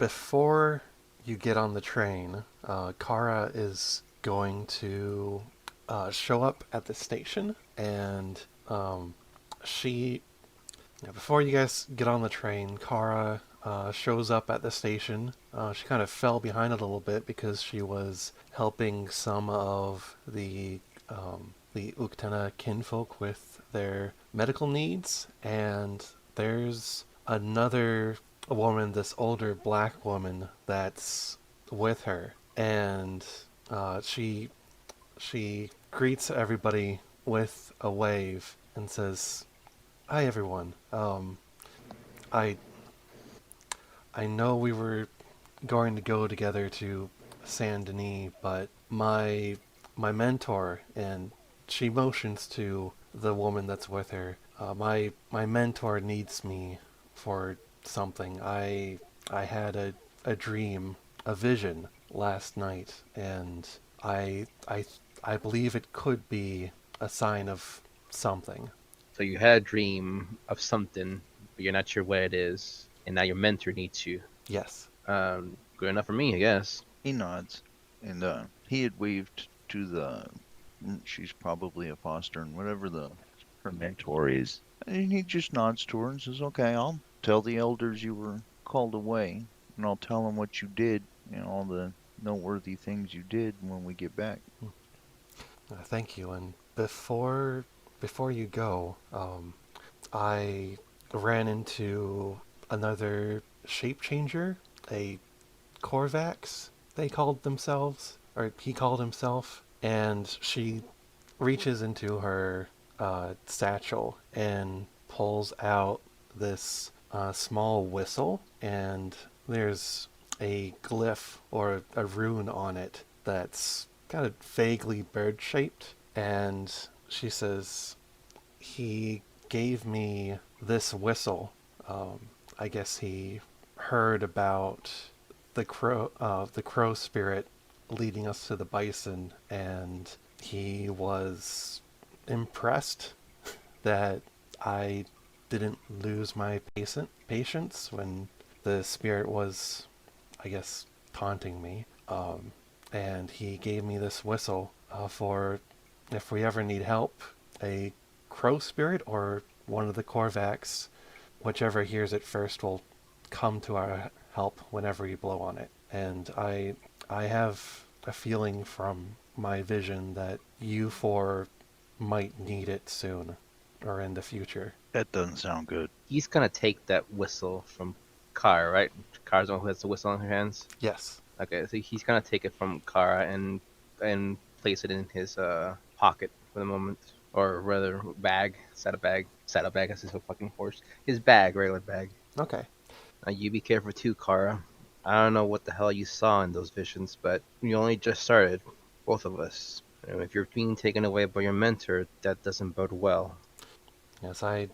before you get on the train, Cara is going to show up at the station, and she before you guys get on the train, Cara shows up at the station. She kind of fell behind a little bit because she was helping some of the Uktena kinfolk with their medical needs, and there's another woman, this older black woman, that's with her, and she greets everybody with a wave and says, "Hi, everyone. I I know we were going to go together to Saint Denis, but my mentor," and she motions to the woman that's with her. My mentor needs me for something. I had a dream, a vision last night, and I I I believe it could be a sign of something. So you had a dream of something, but you're not sure what it is, and now your mentor needs you. Yes. Good enough for me, I guess. He nods, and he had waved to the. She's probably a foster, and whatever her mentor is, and he just nods to her and says, "Okay, I'll tell the elders you were called away, and I'll tell them what you did and all the noteworthy things you did when we get back." Thank you. And before you go, I ran into another shape changer, a Corvax, they called themselves, or he called himself, and she reaches into her satchel and pulls out this small whistle, and there's a glyph or a rune on it that's kind of vaguely bird shaped, and she says, "He gave me this whistle. I guess he heard about the crow spirit leading us to the bison, and he was impressed that I didn't lose my patience when the spirit was, I guess, taunting me. And he gave me this whistle for if we ever need help, a crow spirit or one of the Korvax, whichever hears it first, will come to our help whenever you blow on it. And I have a feeling from my vision that you four might need it soon or in the future." That doesn't sound good. He's gonna take that whistle from Cara, right? Cara's the one who has the whistle in her hands. Yes. Okay, so he's gonna take it from Cara and place it in his pocket for the moment, or rather bag, saddlebag. That's his fucking horse. His bag, regular bag. Okay. Now you be careful too, Cara. I don't know what the hell you saw in those visions, but you only just started, both of us. If you're being taken away by your mentor, that doesn't bode well. Yes, I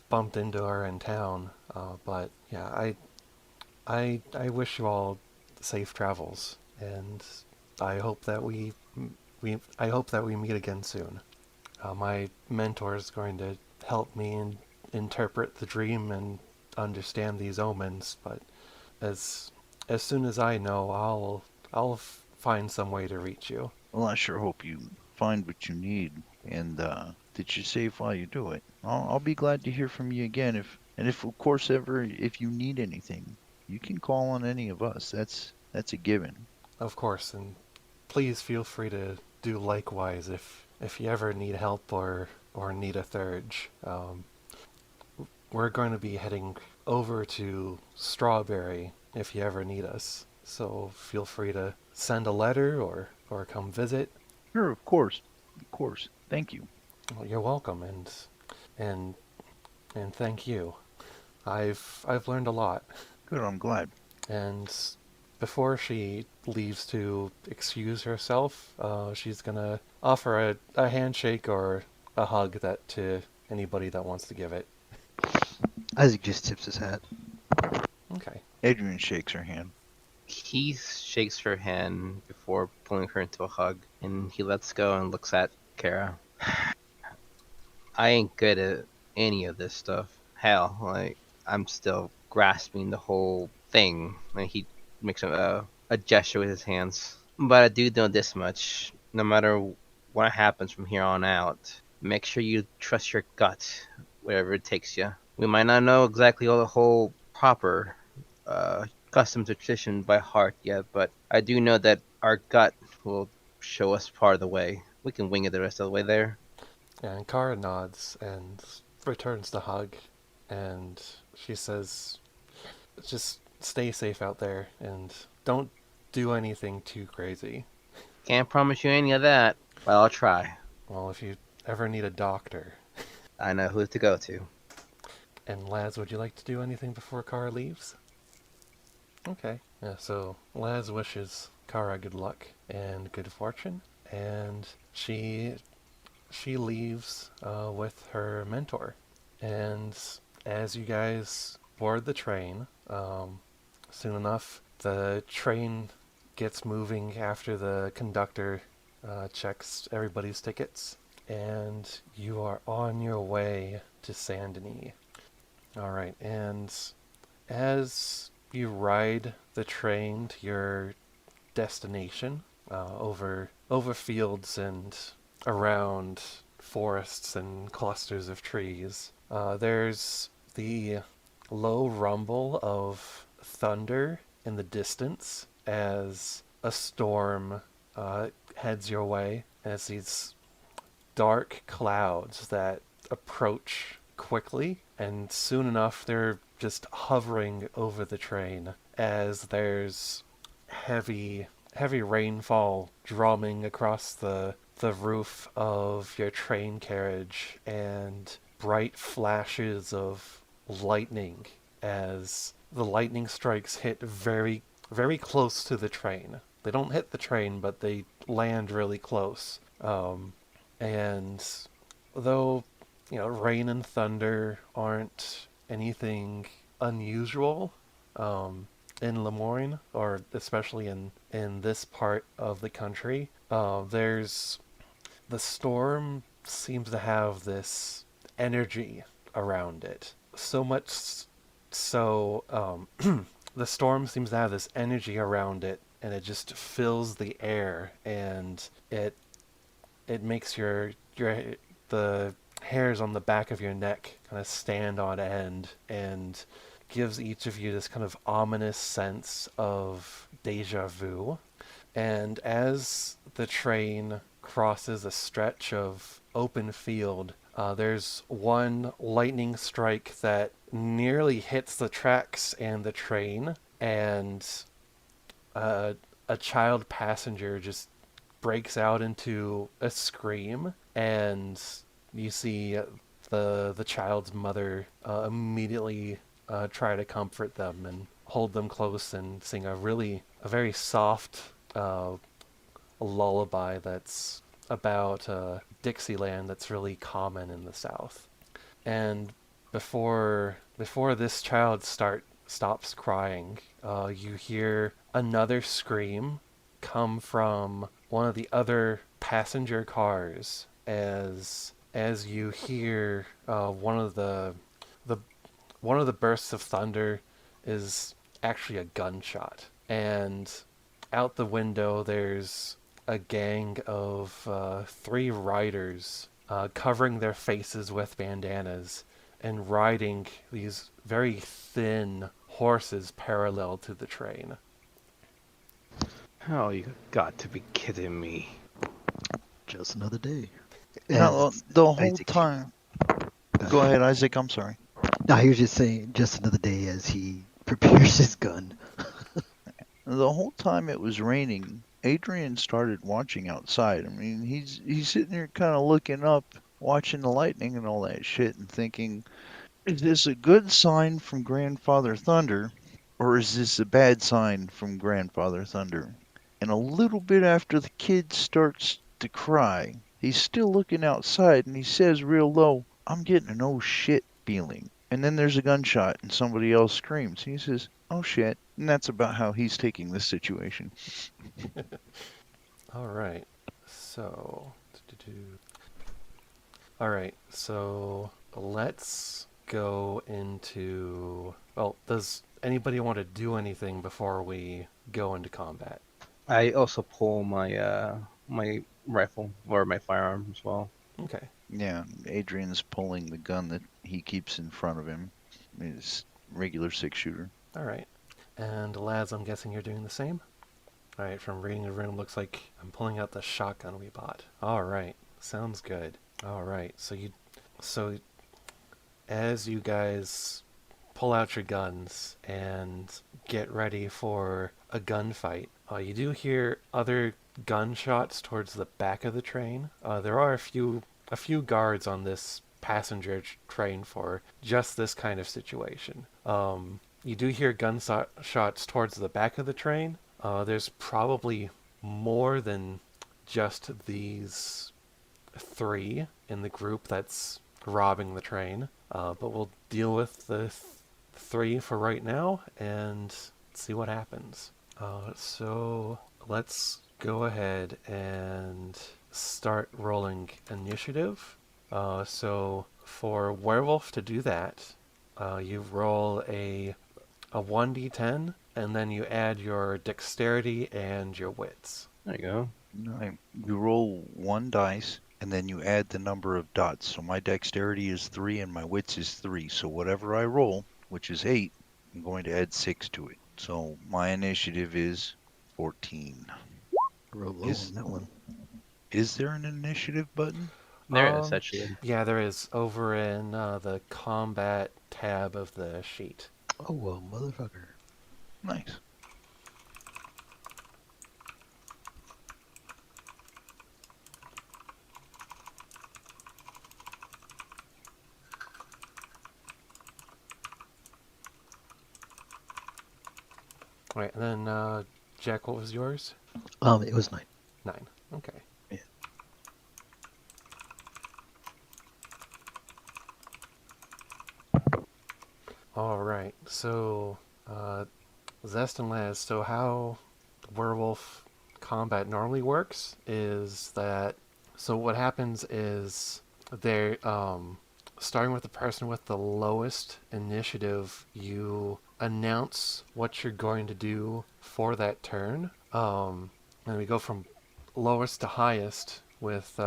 bumped into her in town, but yeah, I wish you all safe travels, and I hope that I hope that we meet again soon. My mentor is going to help me interpret the dream and understand these omens, but as as soon as I know, I'll find some way to reach you. Well, I sure hope you find what you need and that you're safe while you do it. I'll be glad to hear from you again if of course ever if you need anything, you can call on any of us. That's a given. Of course, and please feel free to do likewise if you ever need help or need a thurge. We're going to be heading over to Strawberry if you ever need us. So feel free to send a letter or come visit. Sure, of course. Of course. Thank you. Well, you're welcome, and and thank you. I've learned a lot. Good, I'm glad. And before she leaves to excuse herself, she's gonna offer a handshake or a hug that to anybody that wants to give it. Isaac just tips his hat. Okay. Adrian shakes her hand. He shakes her hand before pulling her into a hug, and he lets go and looks at Cara. I ain't good at any of this stuff. Hell, like, I'm still grasping the whole thing. And he makes a gesture with his hands. But I do know this much: no matter what happens from here on out, make sure you trust your gut wherever it takes you. We might not know exactly all the whole proper customs or tradition by heart yet, but I do know that our gut will show us part of the way. We can wing it the rest of the way there. And Cara nods and returns the hug, and she says, just stay safe out there and don't do anything too crazy. Can't promise you any of that, but I'll try. Well, if you ever need a doctor. I know who to go to. And Laz, would you like to do anything before Cara leaves? Okay. Yeah, so Laz wishes Cara good luck and good fortune, and she leaves with her mentor. And as you guys board the train, soon enough the train gets moving after the conductor checks everybody's tickets, and you are on your way to Saint Denis. All right, and as you ride the train to your destination, over fields and around forests and clusters of trees, there's the low rumble of thunder in the distance as a storm heads your way, as these dark clouds that approach quickly, and soon enough they're just hovering over the train as there's heavy heavy rainfall drumming across the roof of your train carriage, and bright flashes of lightning as the lightning strikes hit very close to the train. They don't hit the train, but they land really close. And though, rain and thunder aren't anything unusual in Lemoyne, or especially in this part of the country, there's the storm seems to have this energy around it. So much so, the storm seems to have this energy around it, and it just fills the air, and it makes the hairs on the back of your neck kind of stand on end, and gives each of you this kind of ominous sense of deja vu. And as the train crosses a stretch of open field, there's one lightning strike that nearly hits the tracks and the train, and uh, a child passenger just breaks out into a scream, and you see the child's mother immediately try to comfort them and hold them close and sing a very soft lullaby that's about Dixieland that's really common in the South. And before this child stops crying, you hear another scream come from one of the other passenger cars, as you hear the one of the bursts of thunder is actually a gunshot, and out the window there's a gang of three riders covering their faces with bandanas and riding these very thin horses parallel to the train. Oh, you got to be kidding me. Just another day. Now, As the whole Isaac, time. Go ahead, Isaac. I'm sorry. no, he was just saying just another day as he prepares his gun. The whole time it was raining, Adrian started watching outside. I mean, he's sitting there kind of looking up, watching the lightning and all that shit, and thinking, is this a good sign from Grandfather Thunder, or is this a bad sign from Grandfather Thunder? And a little bit after the kid starts to cry, he's still looking outside, and he says real low, I'm getting an oh shit feeling. And then there's a gunshot, and somebody else screams. He says, oh shit. And that's about how he's taking this situation. All right. So, all right. So let's go into. Well, does anybody want to do anything before we go into combat? I also pull my rifle or my firearm as well. Okay. Yeah, Adrian's pulling the gun that he keeps in front of him. His regular 6-shooter. All right. And Laz, I'm guessing you're doing the same? All right, from reading the room, looks like I'm pulling out the shotgun we bought. All right, sounds good. All right, so as you guys pull out your guns and get ready for a gunfight, you do hear other gunshots towards the back of the train. There are a few guards on this passenger train for just this kind of situation. You do hear gunshots towards the back of the train. There's probably more than just these three in the group that's robbing the train. But we'll deal with the three for right now and see what happens. So let's go ahead and start rolling initiative. So for Werewolf to do that, you roll a 1d10 and then you add your dexterity and your wits. There you go. You roll 1 dice, and then you add the number of dots. So my dexterity is 3 and my wits is 3. So whatever I roll, which is 8, I'm going to add 6 to it. So my initiative is 14. Roll low Is on that one. is there an initiative button? There is actually. Yeah, there is over in the combat tab of the sheet. Oh, well, motherfucker. Nice. All right, and then Jack, what was yours? It was 9. 9. Okay. Yeah. All right. So, Zest and Laz. So how werewolf combat normally works is that. So what happens is they're starting with the person with the lowest initiative. You announce what you're going to do for that turn. And we go from lowest to highest with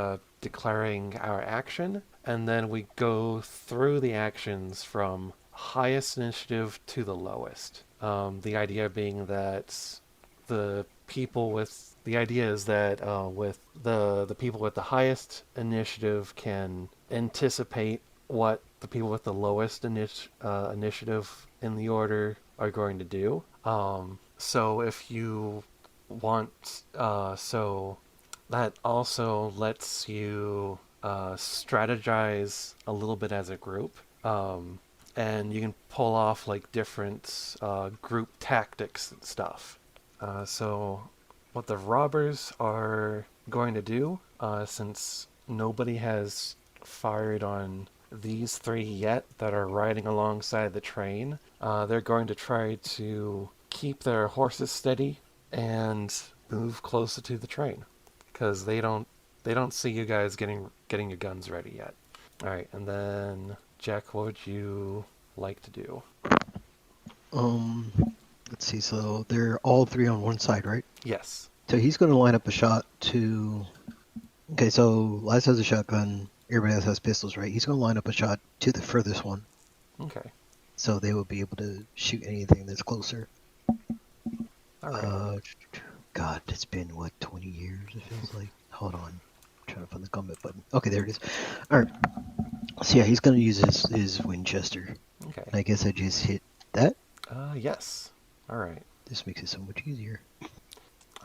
declaring our action, and then we go through the actions from highest initiative to the lowest. The idea being that the idea is that with the people with the highest initiative can anticipate what the people with the lowest initiative in the order are going to do. So if you want, so that also lets you strategize a little bit as a group. And you can pull off like different group tactics and stuff. So what the robbers are going to do, since nobody has fired on these three yet that are riding alongside the train, they're going to try to keep their horses steady and move closer to the train because they don't see you guys getting your guns ready yet. All right, and then Jack, what would you like to do? Let's see. So they're all three on one side, right? Yes. So he's going to line up a shot to. Okay, so Laz has a shotgun. Everybody else has pistols, right? He's going to line up a shot to the furthest one, Okay. so they will be able to shoot anything that's closer. All right. God, it's been what 20 years? It feels like. Hold on, I'm trying to find the combat button. Okay, there it is. All right. So yeah, he's going to use his Winchester. Okay. I guess I just hit that. Yes. All right. This makes it so much easier.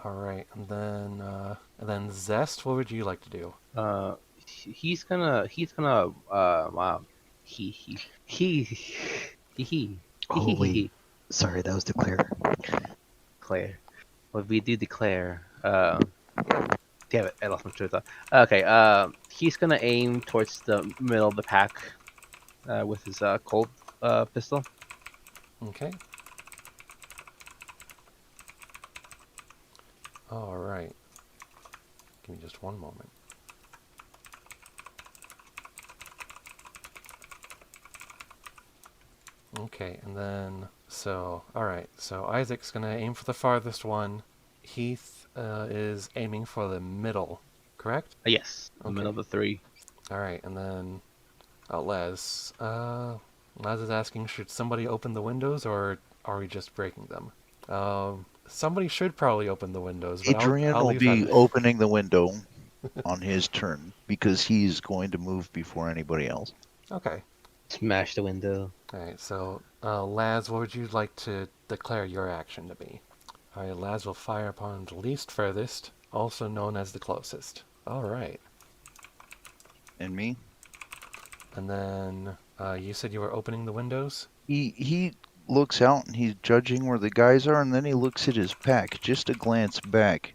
All right, and then Zest, what would you like to do? He's gonna wow. He Oh wait, sorry, that was declare. Declare. What we do declare. Damn it, I lost my train of thought. Okay, he's gonna aim towards the middle of the pack, with his Colt pistol. Okay. All right. Give me just one moment. Okay, and then all right. So Isaac's gonna aim for the farthest one. Heath is aiming for the middle, correct? Yes, the middle Okay. of the three. All right, and then Les. Les is asking, should somebody open the windows or are we just breaking them? Somebody should probably open the windows, but Adrian I'll will leave that. be opening the window on his turn because he's going to move before anybody else. Okay. Smash the window. All right. So, Laz, what would you like to declare your action to be? All right. Laz will fire upon the least furthest, also known as the closest. All right. And me? And then you said you were opening the windows. He looks out and he's judging where the guys are, and then he looks at his pack, just a glance back,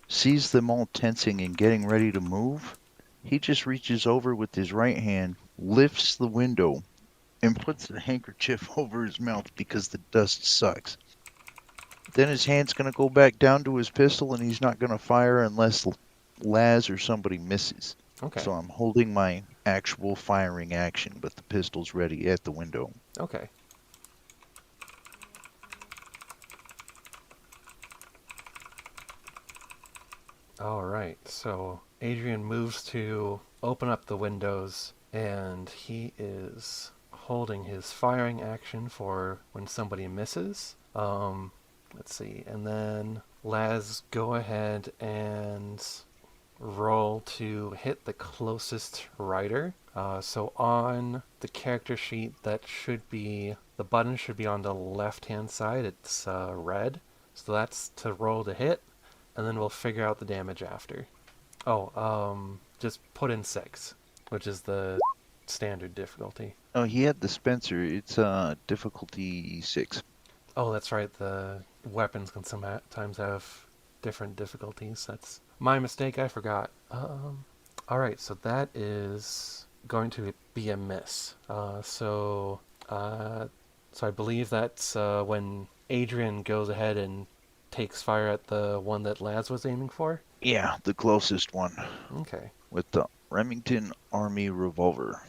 sees them all tensing and getting ready to move. He just reaches over with his right hand, lifts the window, and puts the handkerchief over his mouth because the dust sucks. Then his hand's going to go back down to his pistol, and he's not going to fire unless Laz or somebody misses. Okay. So I'm holding my actual firing action, but the pistol's ready at the window. Okay. All right. So Adrian moves to open up the windows, and he is holding his firing action for when somebody misses. Let's see. And then Laz, go ahead and roll to hit the closest rider. So on the character sheet, the button should be on the left-hand side. It's red. So that's to roll to hit, and then we'll figure out the damage after. Just put in 6, which is the standard difficulty. Oh, he had the Spencer. It's difficulty 6. Oh, that's right. The weapons can sometimes have different difficulties. That's my mistake. I forgot. All right. So that is going to be a miss. So I believe that's when Adrian goes ahead and takes fire at the one that Laz was aiming for. Yeah, the closest one Okay. with the Remington Army revolver.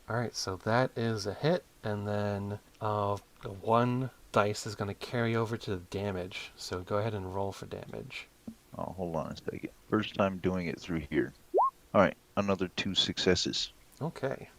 All right. So that is a hit, and then the one dice is going to carry over to the damage. So go ahead and roll for damage. Oh, hold on a second. First time doing it through here. All right, another 2 successes. Okay.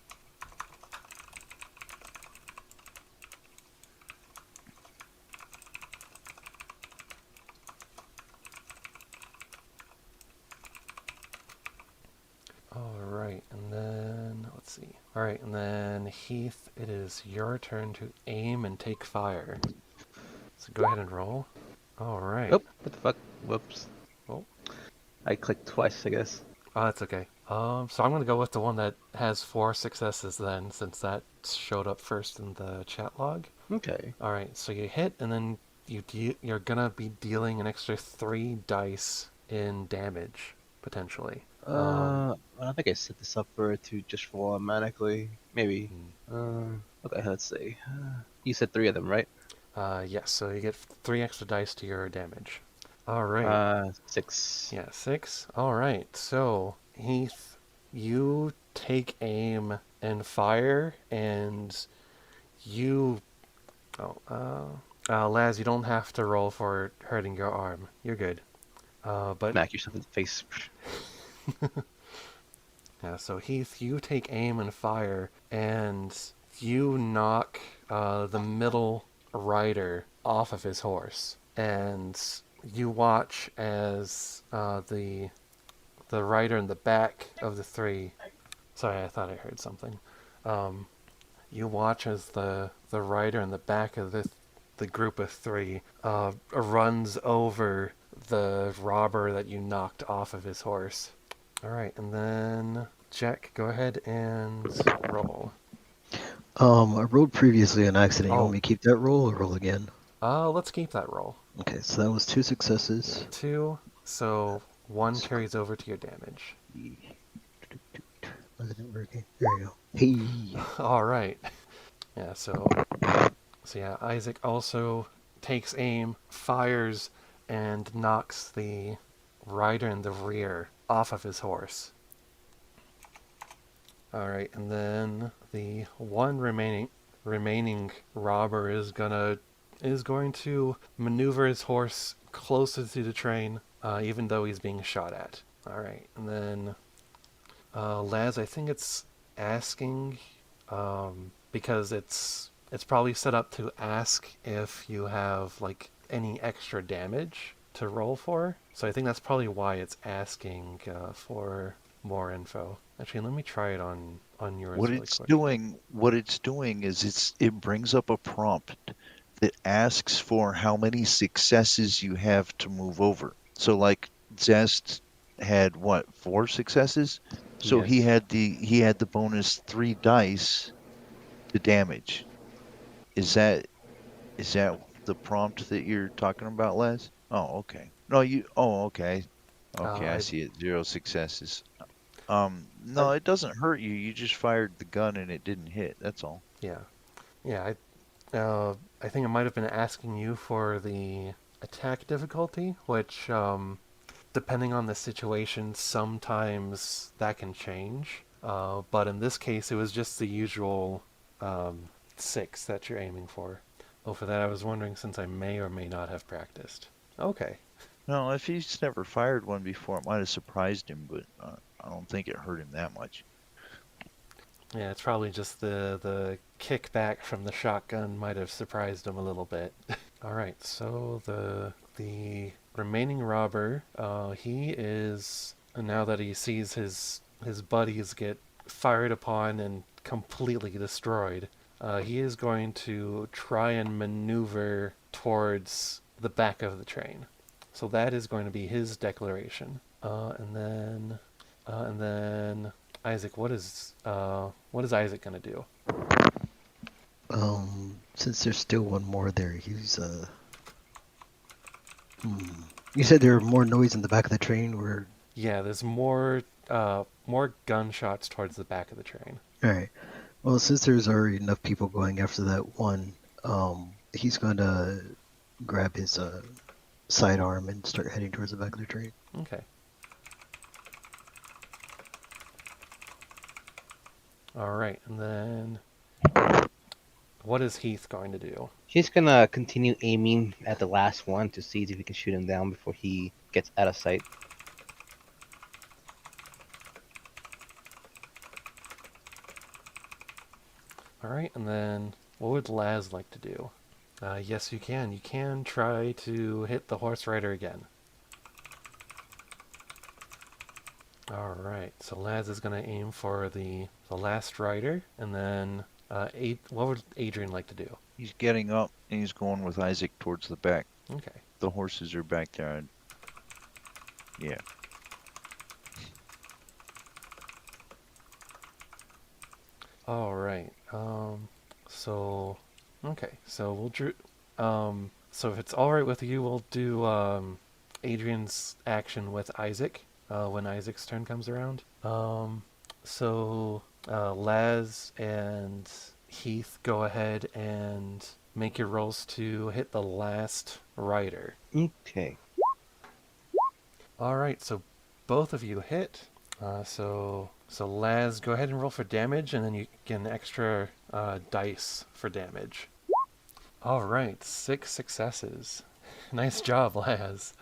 All right, and then let's see. All right, and then Heath, it is your turn to aim and take fire. So go ahead and roll. All right. Oh, what the fuck? Whoops. Oh. I clicked twice, I guess. Oh, that's okay. So I'm gonna go with the one that has 4 successes then, since that showed up first in the chat log. Okay. All right, so you hit, and then you're gonna be dealing an extra 3 dice in damage potentially. I don't think I set this up for it to just roll automatically. Maybe. Okay, let's see. You said 3 of them, right? Yes. So you get 3 extra dice to your damage. All right. 6. Yeah, 6. All right. So Heath, you take aim and fire, and you. Laz, you don't have to roll for hurting your arm. You're good. But Smack yourself in the face. yeah. So Heath, you take aim and fire, and you knock the middle rider off of his horse, and you watch as the rider in the back of the 3. Sorry, I thought I heard something. You watch as the rider in the back of the group of 3 runs over the robber that you knocked off of his horse. All right, and then Jack, go ahead and roll. I rolled previously an accident. You Oh. want me to keep that roll or roll again? Let's keep that roll. Okay, so that was 2 successes. 2, so 1 carries over to your damage. Why isn't it working? There you go. Hey. All right. Yeah, so yeah, Isaac also takes aim, fires, and knocks the rider in the rear off of his horse. All right, and then the one remaining remaining robber is going to maneuver his horse closer to the train, even though he's being shot at. All right, and then Laz, I think it's asking, because it's probably set up to ask if you have like any extra damage to roll for. So I think that's probably why it's asking for more info. Actually, let me try it on yours really quick. What it's doing is it brings up a prompt that asks for how many successes you have to move over. So like Zest had what, 4 successes? So Yes. he had the bonus 3 dice to damage. Is that the prompt that you're talking about, Les? Oh, okay. No, okay. Okay, I I see it. 0 successes. I No, it doesn't hurt you. You just fired the gun and it didn't hit. That's all. yeah yeah I think it might have been asking you for the attack difficulty, which depending on the situation, sometimes that can change. But in this case, it was just the usual 6 that you're aiming for. Oh, for that, I was wondering since I may or may not have practiced. Okay. No, if he's never fired one before, it might have surprised him, but I don't think it hurt him that much. Yeah, it's probably just the kickback from the shotgun might have surprised him a little bit. All right, so the remaining robber, he is, now that he sees his buddies get fired upon and completely destroyed, he is going to try and maneuver towards the back of the train. So that is going to be his declaration. And then Isaac, what is Isaac gonna do? Since there's still one more there, he's You said there were more noise in the back of the train. Where? Yeah, there's more gunshots towards the back of the train. All right. Well, since there's already enough people going after that one, he's gonna grab his sidearm and start heading towards the back of the train. Okay. All right, and then what is Heath going to do? He's gonna continue aiming at the last one to see if he can shoot him down before he gets out of sight. All right, and then what would Laz like to do? Yes, you can. You can try to hit the horse rider again. All right, so Laz is going to aim for the last rider, and then what would Adrian like to do? He's getting up and he's going with Isaac towards the back. Okay. The horses are back there. Yeah. All right. So okay. So so if it's all right with you, we'll do Adrian's action with Isaac when Isaac's turn comes around. So Laz and Heath, go ahead and make your rolls to hit the last rider. Okay. All right. So both of you hit. So Laz, go ahead and roll for damage, and then you get an extra dice for damage. All right, 6 successes. Nice job, Laz.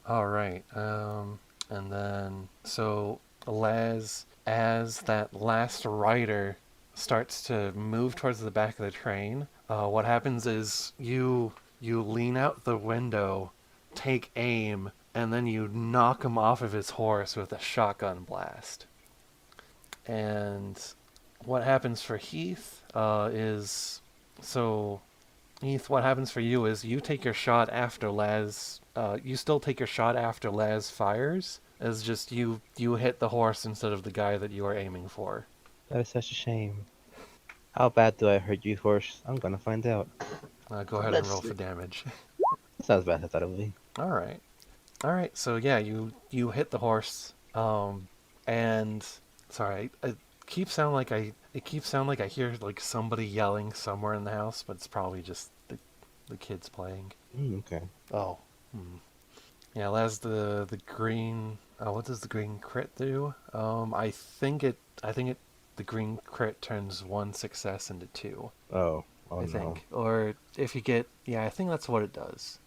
All right, and then so Laz, as that last rider starts to move towards the back of the train, what happens is you lean out the window, take aim, and then you knock him off of his horse with a shotgun blast. And what happens for Heath Heath, what happens for you is you take your shot after Laz. You still take your shot after Laz fires. It's just you hit the horse instead of the guy that you are aiming for. That is such a shame. How bad do I hurt you, horse? I'm gonna find out. Go ahead and roll for damage. It's not as bad as I thought it would be. All right. So yeah, you hit the horse. And sorry, it keeps sounding like I hear like somebody yelling somewhere in the house, but it's probably just the kids playing. Okay. Oh. Yeah, as the green. What does the green crit do? I think the the green crit turns 1 success into 2. Oh I no. think. Or if you get, yeah, I think that's what it does.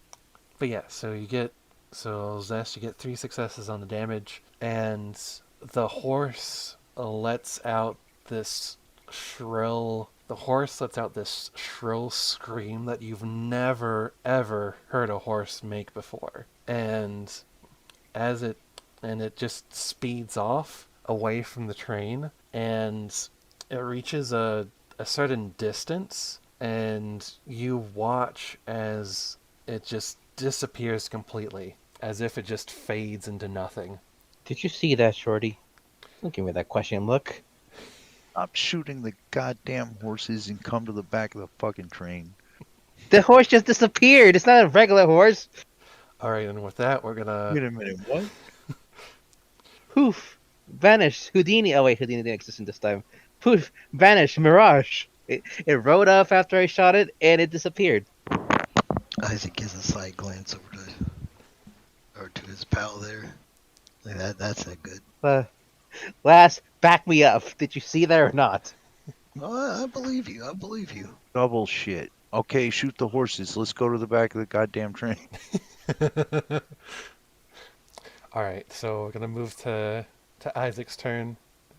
But yeah, so Zest, you get 3 successes on the damage, and the horse lets out this the horse lets out this shrill scream that you've never ever heard a horse make before. As it and it just speeds off away from the train, and it reaches a certain distance, and you watch as it just disappears completely, as if it just fades into nothing. Did you see that, Shorty? Don't give me that question look. Stop shooting the goddamn horses and come to the back of the fucking train. The horse just disappeared. It's not a regular horse. All right, and with that, we're gonna. Wait a minute, what? Poof. Vanished. Houdini. Oh wait, Houdini didn't exist in this time. Poof. Vanished. Mirage. It rode up after I shot it, and it disappeared. Isaac gives a side glance to his pal there. Like that's not good. Lass, back me up. Did you see that or not? Oh, I believe you. I believe you. Double shit. Okay, shoot the horses. Let's go to the back of the goddamn train. All right, so we're gonna move to Isaac's turn,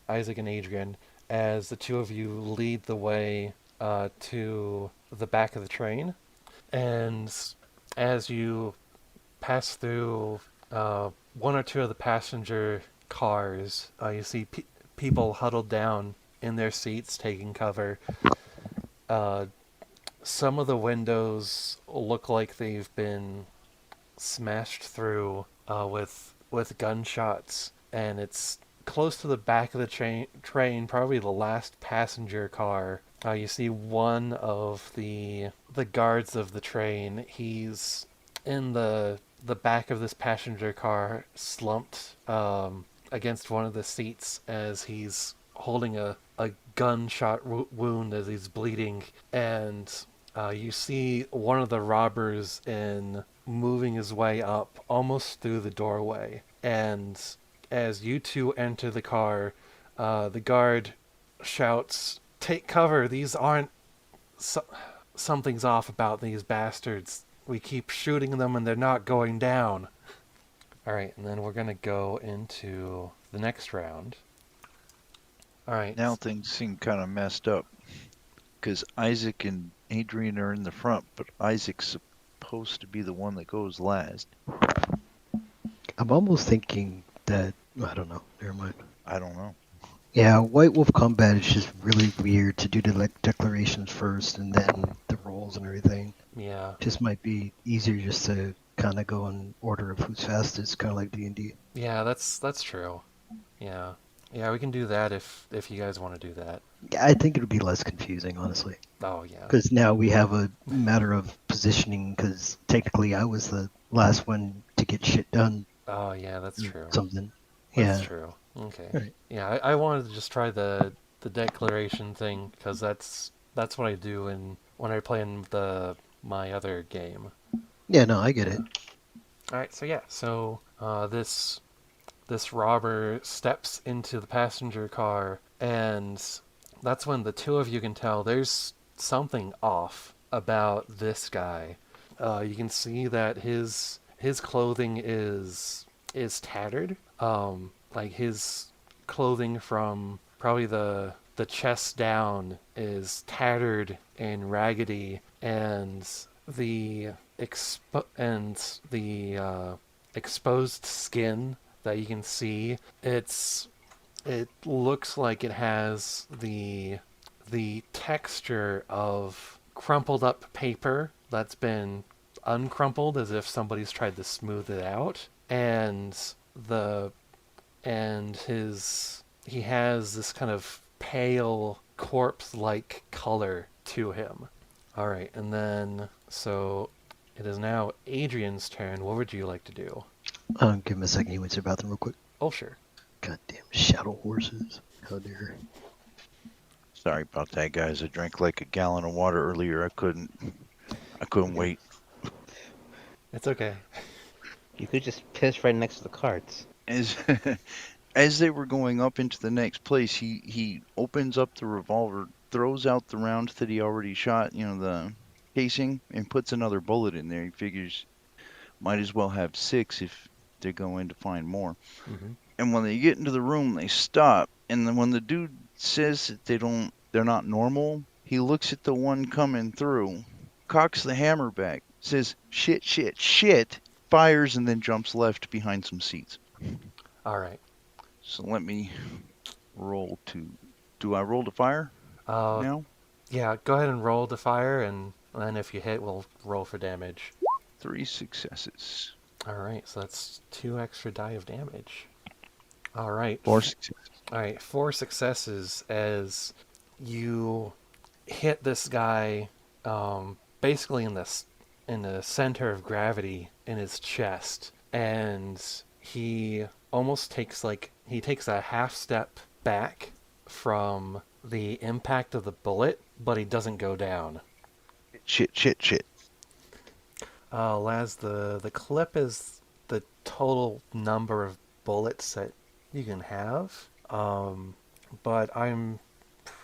Isaac and Adrian, as the two of you lead the way to the back of the train, and as you pass through one or two of the passenger cars, you see people huddled down in their seats taking cover. Some of the windows look like they've been smashed through with gunshots, and it's close to the back of the train, probably the last passenger car. You see one of the guards of the train. He's in the back of this passenger car, slumped against one of the seats as he's holding a gunshot wound as he's bleeding, and you see one of the robbers moving his way up almost through the doorway. And as you two enter the car, the guard shouts, "Take cover! These aren't... Something's off about these bastards. We keep shooting them and they're not going down." Alright, and then we're going to go into the next round. Alright. Now things seem kind of messed up. Because Isaac and Adrian are in the front, but Isaac's supposed to be the one that goes last. I'm almost thinking that I don't know. Never mind. I don't know. Yeah, White Wolf combat is just really weird to do the declarations first and then the rolls and everything. Yeah. Just might be easier just to kind of go in order of who's fastest, kind of like D&D. Yeah, that's true. Yeah. Yeah, we can do that if you guys want to do that. Yeah, I think it'll be less confusing, honestly. Oh, yeah. Because now we have a matter of positioning, because technically I was the last one to get shit done. Oh, yeah, that's true. Something. That's Yeah. true. Okay. Right. Yeah, I wanted to just try the declaration thing, because that's what I do when I play in my other game. Yeah, no, I get it. Alright, so yeah, this robber steps into the passenger car, and that's when the two of you can tell there's something off about this guy. You can see that his clothing is tattered. Like his clothing from probably the chest down is tattered and raggedy, and the exposed skin that you can see, it looks like it has the texture of crumpled up paper that's been uncrumpled as if somebody's tried to smooth it out, and he has this kind of pale corpse-like color to him. All right, and then so it is now Adrian's turn. What would you like to do? Give him a second. He went to the bathroom real quick. Oh, sure. Goddamn shadow horses. How dare. Sorry about that, guys. I drank like a gallon of water earlier. I couldn't wait. It's okay. You could just piss right next to the carts. as they were going up into the next place, he opens up the revolver, throws out the round that he already shot, the casing, and puts another bullet in there. He figures might as well have 6 if they're going to find more. Mm-hmm. And when they get into the room, they stop. And then when the dude says that they're not normal, he looks at the one coming through, cocks the hammer back, says shit, shit, shit, fires, and then jumps left behind some seats. All right. So let me roll to. Do I roll to fire Uh, now? yeah. Go ahead and roll the fire, and then if you hit, we'll roll for damage. 3 successes. All right. So that's 2 extra die of damage. All right. 4 successes. All right. 4 successes as you hit this guy, basically in the center of gravity in his chest, and he almost takes a half step back from the impact of the bullet, but he doesn't go down. Shit, shit, shit. Laz, the clip is the total number of bullets that you can have, but I'm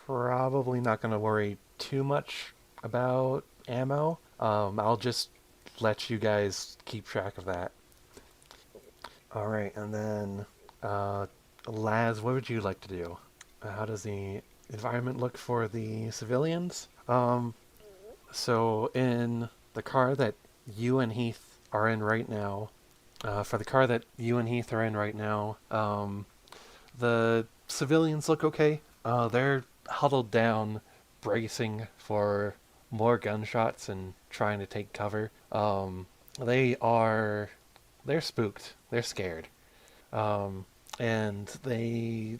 probably not going to worry too much about ammo. I'll just let you guys keep track of that. All right, and then Laz, what would you like to do? How does the environment look for the civilians? So in the car that you and Heath are in right now, for the car that you and Heath are in right now, the civilians look okay. They're huddled down, bracing for more gunshots and trying to take cover. They are, they're spooked. They're scared, and they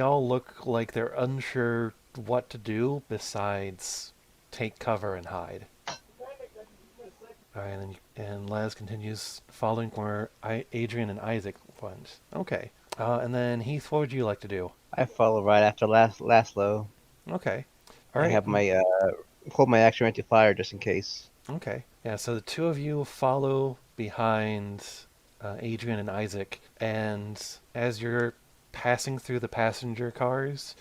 all look like they're unsure what to do besides take cover and hide. All right, and Laz continues following where Adrian and Isaac went. Okay, and then Heath, what would you like to do? I follow right after Laszlo. Okay, all I right. have my hold my action ready to fire just in case. Okay. Yeah, so the two of you follow behind Adrian and Isaac, and as you're passing through the passenger cars,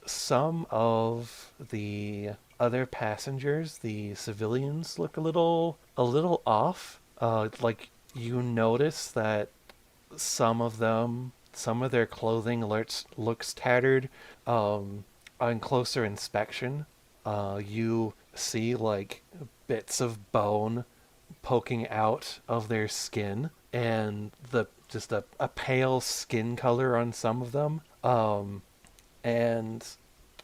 some of the other passengers, the civilians, look a little off. Like you notice that some of their clothing looks tattered. On closer inspection, you see like bits of bone poking out of their skin, and the just a pale skin color on some of them. And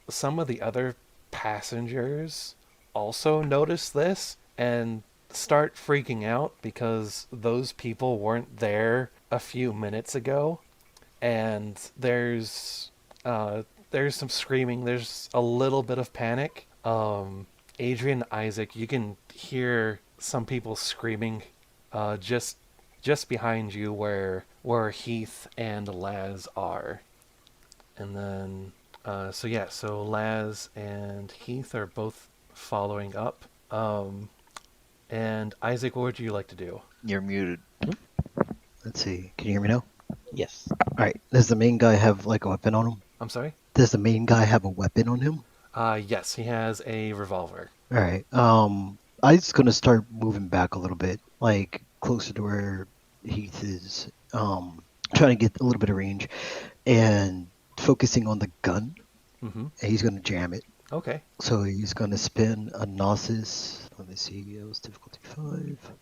some of the other passengers also notice this and start freaking out because those people weren't there a few minutes ago, and there's some screaming. There's a little bit of panic. Adrian, Isaac, you can hear some people screaming, just behind you where Heath and Laz are, and then so Laz and Heath are both following up. And Isaac, what would you like to do? You're muted. Let's see. Can you hear me now? Yes. All right. Does the main guy have like a weapon on him? I'm sorry. Does the main guy have a weapon on him? Yes, he has a revolver. All right. I was gonna start moving back a little bit, like closer to where Heath is. Trying to get a little bit of range, and focusing on the gun. Mm-hmm. And he's gonna jam it. Okay. So he's gonna spin a Gnosis. Let me see. It was difficulty 5.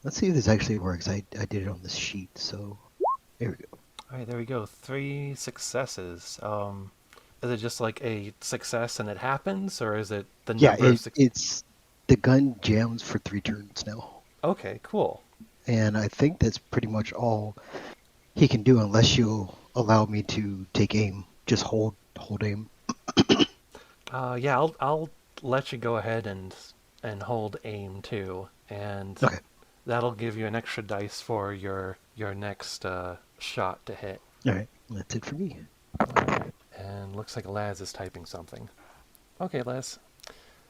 Let's see if this actually works. I did it on this sheet, so there we go. All right, there we go. 3 successes. Is it just like a success and it happens, or is it the Yeah, number of it's the gun jams for 3 turns now, Okay, cool. and I think that's pretty much all he can do unless you'll allow me to take aim. Just hold aim. Yeah, I'll let you go ahead and hold aim too, and Okay. that'll give you an extra dice for your next shot to hit. All right, that's it for me. And looks like Laz is typing something. Okay, Laz.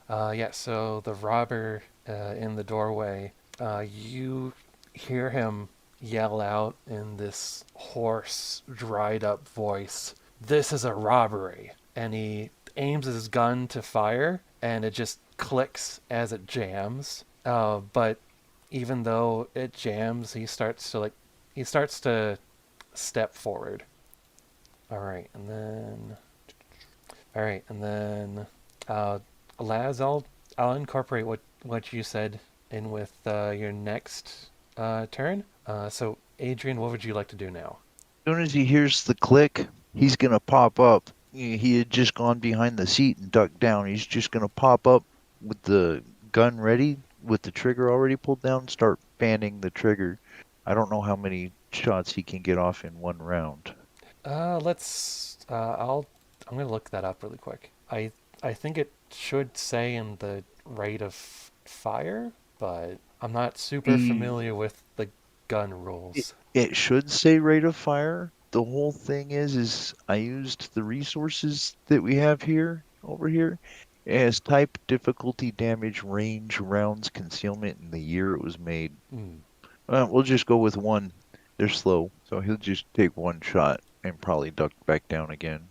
Yeah, so the robber in the doorway, you hear him yell out in this hoarse, dried up voice, "This is a robbery!" And he aims his gun to fire, and it just clicks as it jams. But even though it jams, he starts to step forward. All right, and then uh, Laz, I'll incorporate what you said in with your next turn. So, Adrian, what would you like to do now? As soon as he hears the click, he's gonna pop up. He had just gone behind the seat and ducked down. He's just gonna pop up with the gun ready, with the trigger already pulled down, start fanning the trigger. I don't know how many shots he can get off in one round. Let's. I'm gonna look that up really quick. I think it should say in the rate of fire, but I'm not super He familiar with the gun it, rules. it should say rate of fire. The whole thing is I used the resources that we have here over here as type, difficulty, damage, range, rounds, concealment, and the year it was made. Hmm. We'll just go with one. They're slow, so he'll just take one shot and probably duck back down again.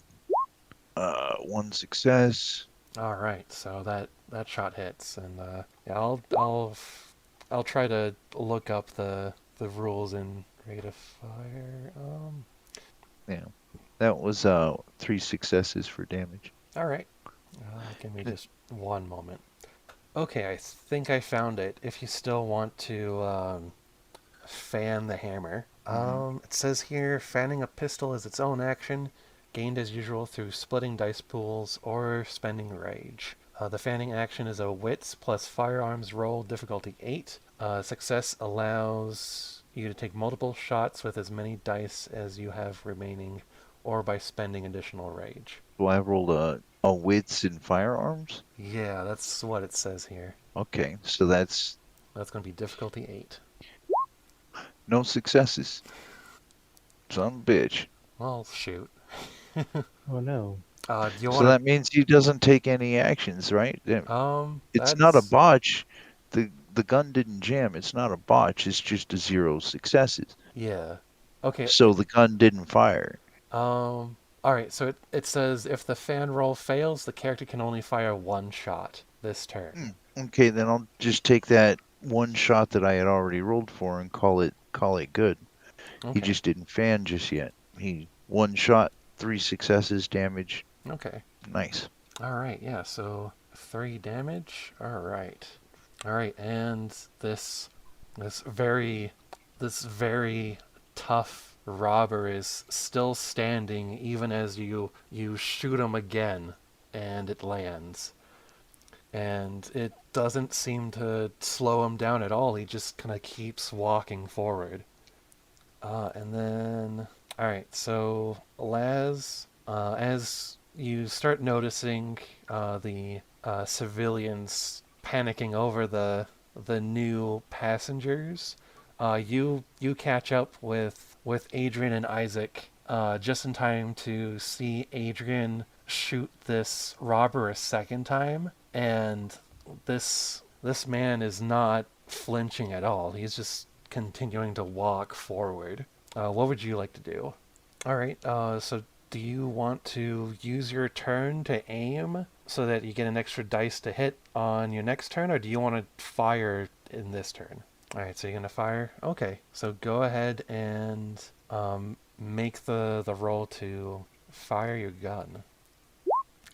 One success. All right, so that shot hits, and yeah, I'll try to look up the rules in rate of fire. Yeah, that was three successes for damage. All right, give me just one moment. Okay, I think I found it. If you still want to fan the hammer, Mm-hmm. it says here fanning a pistol is its own action, gained as usual through splitting dice pools or spending rage. The fanning action is a wits plus firearms roll, difficulty 8. Success allows you to take multiple shots with as many dice as you have remaining, or by spending additional rage. So I rolled a wits in firearms. Yeah, that's what it says here. Okay, so that's That's going to be difficulty 8. no successes. Son of a bitch. Well, shoot. Oh no. Do you So want that means he doesn't take any actions, right? to? It's not a That's botch. The gun didn't jam. It's not a botch. It's just a zero successes. yeah. Okay. So the gun didn't fire. All right. So it says if the fan roll fails, the character can only fire one shot this turn. Okay, then I'll just take that one shot that I had already rolled for and call it good. He Okay. just didn't fan just yet. He one shot, three successes, damage. Okay. Nice. All right. Yeah. So 3 damage. All right. All right. And this very this very tough robber is still standing even as you shoot him again, and it lands. And it doesn't seem to slow him down at all. He just kind of keeps walking forward. And then, all right. So Laz, as you start noticing the civilians panicking over the new passengers, you catch up with Adrian and Isaac just in time to see Adrian shoot this robber a second time, and this man is not flinching at all. He's just continuing to walk forward. What would you like to do? All right. So do you want to use your turn to aim so that you get an extra dice to hit on your next turn, or do you want to fire in this turn? All right. So you're gonna fire. Okay. So go ahead and make the roll to fire your gun.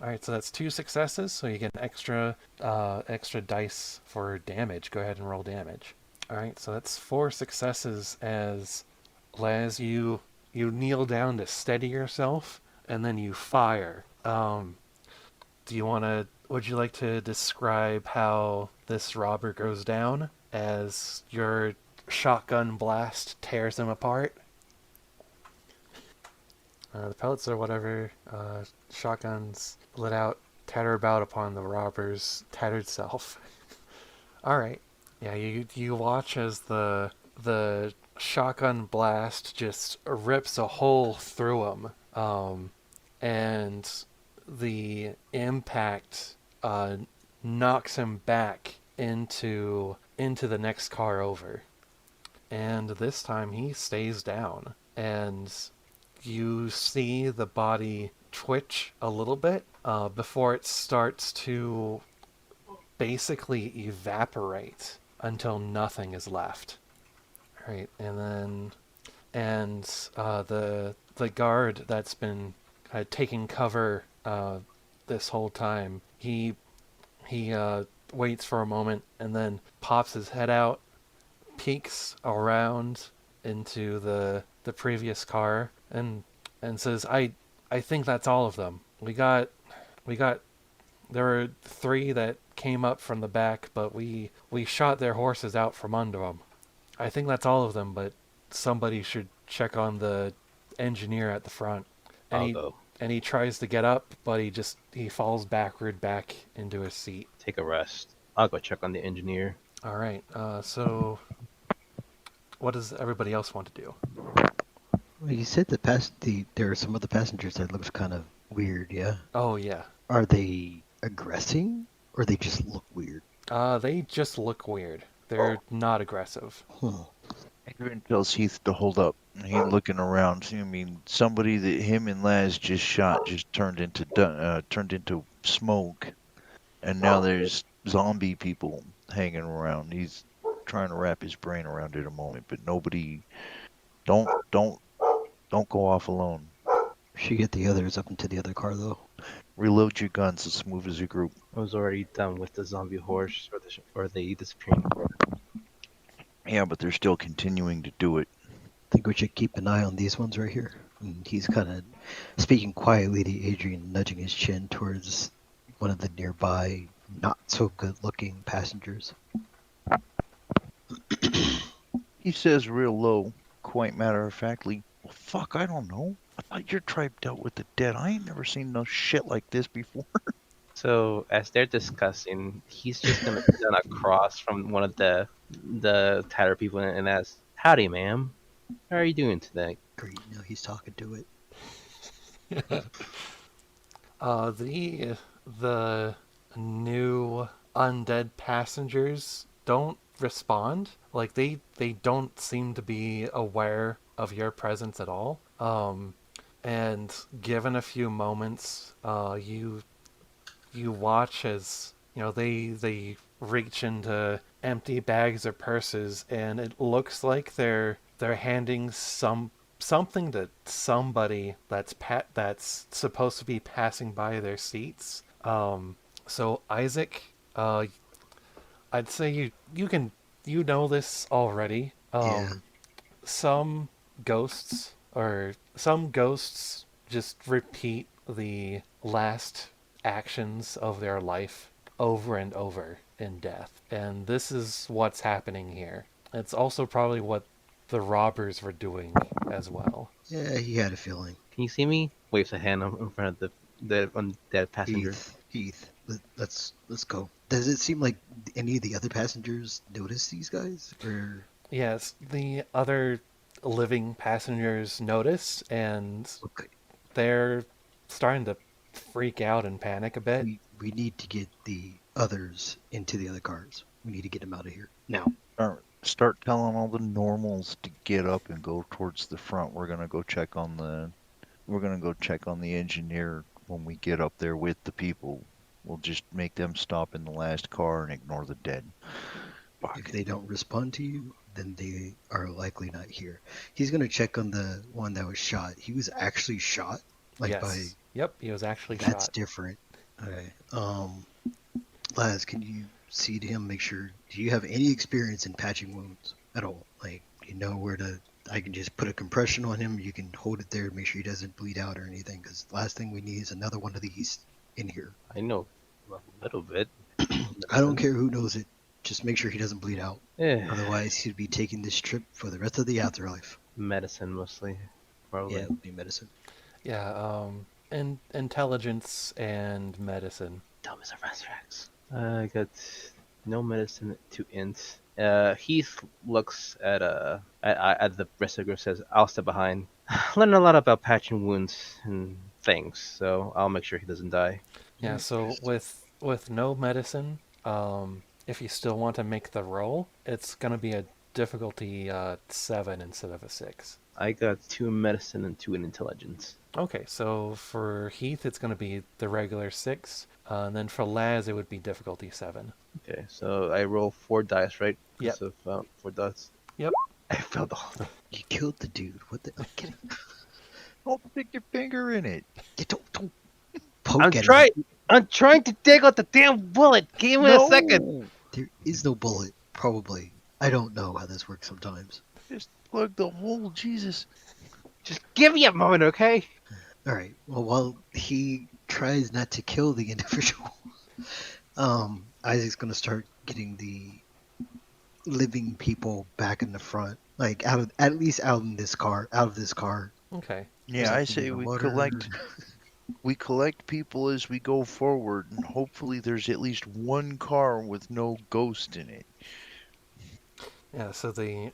All right, so that's 2 successes, so you get an extra dice for damage. Go ahead and roll damage. All right, so that's 4 successes as you kneel down to steady yourself, and then you fire. Do you want to? Would you like to describe how this robber goes down as your shotgun blast tears him apart? The pellets or whatever shotguns let out tatter about upon the robber's tattered self. All right, yeah, you watch as the shotgun blast just rips a hole through him, and the impact knocks him back into the next car over. and this time he stays down. And you see the body twitch a little bit before it starts to basically evaporate until nothing is left. Right, and the guard that's been taking cover this whole time, he waits for a moment and then pops his head out, peeks around into the previous car, and says, I think that's all of them. We got there were 3 that came up from the back, but we shot their horses out from under them. I think that's all of them, but somebody should check on the engineer at the front. And I'll he go and he tries to get up, but he falls backward back into his seat. take a rest. I'll go check on the engineer. All right. So what does everybody else want to do? Well, you said there are some of the passengers that looks kind of weird, yeah? Oh yeah. Are they aggressing, or they just look weird? They just look weird. They're not aggressive. Adrian tells Heath to hold up. He's looking around. I mean, somebody that him and Laz just shot just turned into smoke, and now there's zombie people hanging around. He's trying to wrap his brain around it a moment, but nobody. Don't go off alone. Should get the others up into the other car, though. Reload your guns. Let's move as a group. I was already done with the zombie horse or the disappearing. Yeah, but they're still continuing to do it. Think we should keep an eye on these ones right here. And he's kind of speaking quietly to Adrian, nudging his chin towards one of the nearby, not so good-looking passengers. He says real low, quite matter-of-factly, well, fuck, I don't know. I thought your tribe dealt with the dead. I ain't never seen no shit like this before. So as they're discussing, he's just gonna sit down across from one of the tattered people and ask, "Howdy, ma'am. How are you doing today?" Great, now he's talking to it. The new undead passengers don't respond. Like they don't seem to be aware of your presence at all. And given a few moments, you watch as they reach into empty bags or purses, and it looks like they're handing something to somebody that's supposed to be passing by their seats. So Isaac, I'd say you know this already. Yeah. Some some ghosts just repeat the last actions of their life over and over in death. And this is what's happening here. It's also probably what the robbers were doing as well. Yeah, he had a feeling. Can you see me? Waves a hand in front of the undead passenger. Heath, let's go. Does it seem like any of the other passengers notice these guys, or? Yes, the other living passengers notice, and Okay. they're starting to freak out and panic a bit. We need to get the others into the other cars. We need to get them out of here now. Start telling all the normals to get up and go towards the front. We're gonna go check on the engineer when we get up there with the people. We'll just make them stop in the last car and ignore the dead. If they don't respond to you, then they are likely not here. He's gonna check on the one that was shot. He was actually shot, like Yes. Yep, he was actually That's shot. different. Okay. Laz, can you see to him? Make sure. Do you have any experience in patching wounds at all? Like, you know where to? I can just put a compression on him. You can hold it there, make sure he doesn't bleed out or anything. Because the last thing we need is another one of these in here. I know a little bit. I don't care who knows it. Just make sure he doesn't bleed out. Yeah. Otherwise, he'd be taking this trip for the rest of the afterlife. Medicine mostly, probably. Yeah, it would be medicine. Yeah, and intelligence and medicine. Dumb as a resurrects. I got no medicine to int. Heath looks at the rest of the group, says, "I'll step behind." Learn a lot about patching wounds and things, so I'll make sure he doesn't die. Yeah, so with no medicine, if you still want to make the roll, it's gonna be a difficulty 7 instead of a 6. I got 2 in medicine and 2 in intelligence. Okay, so for Heath, it's going to be the regular 6. And then for Laz, it would be difficulty 7. Okay, so I roll 4 dice, right? Yep. Because of 4 dots. Yep. I failed all of them. You killed the dude. What the? Get it. Don't stick your finger in it. You don't poke at him. I'm trying to dig out the damn bullet. Give me a second. There is no bullet. Probably. I don't know how this works sometimes. Just plug the hole, Jesus. Just give me a moment, okay? All right. Well, while he tries not to kill the individual, Isaac's gonna start getting the living people back in the front, like at least out of this car. Okay. Yeah, I Something say in the we water. collect people as we go forward, and hopefully there's at least one car with no ghost in it. Yeah, so the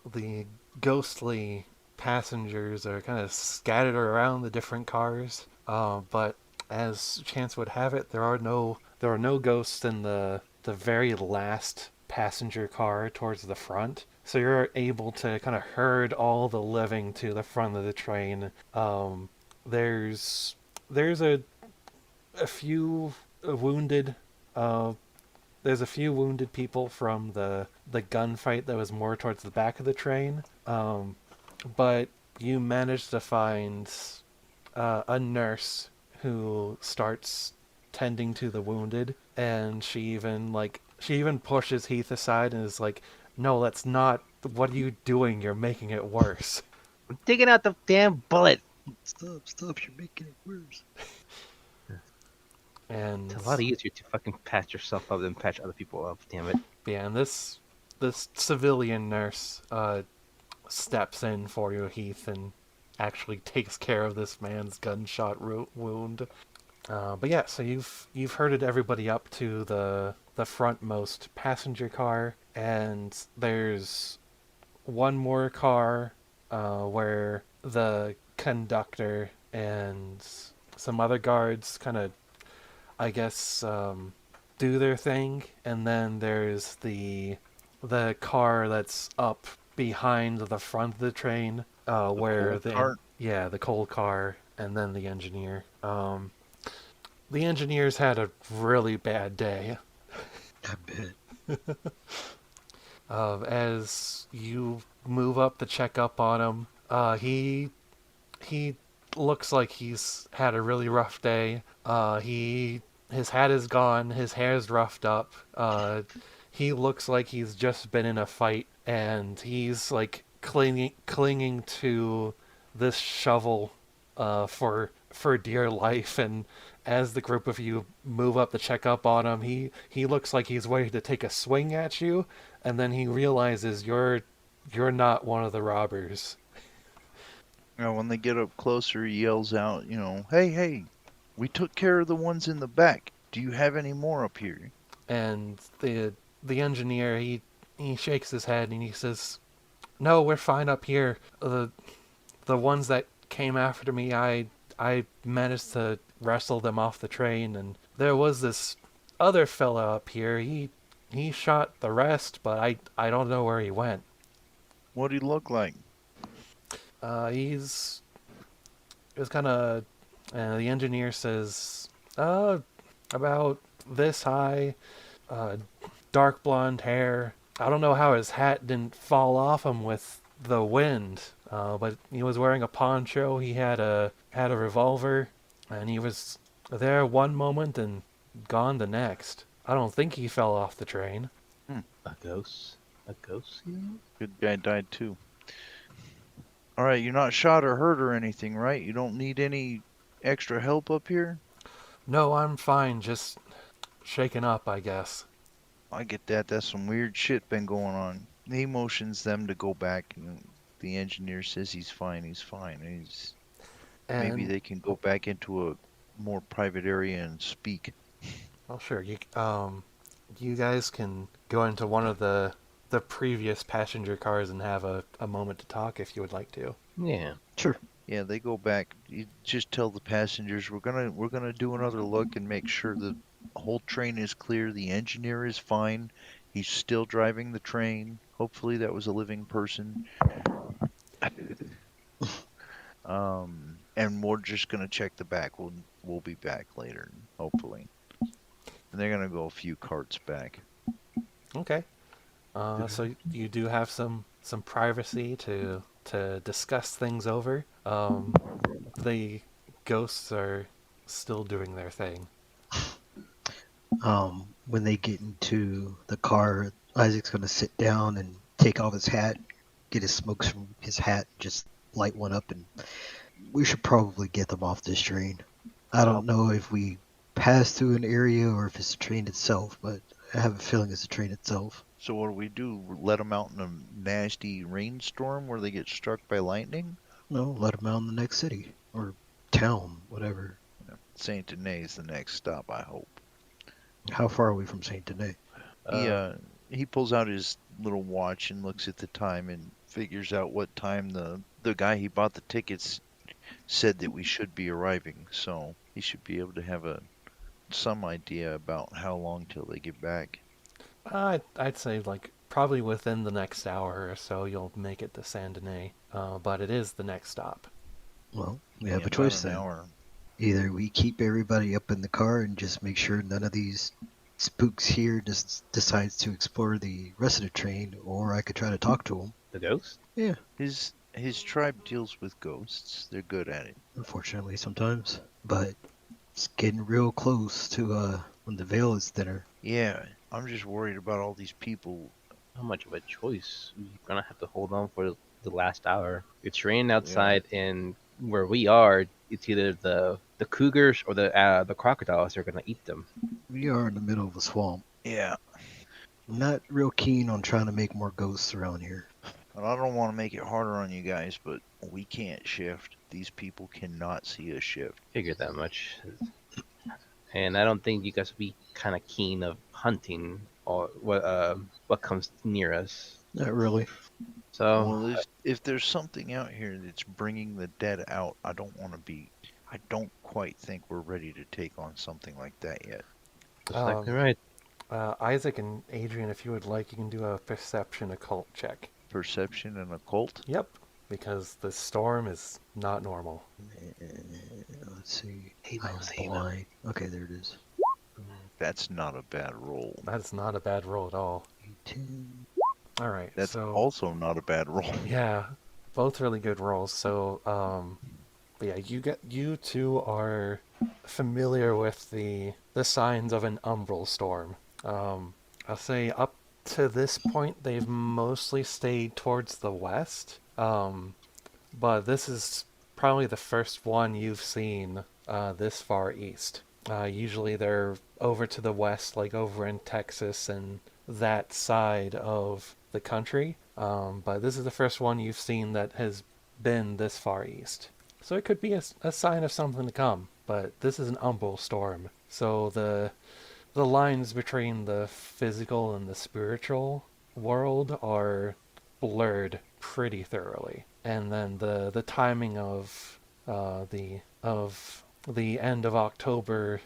ghostly passengers are kind of scattered around the different cars. But as chance would have it, there are no ghosts in the very last passenger car towards the front. So you're able to kind of herd all the living to the front of the train. There's a few wounded. There's a few wounded people from the gunfight that was more towards the back of the train. But you managed to find a nurse who starts tending to the wounded, and she even pushes Heath aside and is like, "No, that's not. What are you doing? You're making it worse." I'm digging out the damn bullet. Stop! You're making it worse. And It's a lot easier to fucking patch yourself up than patch other people up. Damn it. yeah, and this civilian nurse steps in for you, Heath, and actually takes care of this man's gunshot wound. But yeah, so you've herded everybody up to the frontmost passenger car, and there's one more car where the conductor and some other guards kind of, I guess, do their thing, and then there's the car that's up behind the front of the train, where coal cart? the coal car, and then the engineer. The engineer's had a really bad day. I bet. As you move up to check up on him, he looks like he's had a really rough day. His hat is gone, his hair's roughed up. He looks like he's just been in a fight, and he's like clinging to this shovel for dear life. And as the group of you move up to check up on him, he looks like he's ready to take a swing at you, and then he realizes you're not one of the robbers. When they get up closer, he yells out, hey, we took care of the ones in the back. Do you have any more up here? And the engineer, he shakes his head and he says, "No, we're fine up here. The ones that came after me, I managed to wrestle them off the train, and there was this other fella up here. He shot the rest, but I don't know where he went." What'd he look like? He's it was kind of the engineer says, about this high, uh, dark blonde hair. I don't know how his hat didn't fall off him with the wind, but he was wearing a poncho. He had a revolver, and he was there one moment and gone the next. I don't think he fell off the train. A ghost? A ghost? You know? Good guy died too. Alright, you're not shot or hurt or anything, right? You don't need any extra help up here? No, I'm fine. Just shaken up, I guess. I get that. That's some weird shit been going on. He motions them to go back, and the engineer says he's fine. Maybe And they can go back into a more private area and speak. well, sure. You guys can go into one of the previous passenger cars and have a moment to talk if you would like to. Yeah. Sure. Yeah, they go back. You just tell the passengers we're gonna do another look and make sure the whole train is clear. The engineer is fine. He's still driving the train. Hopefully that was a living person. And we're just gonna check the back. We'll be back later, hopefully. And they're gonna go a few carts back. Okay. So you do have some privacy to discuss things over. The ghosts are still doing their thing. When they get into the car, Isaac's gonna sit down and take off his hat, get his smokes from his hat, just light one up, and we should probably get them off this train. I Oh, don't know if we pass through an area or if it's the train itself, but I have a feeling it's the train itself. So what do? Let them out in a nasty rainstorm where they get struck by lightning? No, let them out in the next city or town, whatever. Saint Denis is the next stop, I hope. How far are we from Saint Denis? He Uh, uh he pulls out his little watch and looks at the time and figures out what time the guy he bought the tickets said that we should be arriving. So he should be able to have some idea about how long till they get back. I'd say like probably within the next hour or so you'll make it to Saint Denis. But it is the next stop. Well, we Yeah, have a about choice an then. hour. Either we keep everybody up in the car and just make sure none of these spooks here just decides to explore the rest of the train, or I could try to talk to them. the ghost? Yeah, His tribe deals with ghosts. They're good at it. unfortunately sometimes, but it's getting real close to when the veil is thinner. Yeah, I'm just worried about all these people. How much of a choice? You're gonna have to hold on for the last hour. It's raining Yeah. outside, and where we are, it's either the cougars or the crocodiles are gonna eat them. We are in the middle of a swamp. Yeah, I'm not real keen on trying to make more ghosts around here. and I don't want to make it harder on you guys, but we can't shift. These people cannot see us shift. Figured that much. And I don't think you guys would be kind of keen of hunting or what comes near us. Not really. So Well, if there's something out here that's bringing the dead out, I don't want to be. I don't quite think we're ready to take on something like that yet. that's likely Um, right. Isaac and Adrian, if you would like, you can do a perception occult check. Perception and occult? Yep, because the storm is not normal. Let's see. He I'm knows, he knows. blind. Okay, there it is. That's not a bad roll. That's not a bad roll at all. 18. All right, That's so also not a bad roll. yeah, both really good rolls. So, but yeah, you two are familiar with the signs of an umbral storm. I'll say up to this point, they've mostly stayed towards the west. But this is probably the first one you've seen this far east. Usually they're over to the west, like over in Texas and that side of the country. But this is the first one you've seen that has been this far east. So it could be a sign of something to come. But this is an umbral storm. So the lines between the physical and the spiritual world are blurred pretty thoroughly. And then the timing of the end of October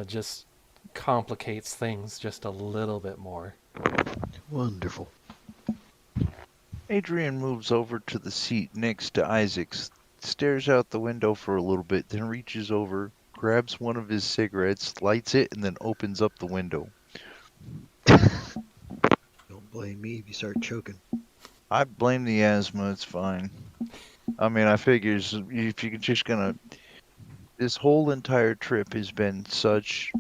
just complicates things just a little bit more. Wonderful. Adrian moves over to the seat next to Isaac's, stares out the window for a little bit, then reaches over, grabs one of his cigarettes, lights it, and then opens up the window. Don't blame me if you start choking. I blame the asthma, it's fine. I mean, I figures if you're just gonna. This whole entire trip has been such.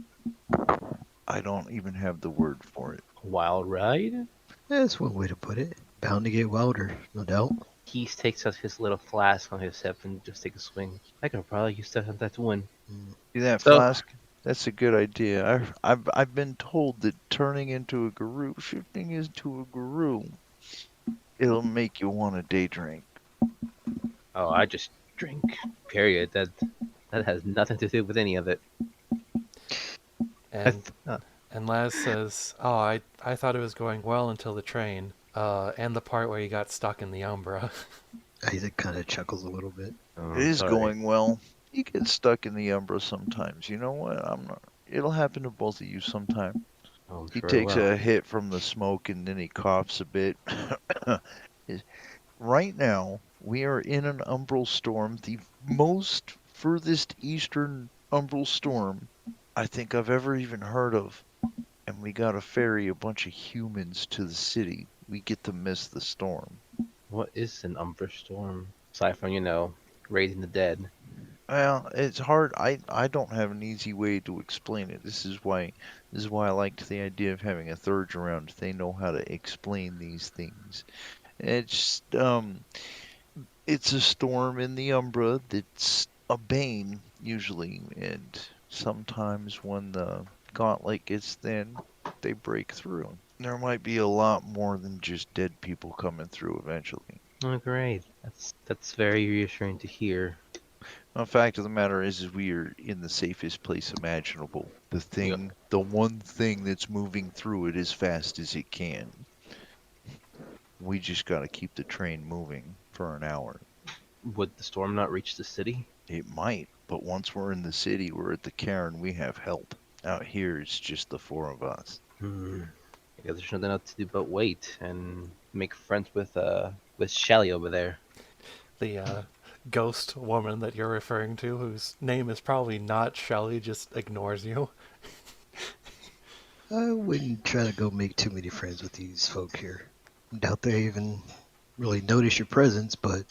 I don't even have the word for it. Wild ride. That's one way to put it. Bound to get wilder, no doubt. He takes out his little flask on his sept and just take a swing. I could probably use that to win. See that So- flask? That's a good idea. I've been told that turning into a guru, shifting into a guru, it'll make you want a day drink. Oh, I just drink. Period. That has nothing to do with any of it. And and Laz says, "Oh, I thought it was going well until the train, and the part where you got stuck in the Umbra." Isaac kind of chuckles a little bit. Oh, It is sorry. going well. You get stuck in the Umbra sometimes. You know what? I'm not. It'll happen to both of you sometime. Oh, I'm He sure it takes will. a hit from the smoke and then he coughs a bit. Right now, we are in an umbral storm, the most furthest eastern umbral storm I think I've ever even heard of. And we gotta ferry a bunch of humans to the city. We get to miss the storm. What is an Umbral Storm? Aside from, raising the dead. Well, it's hard. I don't have an easy way to explain it. This is why I liked the idea of having a third around. They know how to explain these things. It's it's a storm in the Umbra that's a bane usually, and sometimes when the gauntlet gets thin, they break through. There might be a lot more than just dead people coming through eventually. Oh, great. That's very reassuring to hear. The fact of the matter is we are in the safest place imaginable. You, The one thing that's moving through it as fast as it can. We just got to keep the train moving for an hour. would the storm not reach the city? It might, but once we're in the city, we're at the cairn, we have help. Out here, it's just the four of us. Hmm. I guess there's nothing else to do but wait and make friends with Shelly over there. The ghost woman that you're referring to, whose name is probably not Shelley, just ignores you. I wouldn't try to go make too many friends with these folk here. Doubt they even really notice your presence, but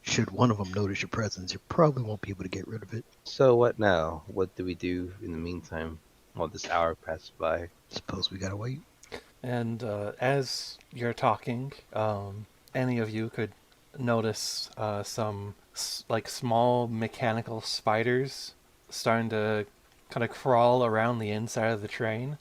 should one of them notice your presence, you probably won't be able to get rid of it. So what now? What do we do in the meantime while this hour passes by? Suppose we gotta wait. And as you're talking, any of you could notice some like small mechanical spiders starting to kind of crawl around the inside of the train.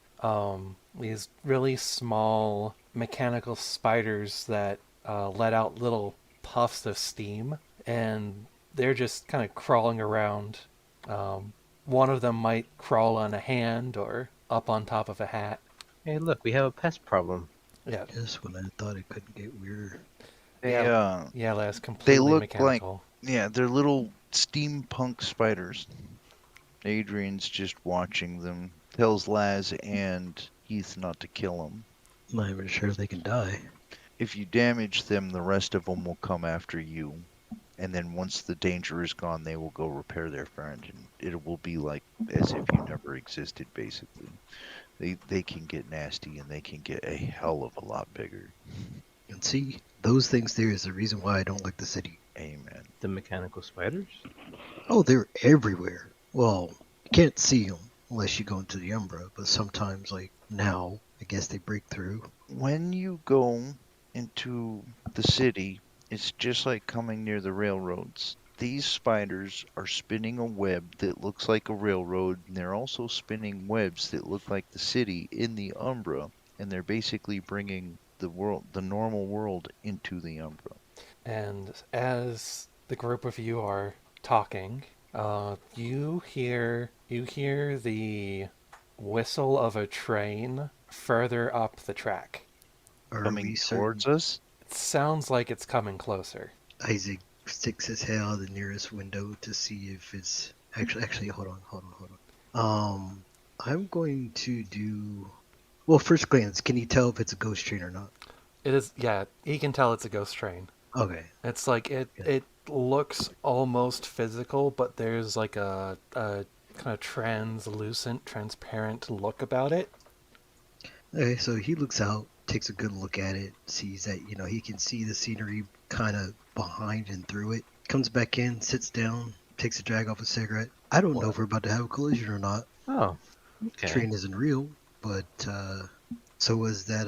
These really small mechanical spiders that let out little puffs of steam, and they're just kind of crawling around. One of them might crawl on a hand or up on top of a hat. Hey, look, we have a pest problem. Yeah, Just when I thought it couldn't get weirder. They, yeah, uh, yeah. That's they completely look like, mechanical. yeah, they're little steampunk spiders. Adrian's just watching them. Tells Laz and Heath not to kill them. Not even sure if they can die. If you damage them, the rest of them will come after you. And then once the danger is gone, they will go repair their friend, and it will be like as if you never existed, basically. They can get nasty, and they can get a hell of a lot bigger. And see, those things there is the reason why I don't like the city. Amen. The mechanical spiders? Oh, they're everywhere. Well, you can't see them unless you go into the Umbra, but sometimes, like now, I guess they break through. When you go into the city, it's just like coming near the railroads. These spiders are spinning a web that looks like a railroad, and they're also spinning webs that look like the city in the Umbra, and they're basically bringing the normal world, into the Umbra. And as the group of you are talking, you hear the whistle of a train further up the track. Are we Coming certain? towards us. It sounds like it's coming closer. Isaac sticks his head out of the nearest window to see if it's actually. Hold on. I'm going to do. Well, first glance, can you tell if it's a ghost train or not? It is, yeah, he can tell it's a ghost train. Okay. It's like Yeah. it looks almost physical, but there's like a kind of translucent, transparent look about it. Okay, so he looks out, takes a good look at it, sees that, he can see the scenery kind of behind and through it. Comes back in, sits down, takes a drag off a cigarette. I don't know if we're about to have a collision or not. Oh, okay. Train isn't real, but so was that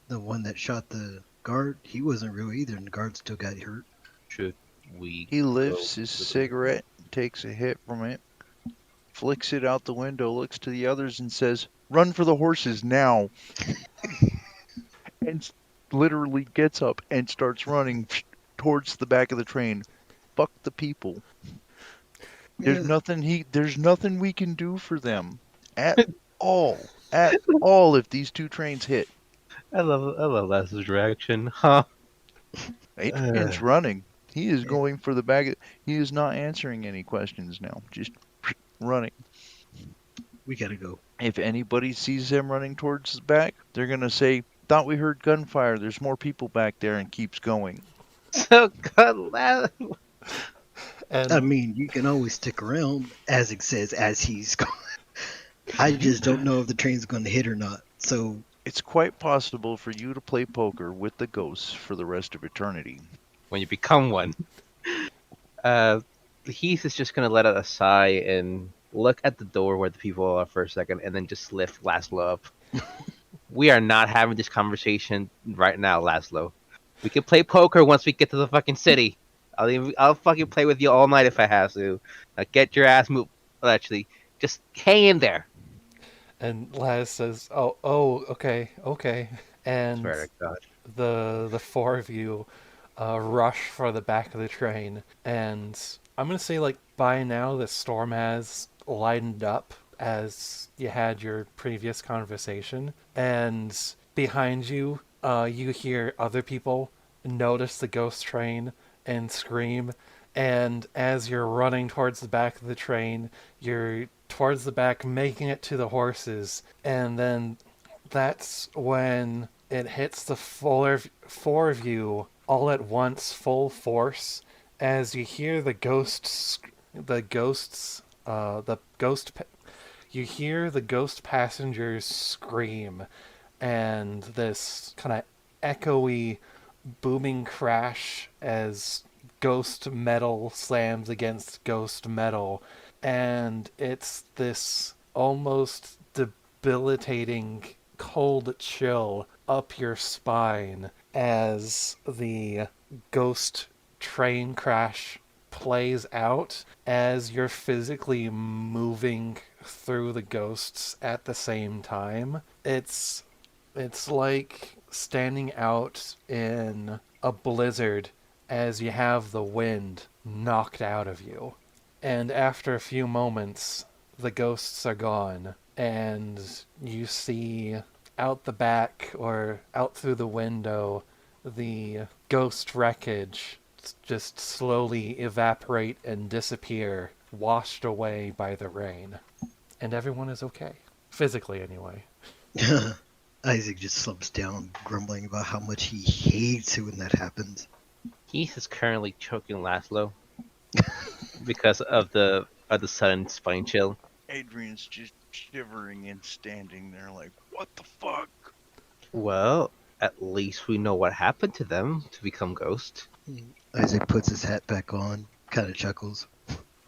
the one that shot the guard? He wasn't real either, and the guard still got hurt. Should we He go lifts his to the... cigarette, takes a hit from it, flicks it out the window, looks to the others, and says, "Run for the horses now!" and literally gets up and starts running towards the back of the train. Fuck the people. Yeah, There's nothing we can do for them at all. At all if these two trains hit. I love that direction, huh? Adrian's running. He is going for the bag. He is not answering any questions now. Just running. We gotta go. If anybody sees him running towards the back, they're gonna say, "Thought we heard gunfire. There's more people back there," and keeps going. So good. I And mean, you can always stick around, as it says, as he's going. I just don't know if the train's going to hit or not. So, It's quite possible for you to play poker with the ghosts for the rest of eternity. When you become one. Uh, Heath is just gonna let out a sigh and look at the door where the people are for a second, and then just lift Laszlo up. We are not having this conversation right now, Laszlo. We can play poker once we get to the fucking city. I'll fucking play with you all night if I have to. Now get your ass moved. Well, actually, just hang in there. Laz says, "Oh, okay, okay." And Swear to God. the four of you rush for the back of the train, and I'm gonna say like by now the storm has lightened up as you had your previous conversation, and behind you, you hear other people notice the ghost train and scream. And as you're running towards the back of the train, you're towards the back, making it to the horses, and then that's when it hits the four of you all at once, full force, as you hear you hear the ghost passengers scream, and this kind of echoey, booming crash as ghost metal slams against ghost metal, and it's this almost debilitating cold chill up your spine as the ghost train crash plays out as you're physically moving through the ghosts at the same time. It's like standing out in a blizzard as you have the wind knocked out of you. And after a few moments, the ghosts are gone, and you see out the back or out through the window the ghost wreckage just slowly evaporate and disappear, washed away by the rain. And everyone is okay. Physically, anyway. Isaac just slumps down, grumbling about how much he hates it when that happens. Heath is currently choking Laszlo because of the sudden spine chill. Adrian's just shivering and standing there like, "What the fuck?" Well, at least we know what happened to them to become ghosts. Isaac puts his hat back on, kind of chuckles.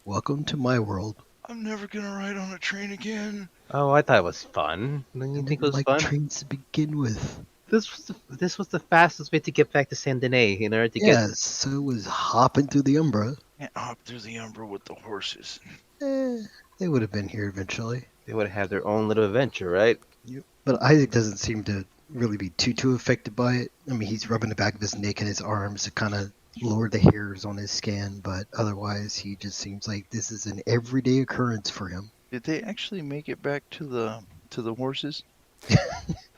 Welcome to my world. I'm never gonna ride on a train again. Oh, I thought it was fun. Didn't I you think it didn't was like fun? trains to begin with. This was the fastest way to get back to Saint Denis in order to Yeah, so was hopping through the Umbra. Can't hop through the Umbra with the horses. They would have been here eventually. They would have their own little adventure, right? Yep. But Isaac doesn't seem to really be too affected by it. I mean, he's rubbing the back of his neck and his arms to kind of lower the hairs on his skin, but otherwise he just seems like this is an everyday occurrence for him. Did they actually make it back to the horses?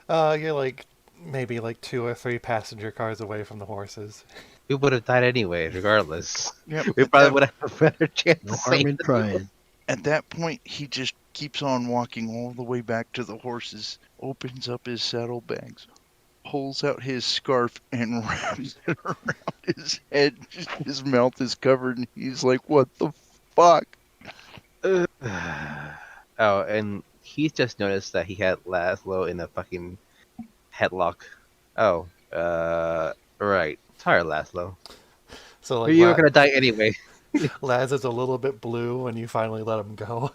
You're like maybe like 2 or 3 passenger cars away from the horses. We would have died anyway, regardless. Yep. We probably would have a better chance No to harm save in them. trying. At that point, he just keeps on walking all the way back to the horses, opens up his saddlebags, pulls out his scarf, and wraps it around his head. His mouth is covered, and he's like, "What the fuck?" Oh, and he's just noticed that he had Laszlo in a fucking headlock. Oh, right. Sorry, Laszlo. So like You were gonna die anyway. Laz is a little bit blue when you finally let him go.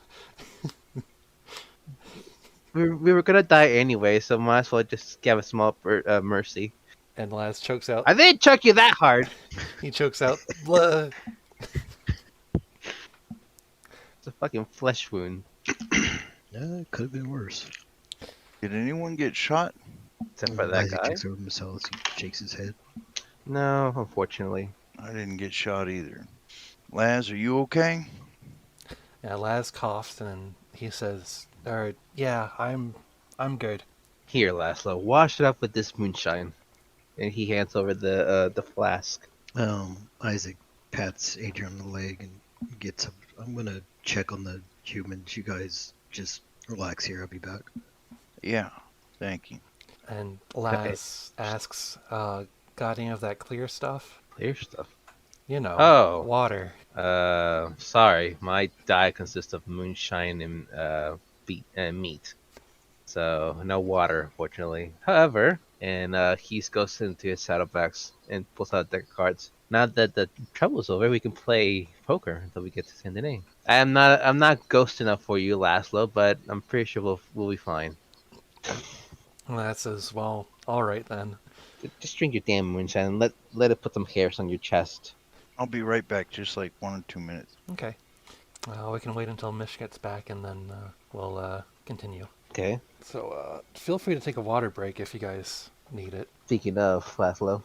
We were gonna die anyway, so might as well just give a small mercy. And Laz chokes out. I didn't choke you that hard. He chokes out. "Blah." It's a fucking flesh wound. Yeah, it could have been worse. Did anyone get shot? Except for that Isaac guy. checks over himself. He shakes his head. No, unfortunately. I didn't get shot either. Laz, are you okay? Yeah, Laz coughs and he says, yeah, I'm good." Here, Laszlo, wash it up with this moonshine. And he hands over the flask. Isaac pats Adrian on the leg and gets up. I'm gonna check on the humans. You guys just Relax here. I'll be back. Yeah, thank you. And Okay. Laz asks, got any of that clear stuff? Clear stuff. You know, Oh, water. sorry. My diet consists of moonshine and meat. So no water, fortunately. However, and he goes into his saddlebags and pulls out deck cards. Now that the trouble's over, we can play poker until we get to Saint Denis. I'm not ghost enough for you, Laszlo, but I'm pretty sure we'll be fine. Laz says, well, alright then. Just drink your damn moonshine and let it put some hairs on your chest. I'll be right back, just like 1 or 2 minutes. Okay. We can wait until Mish gets back and then we'll continue. Okay. So feel free to take a water break if you guys need it. Speaking of Laszlo,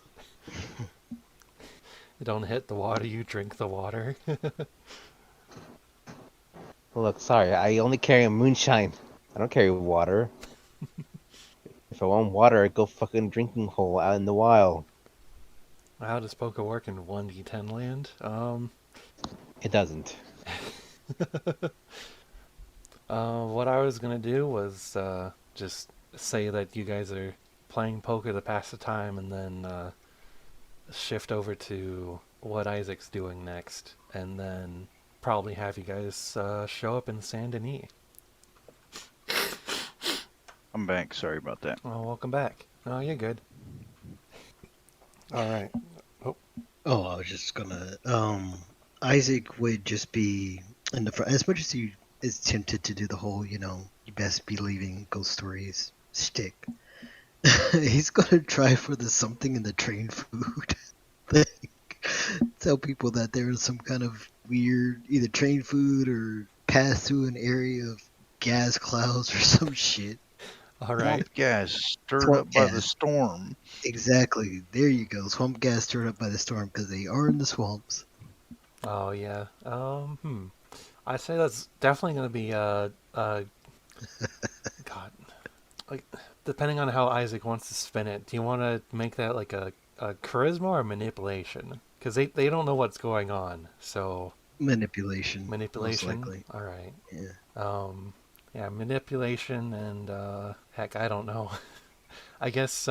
You don't hit the water, you drink the water. look, sorry, I only carry a moonshine. I don't carry water. If I want water, I go fucking drinking hole out in the wild. How does poker work in 1d10 land? It doesn't. What I was gonna do was just say that you guys are playing poker to pass the time, and then shift over to what Isaac's doing next, and then probably have you guys show up in Saint Denis. I'm back. Sorry about that. Oh, welcome back. Oh, you're good. All right. Oh, I was just gonna. Isaac would just be in the front. As much as he is tempted to do the whole, you best be leaving ghost stories stick. He's gonna try for the something in the train food. Like, tell people that there is some kind of weird either train food or pass through an area of gas clouds or some shit. All right. Swamp gas stirred Swamp up by the gas. storm. Exactly. There you go. Swamp gas stirred up by the storm because they are in the swamps. Oh yeah. I say that's definitely gonna be God. Like, depending on how Isaac wants to spin it, do you want to make that like a charisma or manipulation? Because they don't know what's going on. So Manipulation, most manipulation. likely. All right. Yeah. Yeah, manipulation and heck, I don't know. I guess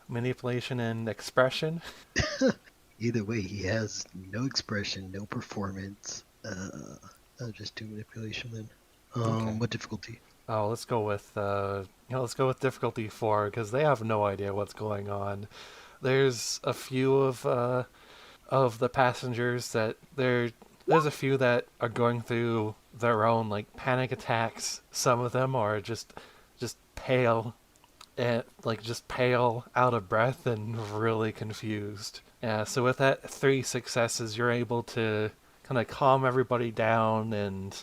manipulation and expression. Either way, he has no expression, no performance. I'll just do manipulation then. Okay. What difficulty? Oh, let's go with let's go with difficulty 4 because they have no idea what's going on. There's a few of the passengers that there's a few that are going through their own like panic attacks. Some of them are just pale and like just pale, out of breath, and really confused. Yeah, so with that 3 successes, you're able to kind of calm everybody down and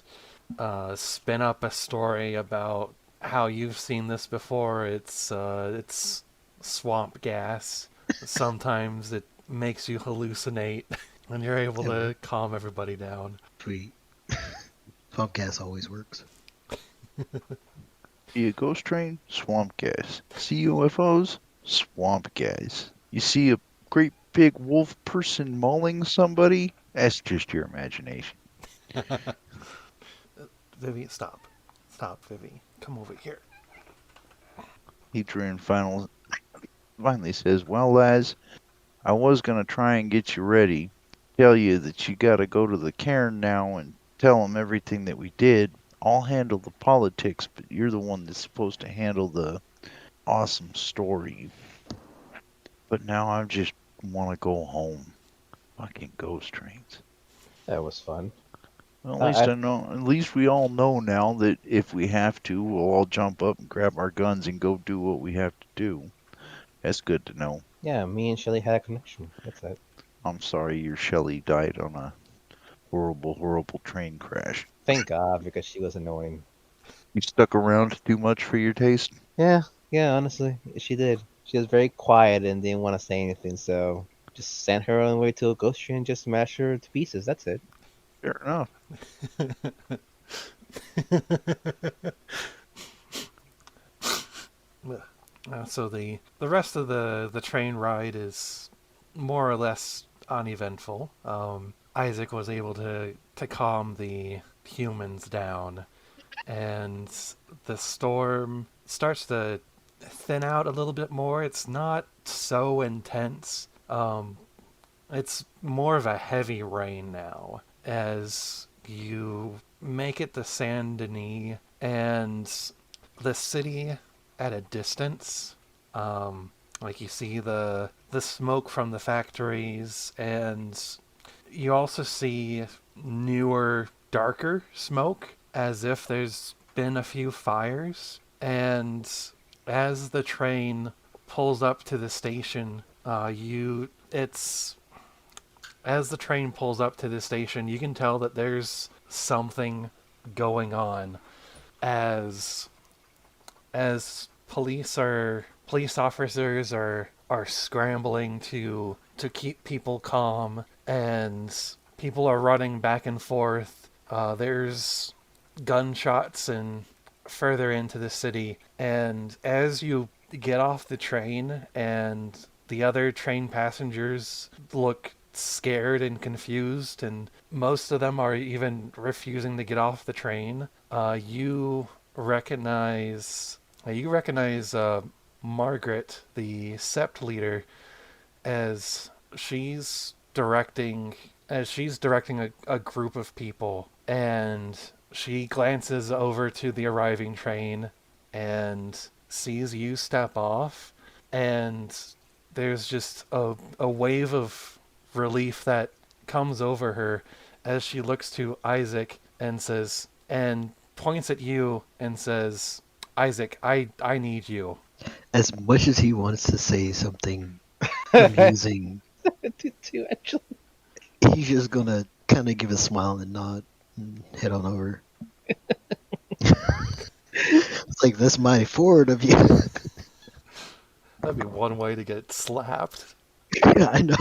spin up a story about how you've seen this before. It's swamp gas. Sometimes it makes you hallucinate, and you're able Yeah, well, to calm everybody down. sweet. Swamp gas always works. See a ghost train? Swamp gas. See UFOs? Swamp gas. You see a great big wolf person mauling somebody? That's just your imagination. Vivi, stop. Stop, Vivi. Come over here. Adrian finally says, well, lads, I was going to try and get you ready. Tell you that you got to go to the cairn now and tell them everything that we did. I'll handle the politics, but you're the one that's supposed to handle the awesome story. But now I just want to go home. Fucking ghost trains. That was fun. Well, at least I I know. At least we all know now that if we have to, we'll all jump up and grab our guns and go do what we have to do. That's good to know. Yeah, me and Shelly had a connection. That's it. I'm sorry your Shelley died on a horrible, horrible train crash. Thank God, because she was annoying. You stuck around too much for your taste? Yeah, yeah, honestly, she did. She was very quiet and didn't want to say anything, so just sent her on the way to a ghost tree and just smashed her to pieces. That's it. Fair enough. So the rest of the train ride is more or less uneventful. Isaac was able to calm the humans down, and the storm starts to thin out a little bit more. It's not so intense. It's more of a heavy rain now as you make it to Saint Denis and the city at a distance. Like you see the smoke from the factories, and you also see newer, darker smoke, as if there's been a few fires. And as the train pulls up to the station, you it's as the train pulls up to the station, you can tell that there's something going on as police officers are scrambling to keep people calm, and people are running back and forth. There's gunshots and further into the city, and as you get off the train and the other train passengers look scared and confused, and most of them are even refusing to get off the train. You recognize Margaret, the sept leader, as she's directing a group of people, and she glances over to the arriving train and sees you step off, and there's just a wave of relief that comes over her as she looks to Isaac and points at you and says, Isaac, I need you. As much as he wants to say something amusing, Too, actually. he's just gonna kind of give a smile and nod and head on over. It's like, that's mighty forward of you. That'd be one way to get slapped Yeah, I know.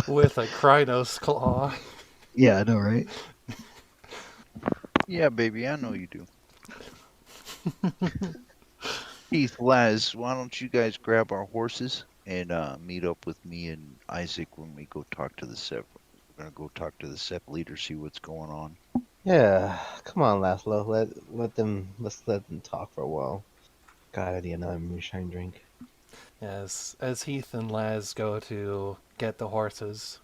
with a Krynos claw. Yeah, I know, right? Yeah, baby, I know you do. Keith, Laz, why don't you guys grab our horses and meet up with me and Isaac when we go talk to the sept. We're gonna go talk to the sept leader, see what's going on. Yeah, come on, Laszlo. Let's let them talk for a while. God, I need another moonshine drink. As Heath and Laz go to get the horses,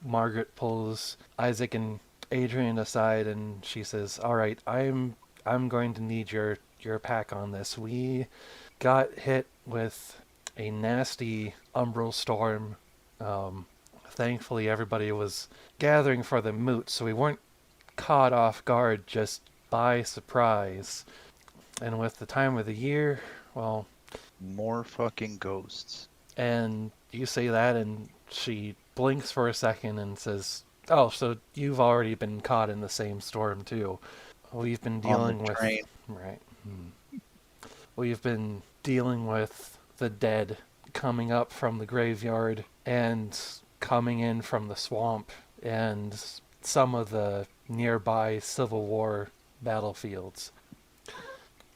Margaret pulls Isaac and Adrian aside, and she says, "All right, I'm going to need your pack on this. We got hit with a nasty Umbral Storm. Thankfully, everybody was gathering for the moot, so we weren't caught off guard just by surprise. And with the time of the year, well, More fucking ghosts. and you say that, and she blinks for a second and says, "Oh, so you've already been caught in the same storm too. We've been On dealing the with train. right. We've been dealing with the dead coming up from the graveyard and coming in from the swamp and some of the nearby Civil War battlefields.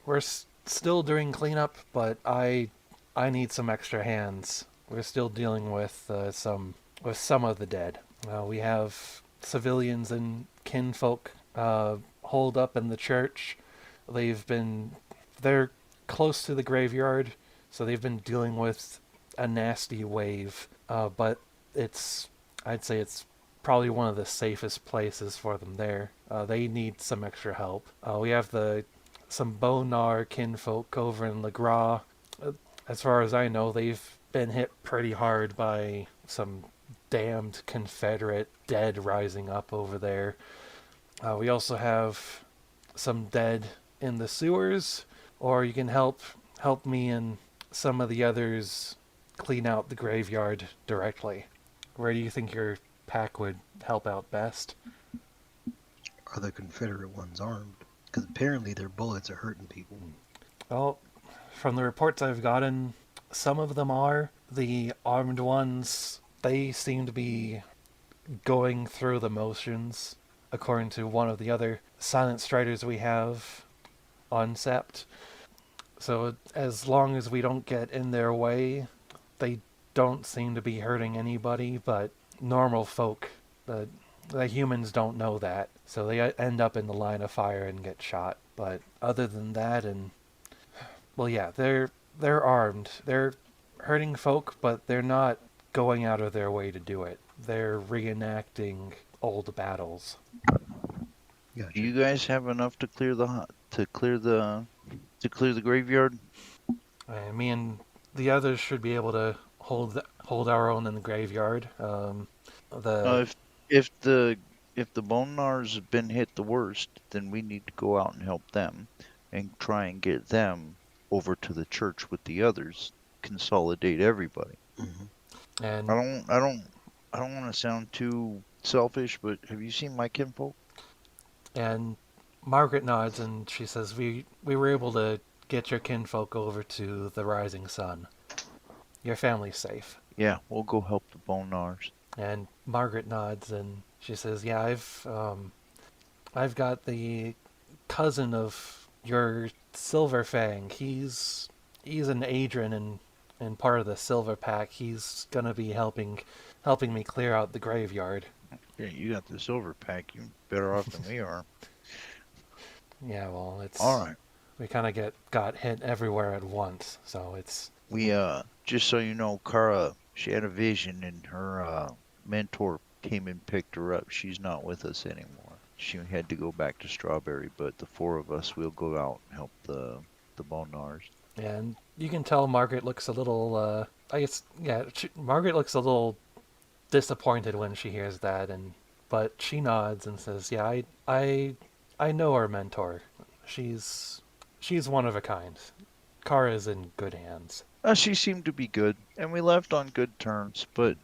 We're still doing cleanup, but I need some extra hands. We're still dealing with some of the dead. We have civilians and kinfolk holed up in the church. They're close to the graveyard, so they've been dealing with a nasty wave. But I'd say it's probably one of the safest places for them there. They need some extra help. We have some Bonar kinfolk over in Le Gras. As far as I know, they've been hit pretty hard by some damned Confederate dead rising up over there. We also have some dead in the sewers, or you can help me and some of the others clean out the graveyard directly. Where do you think your pack would help out best?" Are the Confederate ones armed? Because apparently their bullets are hurting people. Well, from the reports I've gotten, some of them are. The armed ones, they seem to be going through the motions, according to one of the other silent striders we have on sept. So as long as we don't get in their way, they don't seem to be hurting anybody, but normal folk, the humans don't know that, so they end up in the line of fire and get shot. But other than that, and well, yeah, they're armed. They're hurting folk, but they're not going out of their way to do it. They're reenacting old battles. Do Gotcha. you guys have enough to clear the graveyard? And me and the others should be able to hold our own in the graveyard. The Uh, if if the Bonars have been hit the worst, then we need to go out and help them, and try and get them over to the church with the others. Consolidate everybody. Hmm. I and don't I don't I don't want to sound too selfish, but have you seen my kinfolk? and Margaret nods and she says, "We were able to get your kinfolk over to the Rising Sun. Your family's safe." Yeah, we'll go help the Bonars. And Margaret nods and she says, "Yeah, I've got the cousin of your Silver Fang. He's an Adrian and part of the Silver Pack. He's gonna be helping me clear out the graveyard." Yeah, you got the silver pack. You're better off than we are. Yeah, well, All it's right. we kind of got hit everywhere at once, so it's We just so you know, Cara, she had a vision and her mentor came and picked her up. She's not with us anymore. She had to go back to Strawberry, but the four of us will go out and help the Bonars. and you can tell Margaret looks a little I guess yeah, Margaret looks a little disappointed when she hears that, and but she nods and says, "Yeah, I know our mentor. She's she's one of a kind. Kara's in good hands." She seemed to be good, and we left on good terms, but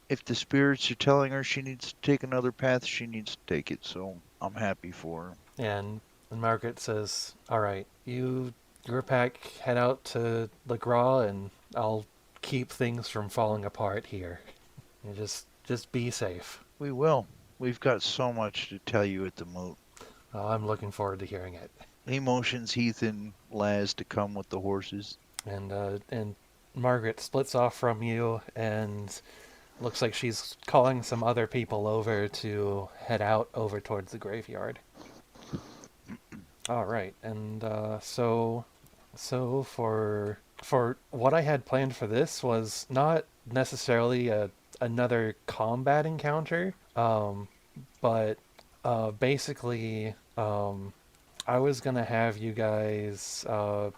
if the spirits are telling her she needs to take another path, she needs to take it, so I'm happy for her. And Margaret says, "All right, your pack head out to LeGras, and I'll keep things from falling apart here. You just be safe." We will. We've got so much to tell you at the moot. I'm looking forward to hearing it. He motions Heath and Laz to come with the horses. And Margaret splits off from you and looks like she's calling some other people over to head out over towards the graveyard. All right, and so for what I had planned for this was not necessarily another combat encounter, but basically I was gonna have you guys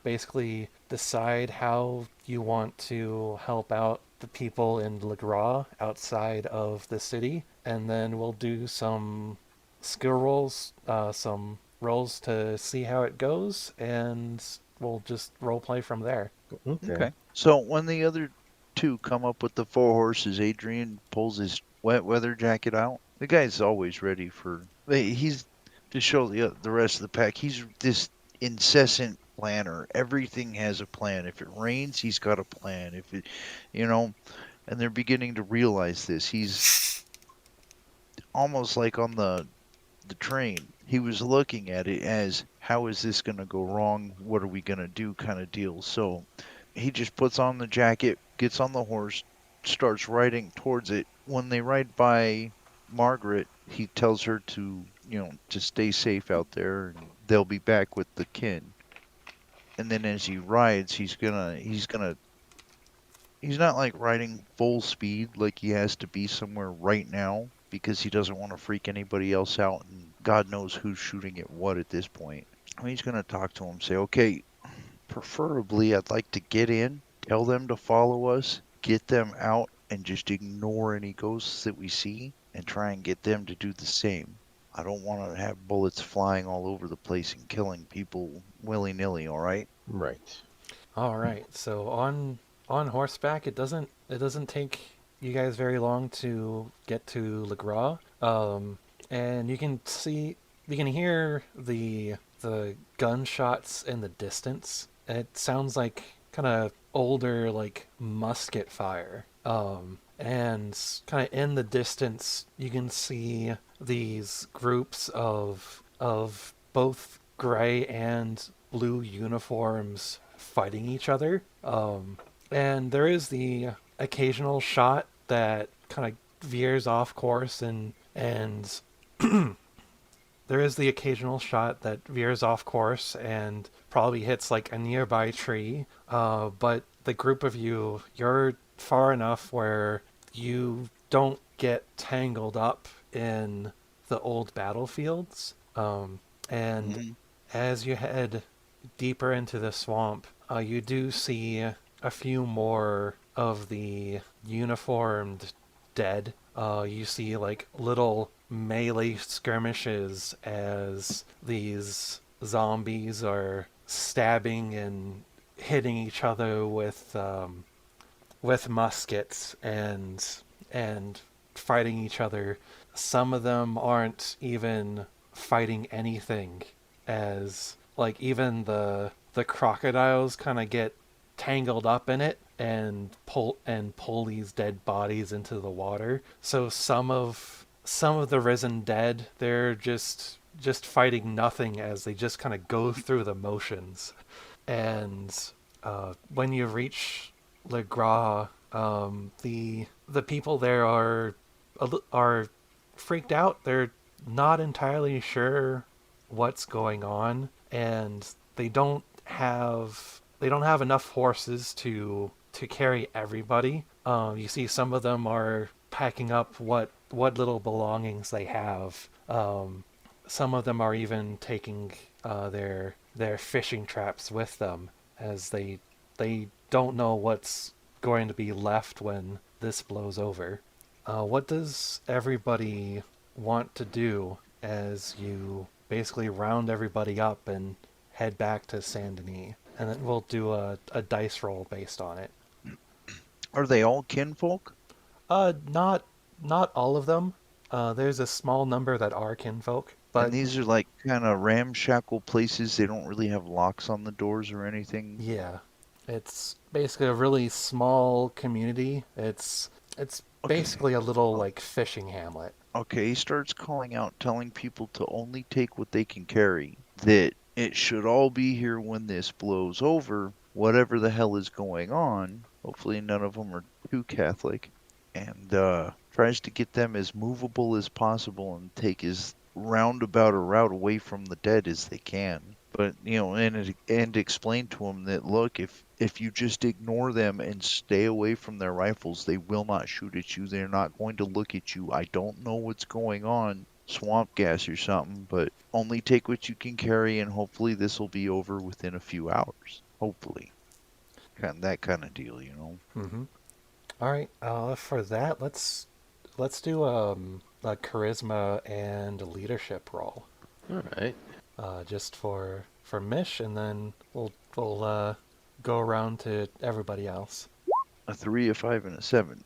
basically decide how you want to help out the people in Le Gras outside of the city, and then we'll do some skill rolls, some rolls to see how it goes, and we'll just role play from there. Okay. Okay. So when the other two come up with the four horses, Adrian pulls his wet weather jacket out. The guy's always ready for. He's to show the rest of the pack. He's this incessant planner. Everything has a plan. If it rains, he's got a plan. If it, you know, and they're beginning to realize this. He's almost like on the train. He was looking at it as how is this going to go wrong? What are we going to do kind of deal. So he just puts on the jacket, gets on the horse, starts riding towards it. When they ride by Margaret, he tells her to stay safe out there and they'll be back with the kin. And then as he rides, he's not like riding full speed like he has to be somewhere right now because he doesn't want to freak anybody else out and God knows who's shooting at what at this point. I mean, he's going to talk to him, say, okay, preferably I'd like to get in, tell them to follow us, get them out, and just ignore any ghosts that we see and try and get them to do the same. I don't want to have bullets flying all over the place and killing people willy nilly, all right? Right. All right, so on horseback, it doesn't take you guys very long to get to Le Gras, and you can hear the gunshots in the distance. It sounds like kind of older like musket fire. And kind of in the distance, you can see these groups of both gray and blue uniforms fighting each other. And there is the occasional shot that kind of veers off course and And there is the occasional shot that veers off course and probably hits like a nearby tree. But the group of you, you're far enough where you don't get tangled up in the old battlefields. And Hmm. as you head deeper into the swamp, you do see a few more of the uniformed dead. You see like little melee skirmishes as these zombies are stabbing and hitting each other with muskets and fighting each other. Some of them aren't even fighting anything, as like even the crocodiles kind of get tangled up in it and pull these dead bodies into the water. So some of the risen dead, they're just fighting nothing as they just kind of go through the motions. And when you reach Le Gras, the people there are freaked out. They're not entirely sure what's going on, and they don't have enough horses to carry everybody. You see, some of them are packing up what little belongings they have. Some of them are even taking their fishing traps with them, as they don't know what's going to be left when this blows over. What does everybody want to do as you basically round everybody up and head back to Saint Denis? And then we'll do a dice roll based on it. Are they all kinfolk? Not all of them. There's a small number that are kinfolk, And but these are like kind of ramshackle places. They don't really have locks on the doors or anything. yeah, it's basically a really small community. It's Okay. basically a little like fishing hamlet. Okay, he starts calling out, telling people to only take what they can carry. That it should all be here when this blows over, whatever the hell is going on. Hopefully, none of them are too Catholic. And tries to get them as movable as possible and take as roundabout a route away from the dead as they can. But and explain to them that look, if you just ignore them and stay away from their rifles, they will not shoot at you. They're not going to look at you. I don't know what's going on, swamp gas or something, but only take what you can carry, and hopefully this will be over within a few hours. Hopefully, that kind of deal, you know. Mm-hmm. All right. For that, let's do a charisma and a leadership roll. All right. Just for Mish, and then we'll go around to everybody else. A 3, a 5, and a 7.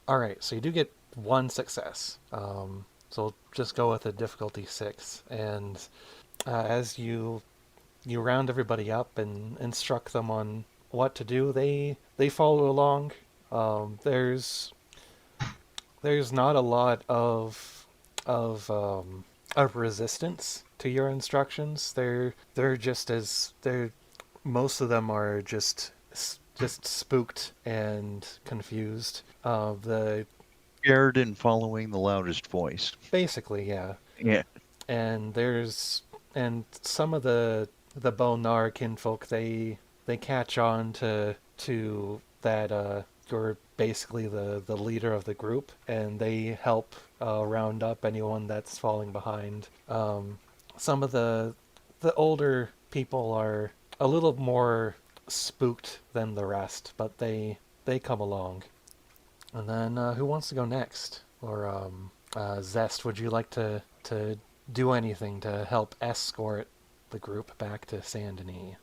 All right. So you do get one success. So we'll just go with a difficulty 6, and as you round everybody up and instruct them on what to do, they follow along. There's not a lot of resistance to your instructions. They're just as they're most of them are just spooked and confused. The Scared and following the loudest voice. basically, yeah. Yeah. And some of the Bonar kinfolk, they catch on to that you're basically the leader of the group, and they help round up anyone that's falling behind. Some of the older people are a little more spooked than the rest, but they come along. And then who wants to go next? Or Zest, would you like to do anything to help escort the group back to Saint Denis?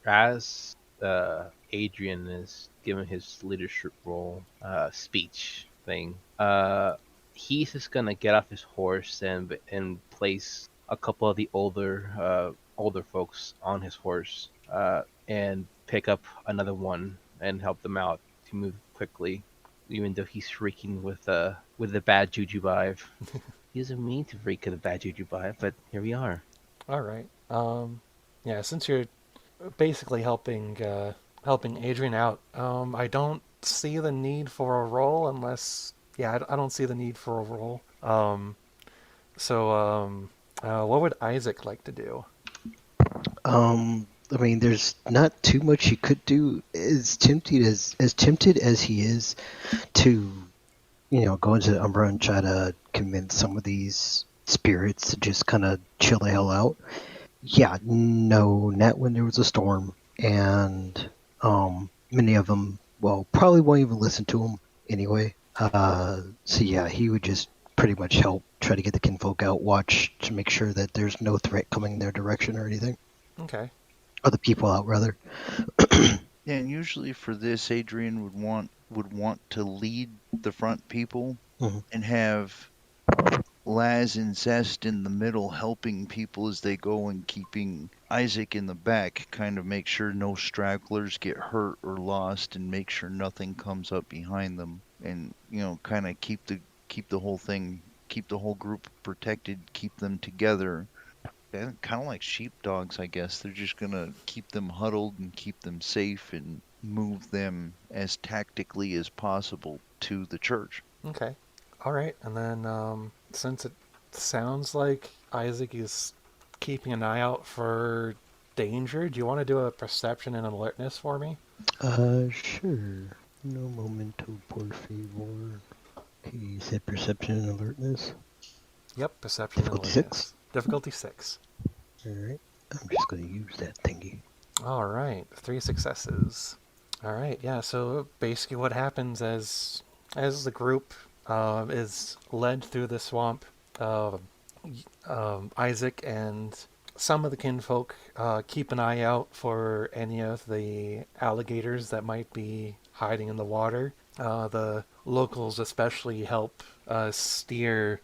As Adrian is giving his leadership role speech thing, he's just gonna get off his horse and place a couple of the older folks on his horse, and pick up another one and help them out to move quickly, even though he's shrieking with the bad juju vibe. He doesn't mean to freak with the bad juju vibe, but here we are. All right. Yeah, since you're basically helping Adrian out, I don't see the need for a roll unless yeah, I don't see the need for a roll. Um, what would Isaac like to do? I mean, there's not too much he could do. As tempted as he is to, go into the Umbra and try to convince some of these spirits to just kind of chill the hell out. Yeah, no, not when there was a storm, and many of them, well, probably won't even listen to him anyway. So yeah, he would just pretty much help try to get the kinfolk out, watch to make sure that there's no threat coming their direction or anything, Okay. or the people out rather. Yeah, and usually for this, Adrian would want to lead the front people Mhm. and have Laz and Zest in the middle helping people as they go and keeping Isaac in the back, kind of make sure no stragglers get hurt or lost and make sure nothing comes up behind them and kind of keep the whole group protected, keep them together. Yeah, kind of like sheepdogs, I guess. They're just gonna keep them huddled and keep them safe and move them as tactically as possible to the church. Okay. All right. And then, since it sounds like Isaac is keeping an eye out for danger, do you want to do a perception and alertness for me? Sure. No momento por favor. Okay, you said perception and alertness. Yep, perception and Difficulty 6? alertness. Difficulty 6. Alright. I'm just going to use that thingy. All right, 3 successes. All right, yeah. So basically, what happens as the group is led through the swamp, uh, Isaac and some of the kinfolk keep an eye out for any of the alligators that might be hiding in the water. The locals especially help steer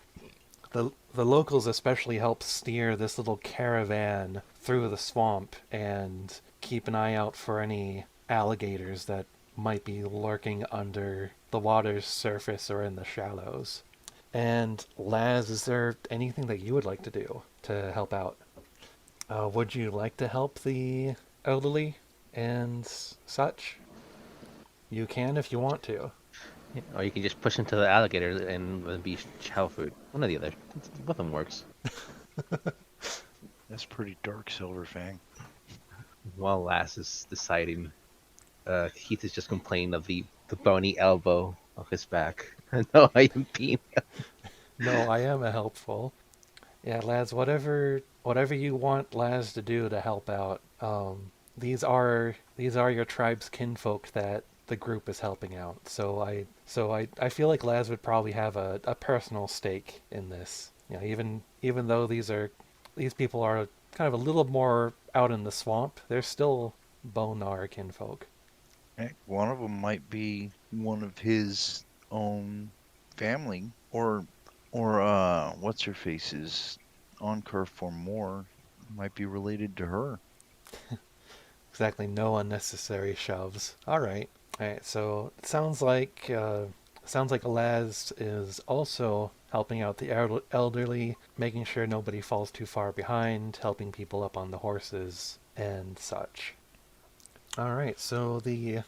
the locals especially help steer this little caravan through the swamp and keep an eye out for any alligators that might be lurking under the water's surface or in the shallows. And Laz, is there anything that you would like to do to help out? Would you like to help the elderly and such? You can if you want to. Yeah, or you can just push into the alligator and be chow food. One or the other. Both of them works. That's pretty dark, Silverfang. While Lass is deciding, Keith is just complaining of the bony elbow of his back. No, I am being. No, I am a helpful. Yeah, Laz, whatever you want Laz to do to help out. These are your tribe's kinfolk that the group is helping out. So I feel like Laz would probably have a personal stake in this. You know, even though these people are kind of a little more out in the swamp, they're still Bonar kinfolk. Heck, one of them might be one of his own family, or what's her face's Encore for more might be related to her. Exactly, no unnecessary shoves. All right. So it sounds like Laz is also helping out the elderly, making sure nobody falls too far behind, helping people up on the horses and such. All right. So the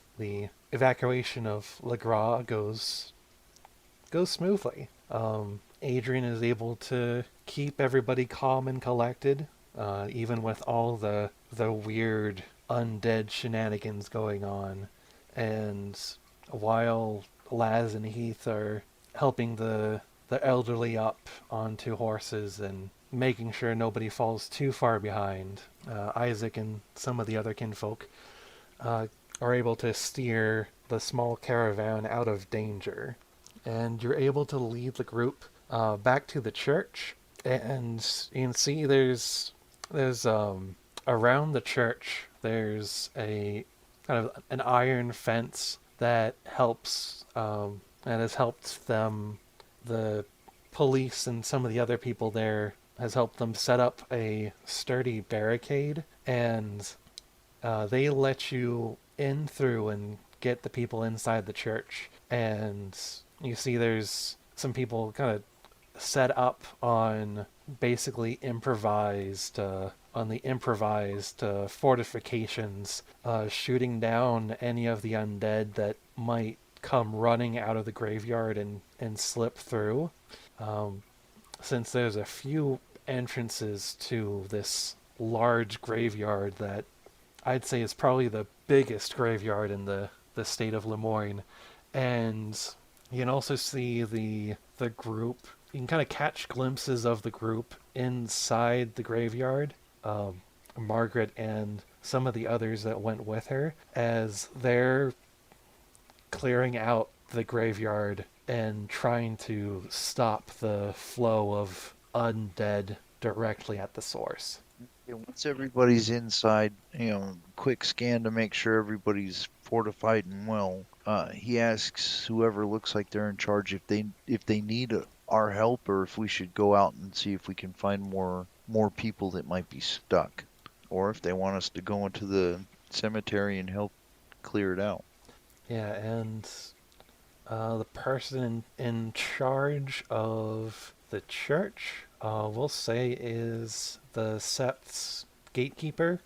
evacuation of Legras goes smoothly. Adrian is able to keep everybody calm and collected, even with all the weird undead shenanigans going on. And while Laz and Heath are helping the elderly up onto horses and making sure nobody falls too far behind, Isaac and some of the other kinfolk uh, are able to steer the small caravan out of danger. And you're able to lead the group back to the church. And you can see there's around the church there's a kind of an iron fence that has helped them, the police and some of the other people there has helped them set up a sturdy barricade, and they let you in through and get the people inside the church. And you see there's some people kind of set up on basically improvised on the improvised fortifications, shooting down any of the undead that might come running out of the graveyard and slip through. Um, since there's a few entrances to this large graveyard that I'd say is probably the biggest graveyard in the state of Lemoyne. And you can also see the group. You can kind of catch glimpses of the group inside the graveyard. Margaret and some of the others that went with her as they're clearing out the graveyard and trying to stop the flow of undead directly at the source. Yeah, once everybody's inside, quick scan to make sure everybody's fortified and well. He asks whoever looks like they're in charge if they need our help or if we should go out and see if we can find more people that might be stuck, or if they want us to go into the cemetery and help clear it out. Yeah, and the person in charge of the church, we'll say, is the sept's gatekeeper.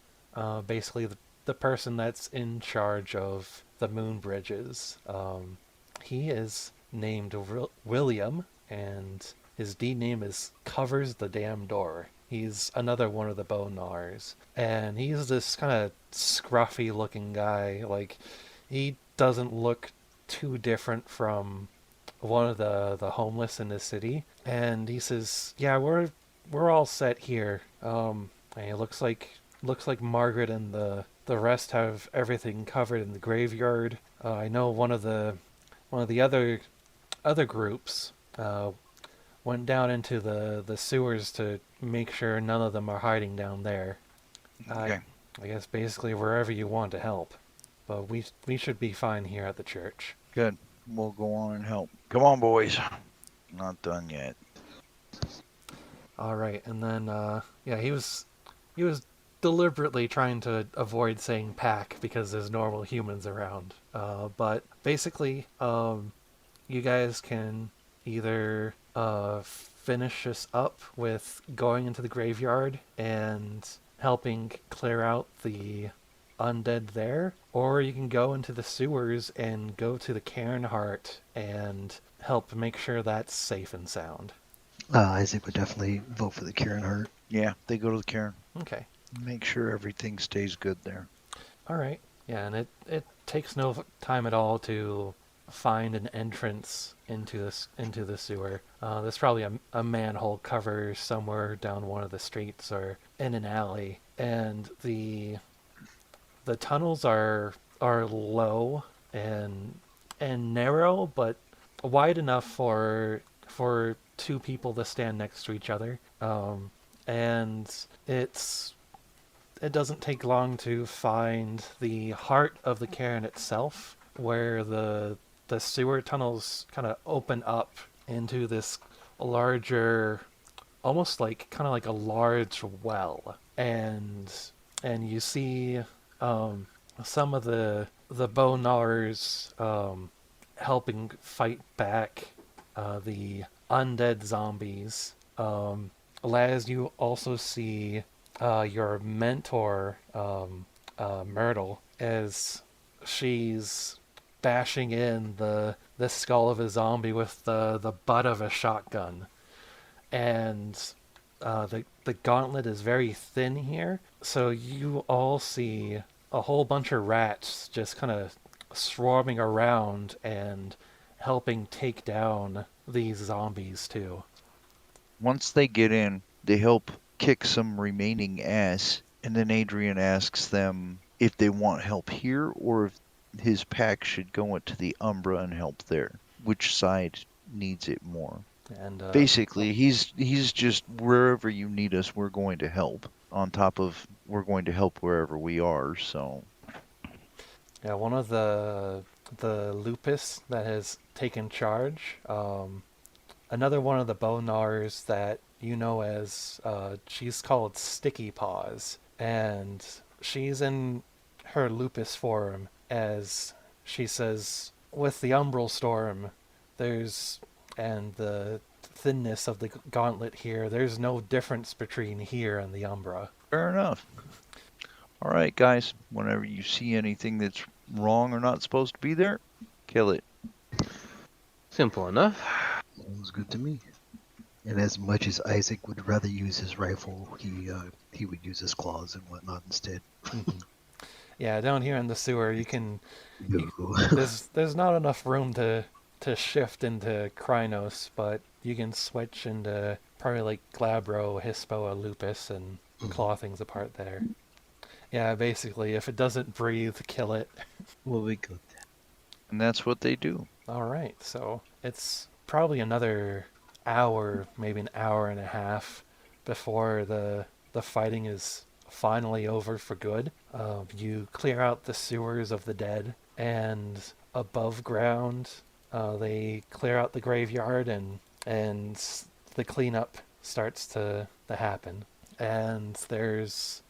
Basically, the person that's in charge of the moon bridges. He is named William, and his deed name is Covers the Damn Door. He's another one of the Bonars. And he's this kind of scruffy looking guy. Like, he doesn't look too different from one of the homeless in the city. And he says, "Yeah, we're all set here. And it looks like Margaret and the rest have everything covered in the graveyard. I know one of the other groups went down into the sewers to make sure none of them are hiding down there. Okay. I guess basically wherever you want to help. But we should be fine here at the church." Good. We'll go on and help. Come on, boys. Not done yet. All right, and then yeah, he was deliberately trying to avoid saying pack because there's normal humans around. But basically, you guys can either finish this up with going into the graveyard and helping clear out the undead there, or you can go into the sewers and go to the Cairnheart and help make sure that's safe and sound. Isaac would definitely vote for the Kieran Hart. Yeah, they go to the cairn. Okay. Make sure everything stays good there. All right. Yeah, and it takes no time at all to find an entrance into the sewer. There's probably a manhole cover somewhere down one of the streets or in an alley, and the tunnels are low and narrow, but wide enough for two people to stand next to each other. And it doesn't take long to find the heart of the cairn itself, where the sewer tunnels kind of open up into this larger, almost like kind of like a large well, and you see some of the Bonars helping fight back the undead zombies. Laz, you also see your mentor, Myrtle, as she's bashing in the skull of a zombie with the butt of a shotgun. And the gauntlet is very thin here, so you all see a whole bunch of rats just kind of swarming around and helping take down these zombies too. Once they get in, they help kick some remaining ass, and then Adrian asks them if they want help here or if his pack should go into the Umbra and help there. Which side needs it more? And Basically, he's just wherever you need us, we're going to help. On top of we're going to help wherever we are. So yeah, one of the lupus that has taken charge. Another one of the Bonars that you know as she's called Sticky Paws, and she's in her lupus form as she says, with the Umbral Storm, there's and the thinness of the gauntlet here, there's no difference between here and the Umbra. fair enough. All right, guys. Whenever you see anything that's wrong or not supposed to be there, kill it. Simple enough. Sounds good to me. And as much as Isaac would rather use his rifle, he would use his claws and whatnot instead. Hmm. Yeah, down here in the sewer, you No. there's not enough room to shift into Krynos, but you can switch into probably like Glabro, Hispo, or Lupus and claw things apart there. Yeah, basically, if it doesn't breathe, kill it. Well, we go. And that's what they do. All right, so it's probably another hour, maybe an hour and a half before the fighting is finally over for good. You clear out the sewers of the dead, and above ground, they clear out the graveyard, and the cleanup starts to happen. And there's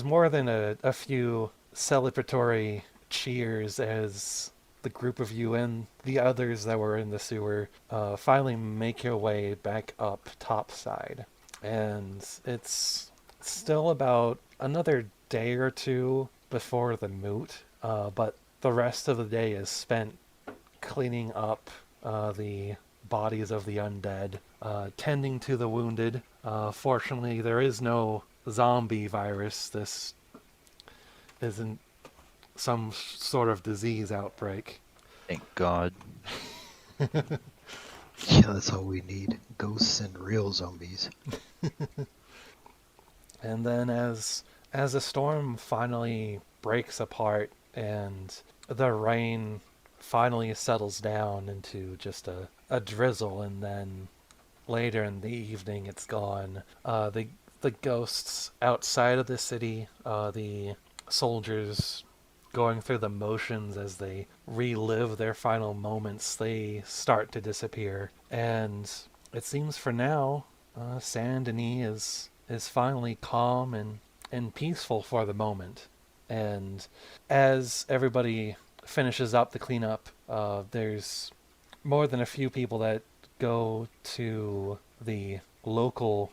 more than a few celebratory cheers as the group of you and the others that were in the sewer finally make your way back up topside. And it's still about another day or two before the moot, but the rest of the day is spent cleaning up the bodies of the undead, tending to the wounded. Fortunately, there is no zombie virus. This isn't some sort of disease outbreak. Thank God. Yeah, that's all we need. Ghosts and real zombies. And then as the storm finally breaks apart and the rain finally settles down into just a drizzle, and then later in the evening it's gone. The ghosts outside of the city, the soldiers going through the motions as they relive their final moments, they start to disappear. And it seems for now, Saint Denis is finally calm and peaceful for the moment. And as everybody finishes up the cleanup, there's more than a few people that go to the local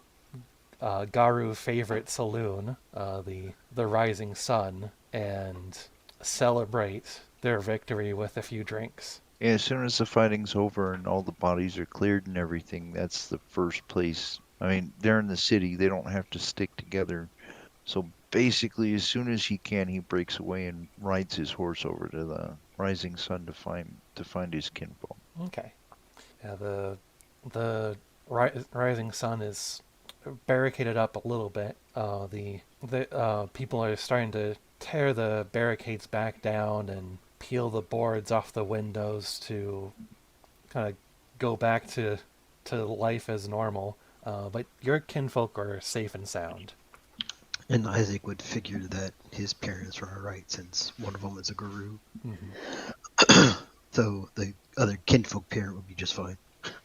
Garu favorite saloon, the Rising Sun, and celebrate their victory with a few drinks. Yeah, as soon as the fighting's over and all the bodies are cleared and everything, that's the first place. I mean, they're in the city, they don't have to stick together. So basically, as soon as he can, he breaks away and rides his horse over to the Rising Sun to find his kinfolk. Okay. Yeah, the Rising Sun is barricaded up a little bit. The people are starting to tear the barricades back down and peel the boards off the windows to kind of go back to life as normal. But your kinfolk are safe and sound. And Isaac would figure that his parents were alright since one of them is a guru. Mm-hmm. So the other kinfolk parent would be just fine.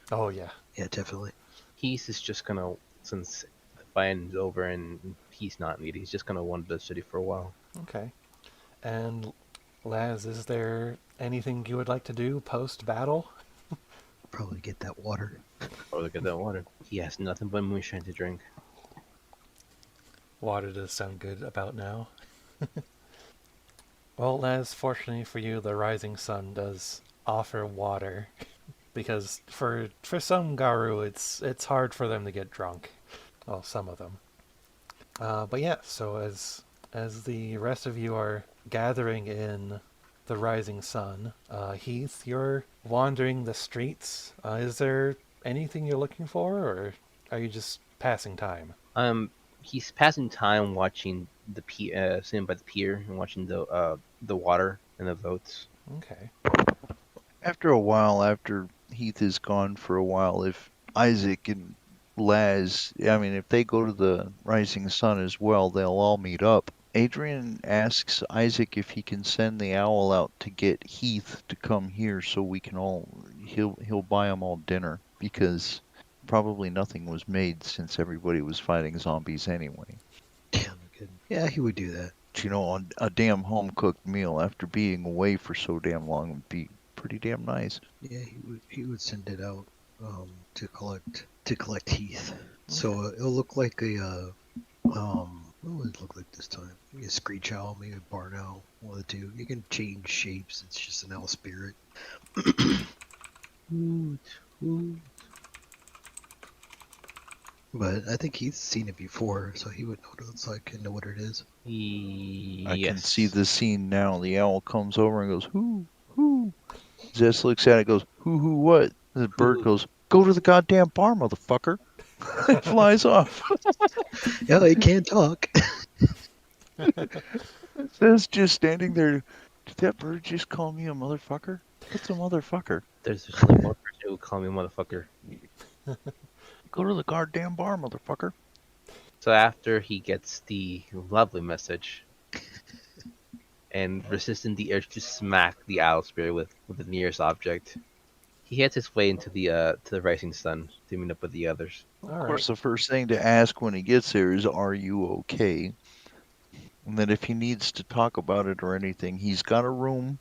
Oh yeah. Yeah, definitely. He's just gonna, since the fighting's over and he's not needed, he's just gonna wander the city for a while. Okay. And Laz, is there anything you would like to do post battle? Probably get that water. Or look at that water. He has nothing but moonshine to drink. Water does sound good about now. Well, Laz, fortunately for you, the Rising Sun does offer water. Because for some Garu, it's hard for them to get drunk. Well, some of them. But yeah, so as the rest of you are gathering in the Rising Sun, Heath, you're wandering the streets. Is there anything you're looking for, or are you just passing time? He's passing time watching sitting by the pier and watching the water and the boats. Okay. After a while, after Heath is gone for a while, if Isaac and Laz, I mean, if they go to the Rising Sun as well, they'll all meet up. Adrian asks Isaac if he can send the owl out to get Heath to come here so we can all he'll buy them all dinner because probably nothing was made since everybody was fighting zombies anyway. Damn good. Yeah, he would do that. You know, on a damn home cooked meal after being away for so damn long would be pretty damn nice. Yeah, he would send it out to collect Heath. So it'll look like a what would it look like this time? Maybe a screech owl, maybe a barn owl, one of the two. You can change shapes. It's just an owl spirit. Hoot, hoot. But I think he's seen it before, so he would know what it looks like and know what it is. I can see Yes. the scene now. The owl comes over and goes, "Who? Who?" Zess looks at it and goes, "Who, what?" The bird Hoot. goes, "Go to the goddamn bar, motherfucker." It flies off. Yeah, he can't talk. Zess just standing there. Did that bird just call me a motherfucker? What's a motherfucker? There's only one person who would call me a motherfucker. Go to the goddamn bar, motherfucker. So after he gets the lovely message and resisting the urge to smack the owl spirit with the nearest object, he heads his way into the to the rising sun to meet up with the others. Of All right. course, the first thing to ask when he gets there is, "Are you okay?" And then if he needs to talk about it or anything, he's got a room.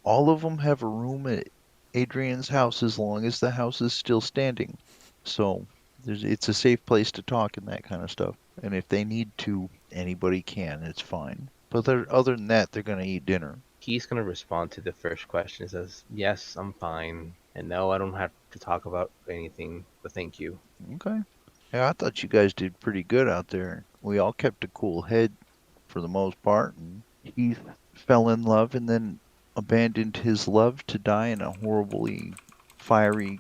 All of them have a room at Adrian's house as long as the house is still standing. So it's a safe place to talk and that kind of stuff. And if they need to, anybody can. It's fine. But other than that, they're going to eat dinner. He's gonna respond to the first question. He says, "Yes, I'm fine, and no, I don't have to talk about anything, but thank you." Okay. Yeah, I thought you guys did pretty good out there. We all kept a cool head for the most part. And he fell in love and then abandoned his love to die in a horribly fiery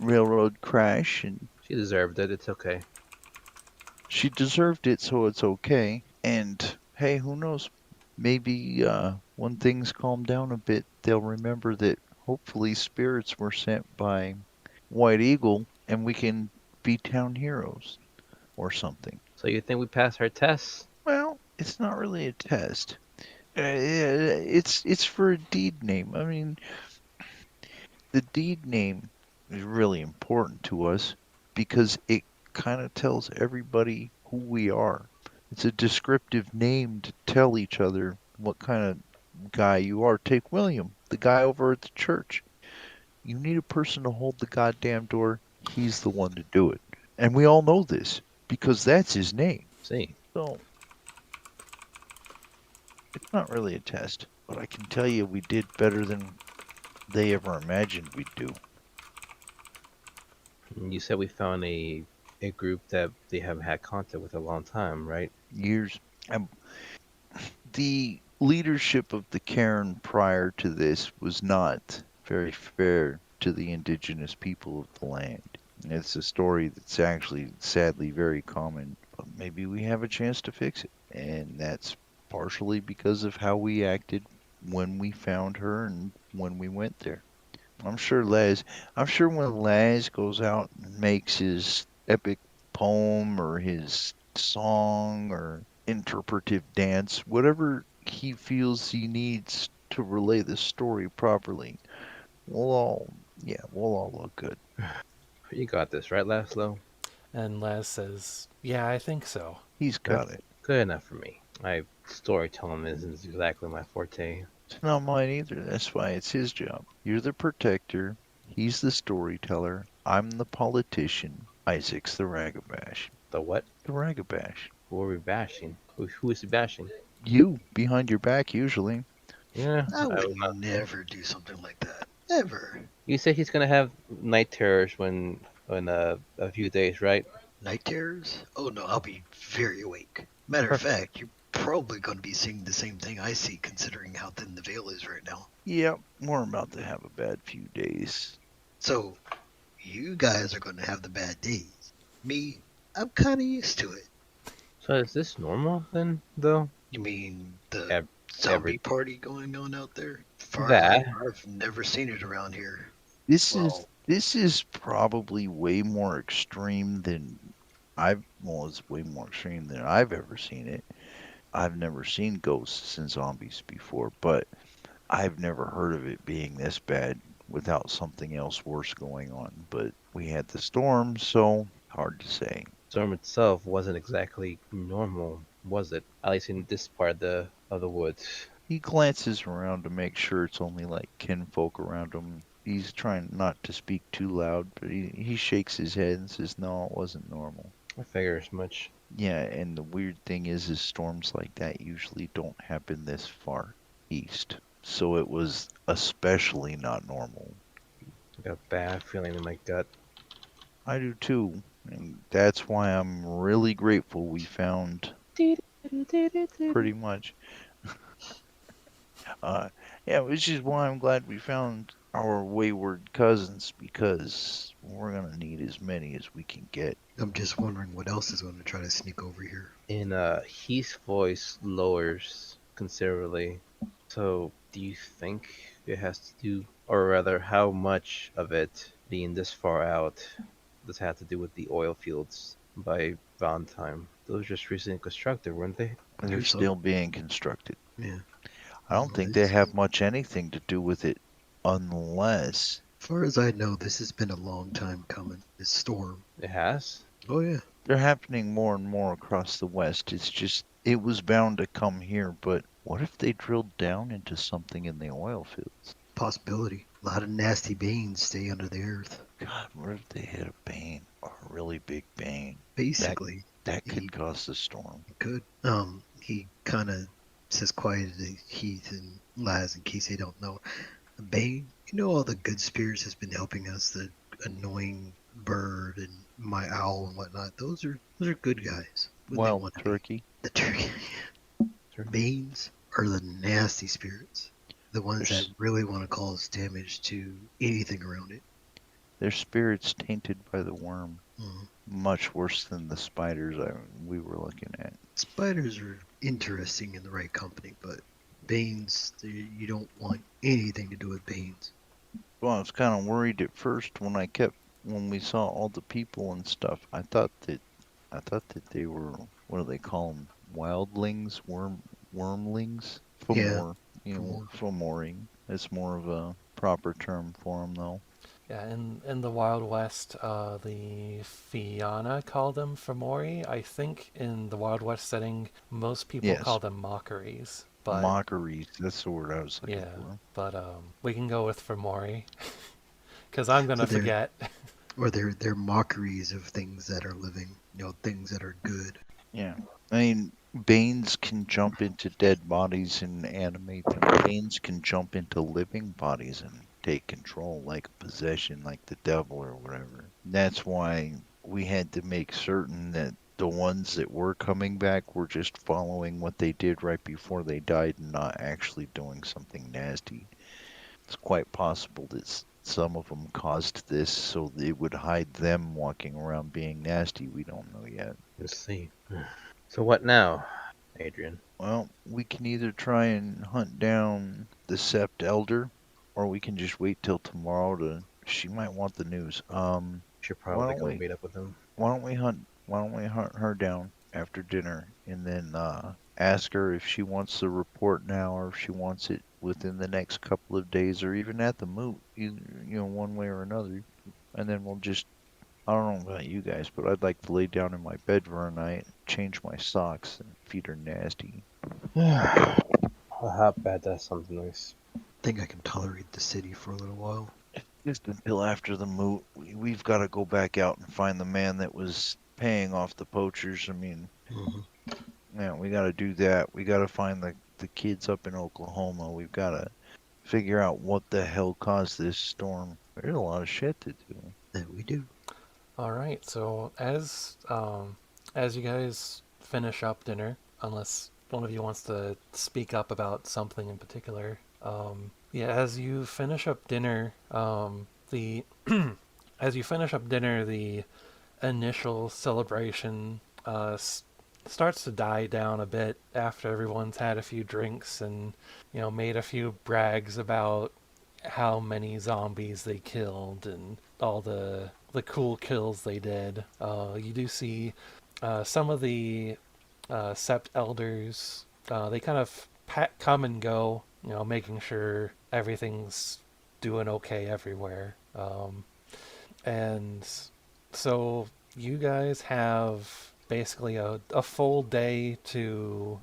railroad crash. And She deserved it. It's okay. she deserved it, so it's okay. And hey, who knows? Maybe when things calm down a bit, they'll remember that hopefully spirits were sent by White Eagle and we can be town heroes or something. So you think we passed our tests? Well, it's not really a test. It's for a deed name. I mean, the deed name is really important to us because it kind of tells everybody who we are. It's a descriptive name to tell each other what kind of guy you are. Take William, the guy over at the church. You need a person to hold the goddamn door. He's the one to do it. And we all know this because that's his name. See, So it's not really a test, but I can tell you we did better than they ever imagined we'd do. you said we found a group that they haven't had contact with a long time, right? Years. Um, the leadership of the Cairn prior to this was not very fair to the indigenous people of the land. It's a story that's actually sadly very common, but maybe we have a chance to fix it. And that's partially because of how we acted when we found her and when we went there. I'm sure Les, I'm sure when Les goes out and makes his epic poem or his song or interpretive dance, whatever he feels he needs to relay the story properly, we'll all look good. You got this, right, Laszlo? And Les says, "Yeah, I think so." He's got it. Good enough for me. Storytelling isn't exactly my forte. It's not mine either. That's why it's his job. You're the protector. He's the storyteller. I'm the politician. Isaac's the ragabash. The what? The ragabash. Who are we bashing? Who is he bashing? You behind your back usually. Yeah, I I would was not. never do something like that. Ever. You say he's gonna have night terrors when a few days, right? Night terrors? Oh no, I'll be very awake. Matter of fact, you're probably going to be seeing the same thing I see considering how thin the veil is right now. Yep, we're about to have a bad few days. So, you guys are going to have the bad days. Me, I'm kind of used to it. So is this normal then, though? You mean the Ev- zombie every party going on out there? Far that I've never seen it around here. This is Well, this is probably way more extreme than it's way more extreme than I've ever seen it. I've never seen ghosts and zombies before, but I've never heard of it being this bad without something else worse going on. But we had the storm, so hard to say. storm itself wasn't exactly normal, was it? At least in this part of the woods. He glances around to make sure it's only like kinfolk around him. He's trying not to speak too loud, but he shakes his head and says, "No, it wasn't normal." I figure as much. Yeah, and the weird thing is storms like that usually don't happen this far east. So it was especially not normal. I got a bad feeling in my gut. I do too. And that's why I'm really grateful we found pretty much. Uh, yeah, which is why I'm glad we found our wayward cousins because we're gonna need as many as we can get. I'm just wondering what else is going to try to sneak over here. And his voice lowers considerably. So, do you think it has to do, or rather, how much of it being this far out does have to do with the oil fields by Valentine? Those were just recently constructed, weren't they? They're There's still some, being constructed. yeah. I don't think they have much anything to do with it unless As far as I know, this has been a long time coming. This storm. It has? Oh yeah, they're happening more and more across the West. It's just, it was bound to come here, but what if they drilled down into something in the oil fields? possibility. A lot of nasty beings stay under the earth. God, what if they hit a bane, a really big bane? Basically, That he could cause the storm. could. He kind of says quietly to Heath and Laz in case they don't know. Bane, you know all the good spirits has been helping us. The annoying bird and my owl and whatnot. Those are good guys when they Well, want to be. turkey, The turkey Banes are the nasty spirits. The ones that there's really want to cause damage to anything around it. their spirits tainted by the worm. Mm. Much worse than the spiders we were looking at. Spiders are interesting in the right company, but Banes, you don't want anything to do with Banes. Well, I was kind of worried at first when we saw all the people and stuff. I thought that they were, what do they call them? Wildlings, wormlings, Yeah, for more. Fomoring. It's more of a proper term for them, though. Yeah, in the Wild West, the Fianna call them Fomori. I think in the Wild West setting, most people Yes, call them mockeries. But mockeries. That's the word I was looking yeah, for. but we can go with Fomori because I'm So gonna forget. they're mockeries of things that are living, things that are good. Yeah, I mean, Banes can jump into dead bodies and animate them. Banes can jump into living bodies and take control, like a possession, like the devil or whatever. That's why we had to make certain that the ones that were coming back were just following what they did right before they died and not actually doing something nasty. It's quite possible that some of them caused this so they would hide them walking around being nasty. We don't know yet. Let's see. So, what now, Adrian? Well, we can either try and hunt down the Sept Elder, or we can just wait till tomorrow to. She might want the news. Should Why probably don't go we? meet up with him. Why don't we hunt her down after dinner, and then ask her if she wants the report now, or if she wants it within the next couple of days, or even at the moot, either, one way or another. And then we'll just. I don't know about you guys, but I'd like to lay down in my bed for a night, change my socks, and feed her nasty. How bad that sounds nice. I think I can tolerate the city for a little while. Just until after the moot, we've got to go back out and find the man that was paying off the poachers. I mean, Hmm. yeah, we got to do that. We got to find the kids up in Oklahoma. We've got to figure out what the hell caused this storm. There's a lot of shit to do. That we do. All right, so as you guys finish up dinner, unless one of you wants to speak up about something in particular, yeah, as you finish up dinner, the as you finish up dinner, the initial celebration starts to die down a bit after everyone's had a few drinks and made a few brags about how many zombies they killed and all the cool kills they did. You do see some of the sept elders. They kind of come and go, making sure everything's doing okay everywhere. And so you guys have basically a full day to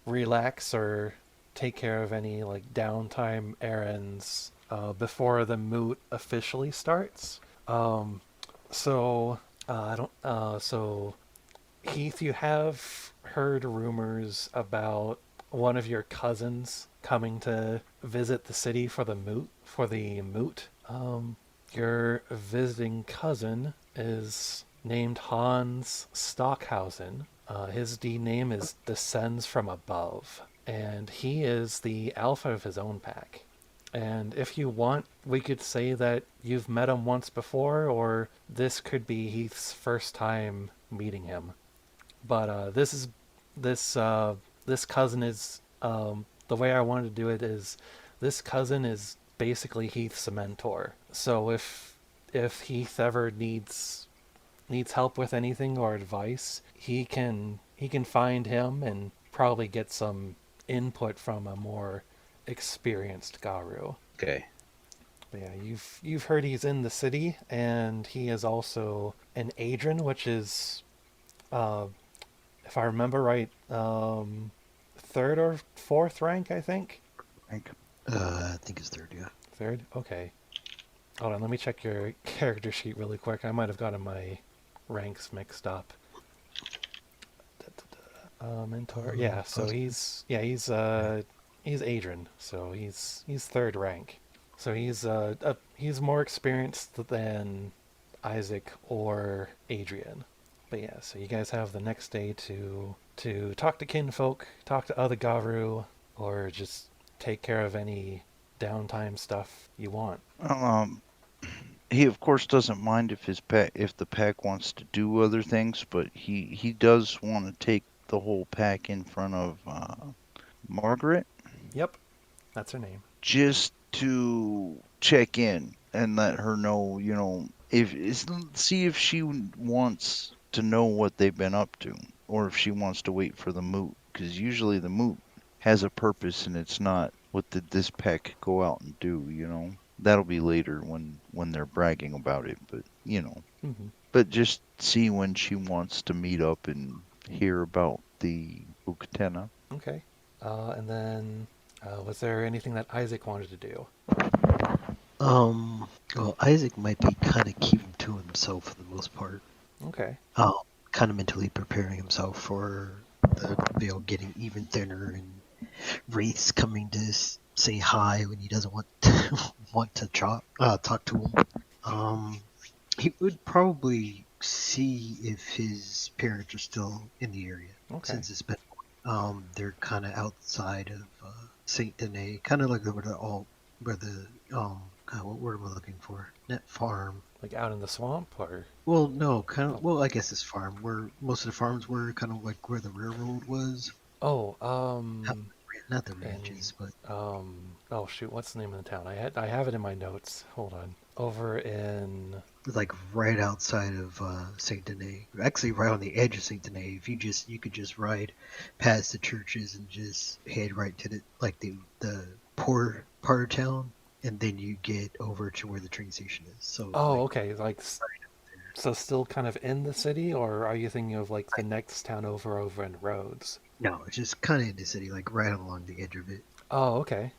relax or take care of any like downtime errands before the moot officially starts. So I don't. So Heath, you have heard rumors about one of your cousins coming to visit the city for the moot. Your visiting cousin is named Hans Stockhausen. His D name is Descends from Above, and he is the alpha of his own pack. And if you want, we could say that you've met him once before, or this could be Heath's first time meeting him. But this this cousin is the way I wanted to do it is this cousin is basically Heath's mentor. So if Heath ever needs help with anything or advice, he can find him and probably get some input from a more experienced Garu. Okay. But yeah, you've heard he's in the city, and he is also an Adrian, which is, uh, if I remember right, third or fourth rank, I think. Rank. I think it's third, yeah. Third. Okay. Hold on, let me check your character sheet really quick. I might have gotten my ranks mixed up. Mentor. Yeah. So he's Adrian. So he's third rank. So he's more experienced than Isaac or Adrian. But yeah, so you guys have the next day to talk to kinfolk, talk to other Garu, or just take care of any downtime stuff you want. Um, he of course doesn't mind if the pack wants to do other things, but he does want to take the whole pack in front of Margaret Yep, that's her name. just to check in and let her know, see if she wants to know what they've been up to, or if she wants to wait for the moot, because usually the moot has a purpose and it's not what did this pack go out and do. That'll be later when they're bragging about it, but Mm-hmm. but just see when she wants to meet up and hear about the Ukatena. Okay. And then, was there anything that Isaac wanted to do? Well, Isaac might be kind of keeping to himself for the most part. Okay. Kind of mentally preparing himself for the veil getting even thinner and wraiths coming to say hi when he doesn't want to talk to him. He would probably see if his parents are still in the area Okay. since it's been. They're kind of outside of Saint Denis, kind of like where the God, what word am I looking for? Net farm. Like out in the swamp, or? Well, no, kind of. Well, I guess it's farm. Where most of the farms were, kind of like where the railroad was. Oh, Not the ranches, but oh shoot, what's the name of the town? I have it in my notes. Hold on. Over in. like right outside of Saint Denis. Actually, right on the edge of Saint Denis. If you could just ride past the churches and just head right to the poor part of town, and then you get over to where the train station is. So. Oh, okay. Like, so still kind of in the city, or are you thinking of like the next town over in Rhodes? No, it's just kind of in the city, like right along the edge of it. Oh, okay.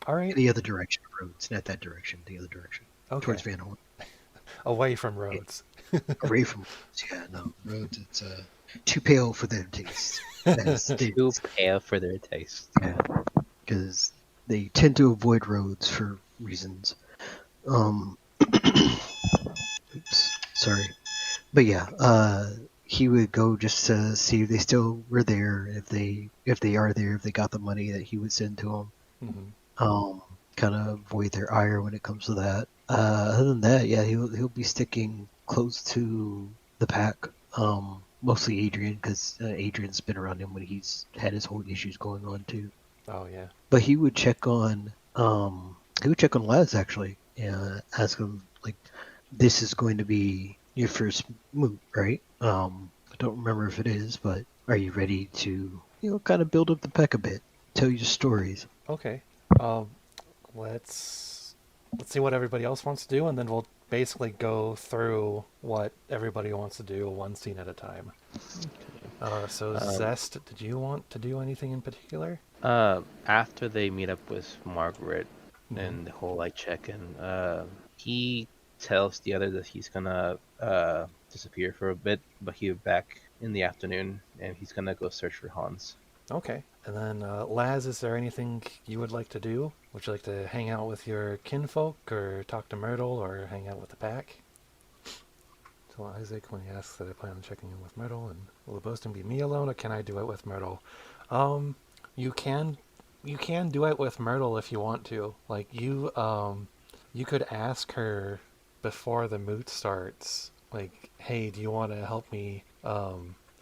All right. The other direction of Rhodes, not that direction. The other direction. Okay. Towards Van Horn. Away from Rhodes. Away from Rhodes. Yeah, no. Rhodes, it's too pale for their taste. Too pale for their taste. Yeah, because they tend to avoid roads for reasons. Oops, sorry. But yeah, he would go just to see if they still were there, if they are there, if they got the money that he would send to them. Mm-hmm. Kind of avoid their ire when it comes to that. Other than that, yeah, he'll be sticking close to the pack. Mostly Adrian, because Adrian's been around him when he's had his whole issues going on too. Oh yeah. But he would check on Les actually, and ask him like, this is going to be your first moot, right? I don't remember if it is, but are you ready to kind of build up the pack a bit, tell you stories? Okay. Let's see what everybody else wants to do, and then we'll basically go through what everybody wants to do one scene at a time. So Zest, did you want to do anything in particular? After they meet up with Margaret Mhm. and the whole like check-in, he tells the other that he's gonna disappear for a bit, but he'll be back in the afternoon, and he's gonna go search for Hans. Okay. And then, Laz, is there anything you would like to do? Would you like to hang out with your kinfolk, or talk to Myrtle, or hang out with the pack? Tell Isaac when he asks that I plan on checking in with Myrtle, and will the boasting be me alone, or can I do it with Myrtle? Um, you can, you can do it with Myrtle if you want to. Like you could ask her before the moot starts. Like, hey, do you want to help me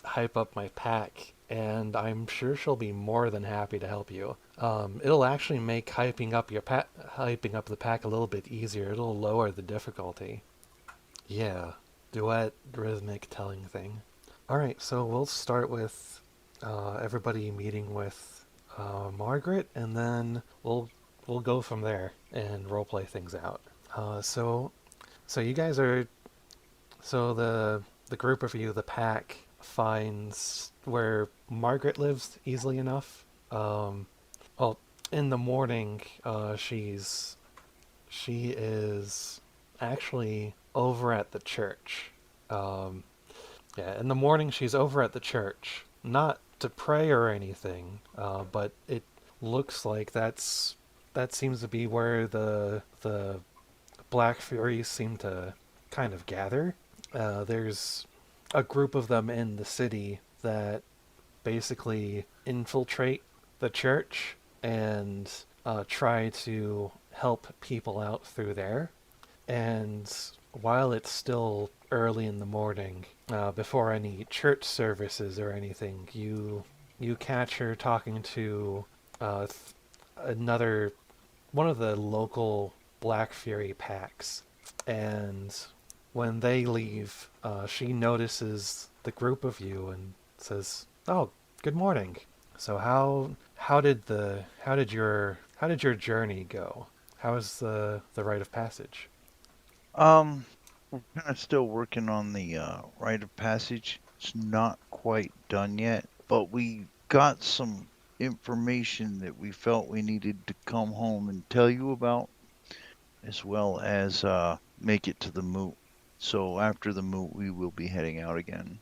hype up my pack? And I'm sure she'll be more than happy to help you. It'll actually make hyping up the pack a little bit easier. It'll lower the difficulty. Yeah, duet rhythmic telling thing. All right, so we'll start with everybody meeting with Margaret, and then we'll go from there and roleplay things out. So you guys are the group of you, the pack, finds where Margaret lives easily enough. Um, well, in the morning, she is actually over at the church. Um, yeah, in the morning she's over at the church, not to pray or anything, but it looks like that seems to be where the Black Furies seem to kind of gather. There's a group of them in the city that basically infiltrate the church and try to help people out through there. And while it's still early in the morning, before any church services or anything, you catch her talking to another one of the local Black Fury packs, and when they leave, she notices the group of you and says, "Oh, good morning. So how did your journey go? How is the rite of passage?" Um, we're kind of still working on the rite of passage. It's not quite done yet, but we got some information that we felt we needed to come home and tell you about, as well as make it to the moot. So after the moot, we will be heading out again.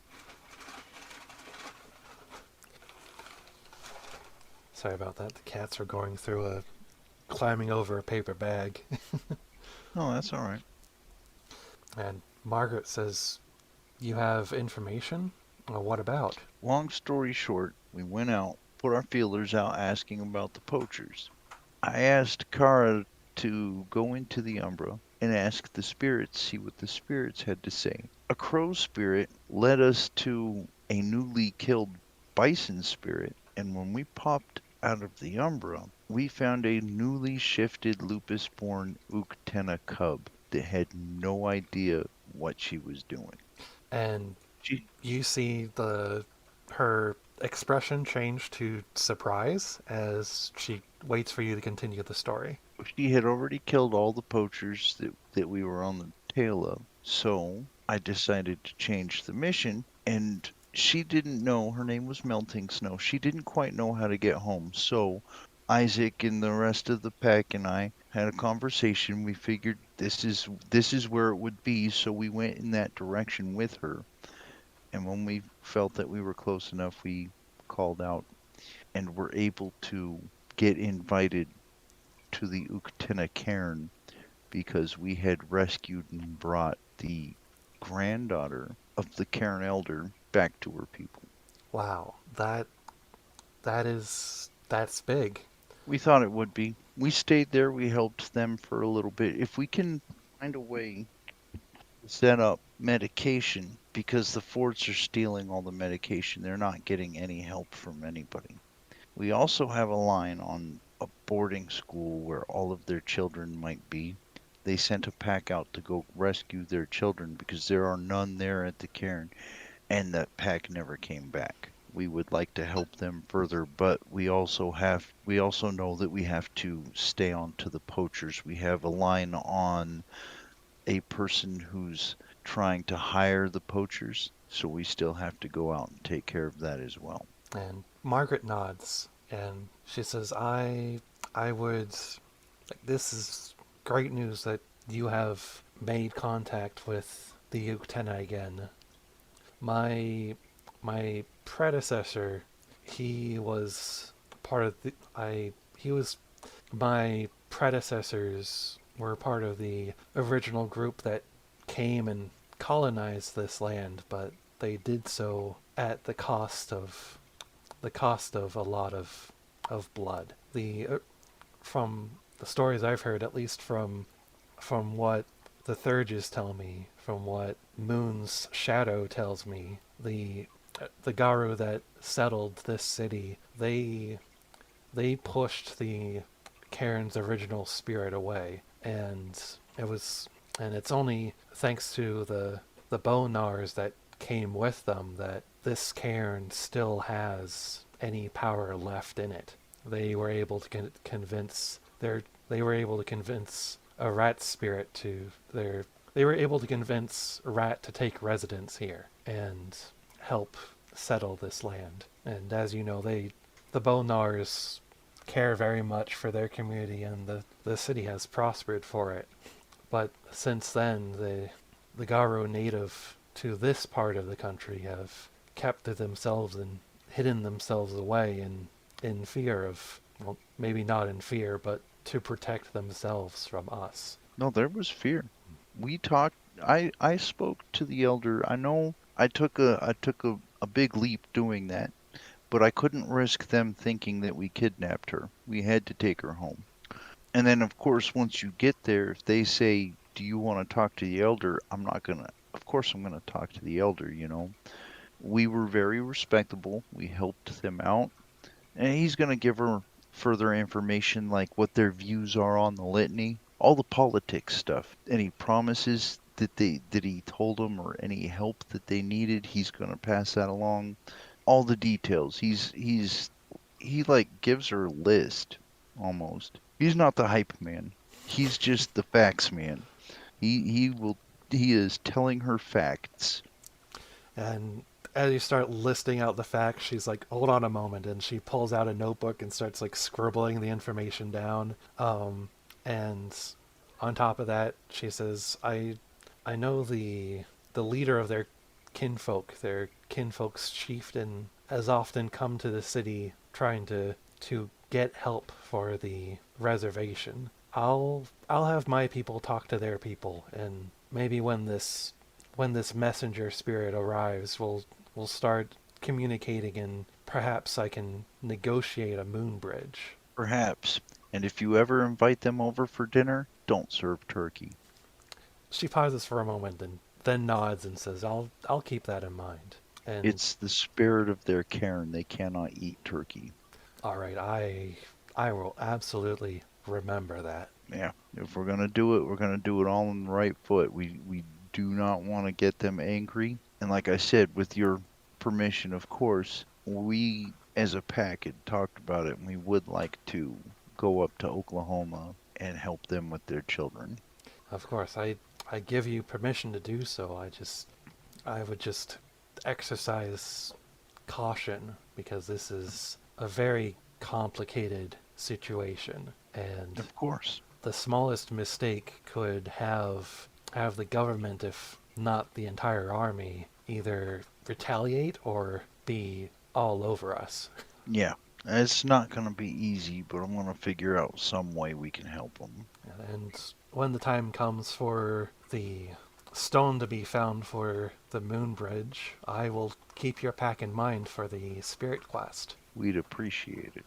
Sorry about that. The cats are going through climbing over a paper bag. No, that's all right. And Margaret says, "You have information? What about?" Long story short, we went out, put our feelers out asking about the poachers. I asked Cara to go into the Umbra and ask the spirits, see what the spirits had to say. A crow spirit led us to a newly killed bison spirit, and when we popped out of the Umbra, we found a newly shifted lupus born Uktena cub that had no idea what she was doing. And She you see her expression change to surprise as she waits for you to continue the story. she had already killed all the poachers that we were on the tail of. So I decided to change the mission, and she didn't know her name was Melting Snow. She didn't quite know how to get home. So Isaac and the rest of the pack and I had a conversation. We figured this is where it would be, so we went in that direction with her. And when we felt that we were close enough, we called out and were able to get invited to the Uktena cairn because we had rescued and brought the granddaughter of the cairn elder back to her people. Wow, that's big. We thought it would be. We stayed there, we helped them for a little bit. If we can find a way to set up medication, because the forts are stealing all the medication, they're not getting any help from anybody. We also have a line on a boarding school where all of their children might be. They sent a pack out to go rescue their children because there are none there at the cairn, and that pack never came back. We would like to help them further, but we also know that we have to stay on to the poachers. We have a line on a person who's trying to hire the poachers, so we still have to go out and take care of that as well. And Margaret nods and she says, I would like, this is great news that you have made contact with the Uktena again. My predecessor, he was part of the I he was my predecessors were part of the original group that came and colonized this land, but they did so at the cost of a lot of blood. The From the stories I've heard, at least from what the Thurges tell me, from what Moon's shadow tells me, the Garu that settled this city, they pushed the Karen's original spirit away, and it was and it's only thanks to the Bonars that came with them that this cairn still has any power left in it. They were able to convince they were able to convince a rat spirit to their they were able to convince Rat to take residence here and help settle this land. And as you know, the Bonars care very much for their community, and the city has prospered for it. But since then, the Garo native to this part of the country have kept to themselves and hidden themselves away in fear of, well, maybe not in fear, but to protect themselves from us. No, there was fear. We talked. I spoke to the elder. I know I took a big leap doing that, but I couldn't risk them thinking that we kidnapped her. We had to take her home. And then, of course, once you get there, if they say, "Do you want to talk to the elder?" I'm not gonna. Of course, I'm gonna talk to the elder. You know, we were very respectable. We helped them out, and he's gonna give her further information, like what their views are on the litany, all the politics stuff, any promises that he told them, or any help that they needed. He's gonna pass that along. All the details. He like gives her a list almost. He's not the hype man. He's just the facts man. He is telling her facts. And as you start listing out the facts, she's like, "Hold on a moment," and she pulls out a notebook and starts like scribbling the information down. And on top of that, she says, I know the leader of their kinfolk's chieftain has often come to the city trying to get help for the reservation. I'll have my people talk to their people, and maybe when this messenger spirit arrives, we'll start communicating, and perhaps I can negotiate a moon bridge. Perhaps. And if you ever invite them over for dinner, don't serve turkey. She pauses for a moment and then nods and says, I'll keep that in mind." And It's the spirit of their cairn. They cannot eat turkey. all right, I will absolutely remember that. Yeah. If we're gonna do it, we're gonna do it all on the right foot. We do not want to get them angry. And like I said, with your permission, of course, we as a pack had talked about it, and we would like to go up to Oklahoma and help them with their children. Of course, I give you permission to do so. I would just exercise caution because this is a very complicated situation, and Of course. the smallest mistake could have the government, if not the entire army, either retaliate or be all over us. Yeah. It's not going to be easy, but I'm going to figure out some way we can help them. And when the time comes for the stone to be found for the moon bridge, I will keep your pack in mind for the spirit quest. We'd appreciate it.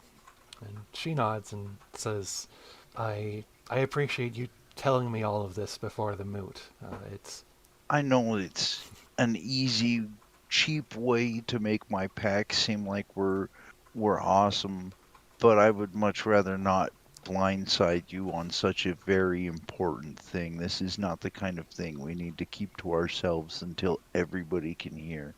And she nods and says, I appreciate you telling me all of this before the moot. It's I know it's an easy, cheap way to make my pack seem like we're awesome, but I would much rather not blindside you on such a very important thing. This is not the kind of thing we need to keep to ourselves until everybody can hear.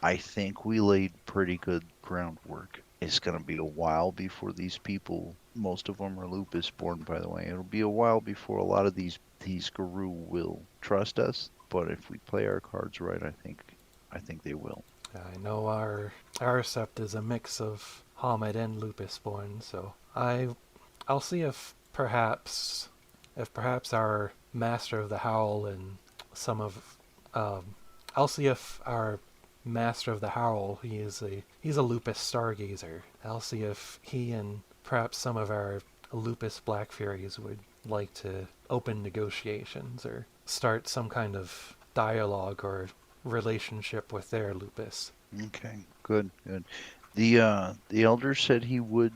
I think we laid pretty good groundwork. It's going to be a while before these people, most of them are lupus born, by the way. It'll be a while before a lot of these guru will trust us, but if we play our cards right, I think they will. I know our sept is a mix of Hamid and lupus born, so I'll see if perhaps our master of the howl and some of I'll see if our Master of the Howl, he's a lupus stargazer. I'll see if he and perhaps some of our lupus Black Furies would like to open negotiations or start some kind of dialogue or relationship with their lupus. Okay, good, good. The elder said he might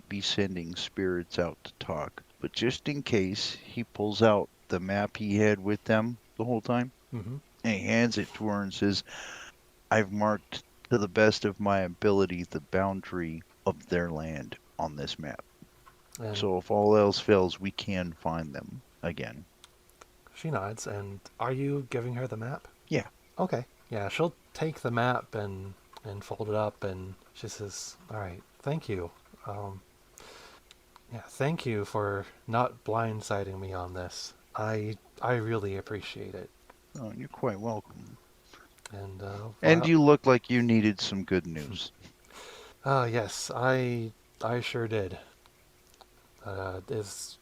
be sending spirits out to talk, but just in case, he pulls out the map he had with them the whole time Mm-hmm. and he hands it to her and says, "I've marked to the best of my ability the boundary of their land on this map. And So if all else fails, we can find them again." she nods. And are you giving her the map? Yeah. Okay. Yeah, she'll take the map and fold it up, and she says, "All right, thank you. Um, yeah, thank you for not blindsiding me on this. I really appreciate it." Oh, you're quite welcome. And And well, you look like you needed some good news. yes, I sure did. Is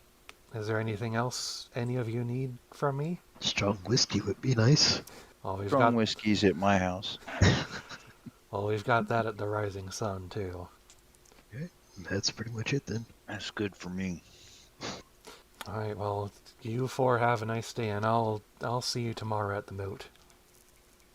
there anything else any of you need from me? Strong whiskey would be nice. Well, we've Strong got whiskey's at my house. that at the Rising Sun too. Okay, that's pretty much it then. That's good for me. All right, well, you four have a nice day, and I'll see you tomorrow at the moat.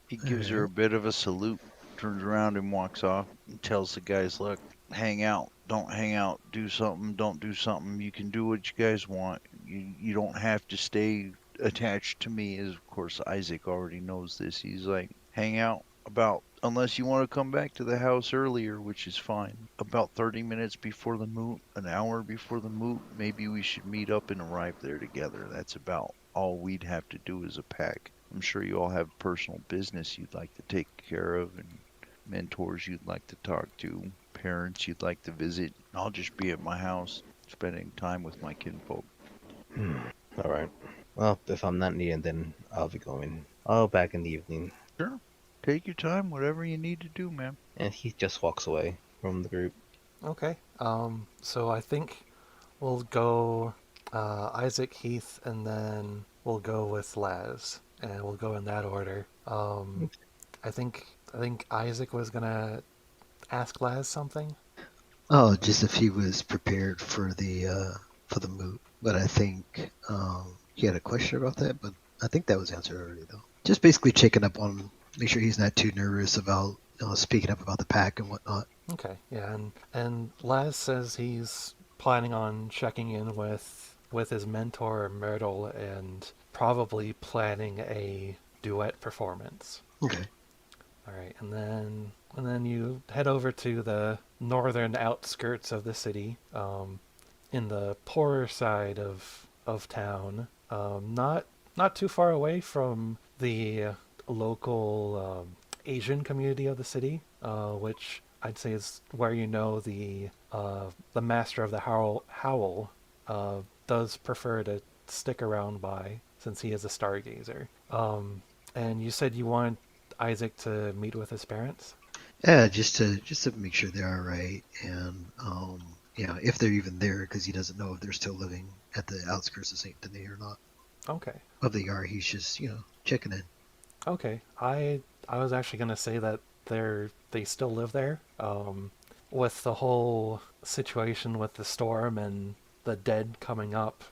He All gives her a right. bit of a salute, turns around and walks off, and tells the guys, "Look, hang out. Don't hang out. Do something. Don't do something. You can do what you guys want. You don't have to stay attached to me." As of course Isaac already knows this. He's like, "Hang out about unless you want to come back to the house earlier, which is fine. About 30 minutes before the moot, an hour before the moot, maybe we should meet up and arrive there together. That's about all we'd have to do as a pack. I'm sure you all have personal business you'd like to take care of and mentors you'd like to talk to, parents you'd like to visit. I'll just be at my house spending time with my kinfolk." All right. Well, if I'm not needed, then I'll be going. I'll back in the evening. "Sure. Take your time, whatever you need to do, man." And he just walks away from the group. Okay. So I think we'll go Isaac, Heath, and then we'll go with Laz, and we'll go in that order. I think Isaac was gonna ask Laz something. Oh, just if he was prepared for the moot. But I think he had a question about that, but I think that was answered already though. Just basically checking up on, make sure he's not too nervous about speaking up about the pack and whatnot. Okay, yeah, and Laz says he's planning on checking in with his mentor Myrtle and probably planning a duet performance. Okay. All right, and then you head over to the northern outskirts of the city, in the poorer side of town, not too far away from the local Asian community of the city, which I'd say is where the master of the howl does prefer to stick around by since he is a stargazer. And you said you want Isaac to meet with his parents? Yeah, just to make sure they're all right, and if they're even there, because he doesn't know if they're still living at the outskirts of Saint Denis or not. Okay. If they are, he's just checking in. Okay. I was actually gonna say that they still live there. With the whole situation with the storm and the dead coming up,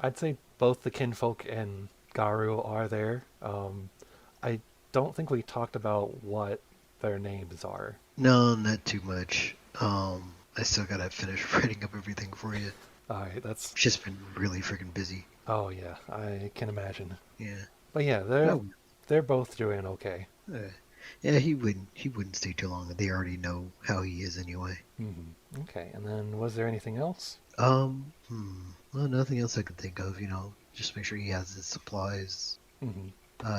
I'd say both the kinfolk and Garu are there. I don't think we talked about what their names are. No, not too much. I still gotta finish writing up everything for you. Alright, that's... It's just been really freaking busy. Oh yeah, I can imagine. Yeah. But yeah, No. they're both doing okay. Yeah, he wouldn't stay too long. They already know how he is anyway. Okay, and then was there anything else? Well, nothing else I can think of. Just make sure he has his supplies,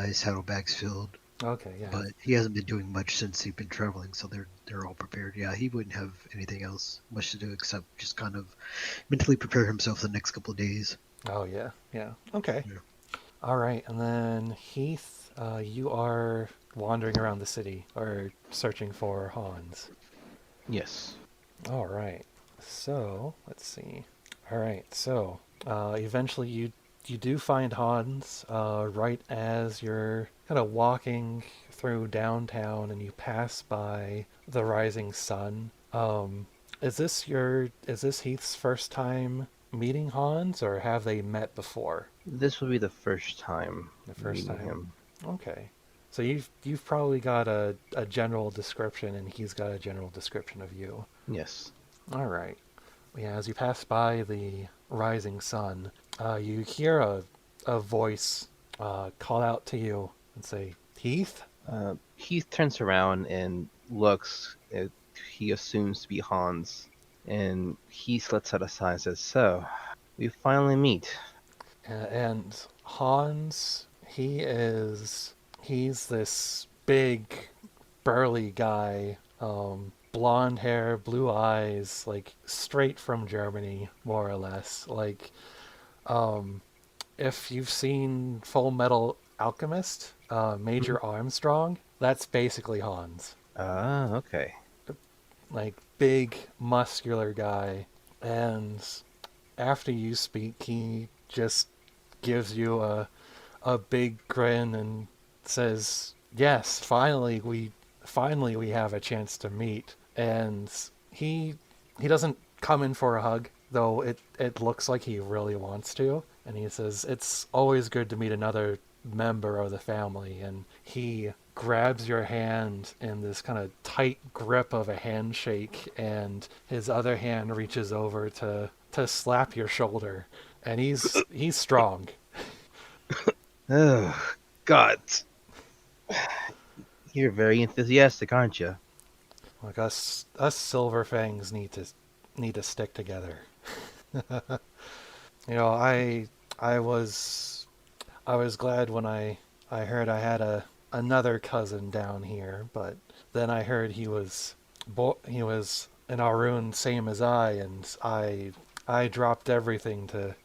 his saddlebags filled. Okay, yeah. But he hasn't been doing much since he's been traveling, so they're all prepared. Yeah, he wouldn't have anything else much to do except just kind of mentally prepare himself the next couple of days. Oh yeah, yeah. Okay. Yeah. All right, and then Heath, you are wandering around the city or searching for Hans. Yes. All right. So let's see. All right. So eventually you do find Hans right as you're kind of walking through downtown and you pass by the rising sun. Is this Heath's first time meeting Hans, or have they met before? This will be the first time The first meeting time. him. Okay. So you've probably got a general description, and he's got a general description of you. Yes. All right. Yeah, as you pass by the rising sun, you hear a voice call out to you and say, "Heath." He turns around and looks. He assumes to be Hans, and he lets out a sigh and says, "So, we finally meet." And Hans, he's this big, burly guy, blonde hair, blue eyes, like straight from Germany, more or less. Like, um, if you've seen Full Metal Alchemist, Mhm. Major Armstrong, that's basically Hans. Ah, okay. Like, big, muscular guy. And after you speak, he just gives you a big grin and says, "Yes, finally we have a chance to meet." And he he doesn't come in for a hug, though it looks like he really wants to. And he says, "It's always good to meet another member of the family." And he grabs your hand in this kind of tight grip of a handshake, and his other hand reaches over to slap your shoulder. And he's strong. Oh, God. You're very enthusiastic, aren't you? Like us silver fangs need to stick together. You know, I was I was glad when I heard I had a another cousin down here, but then I heard he was an Arun same as and I dropped everything to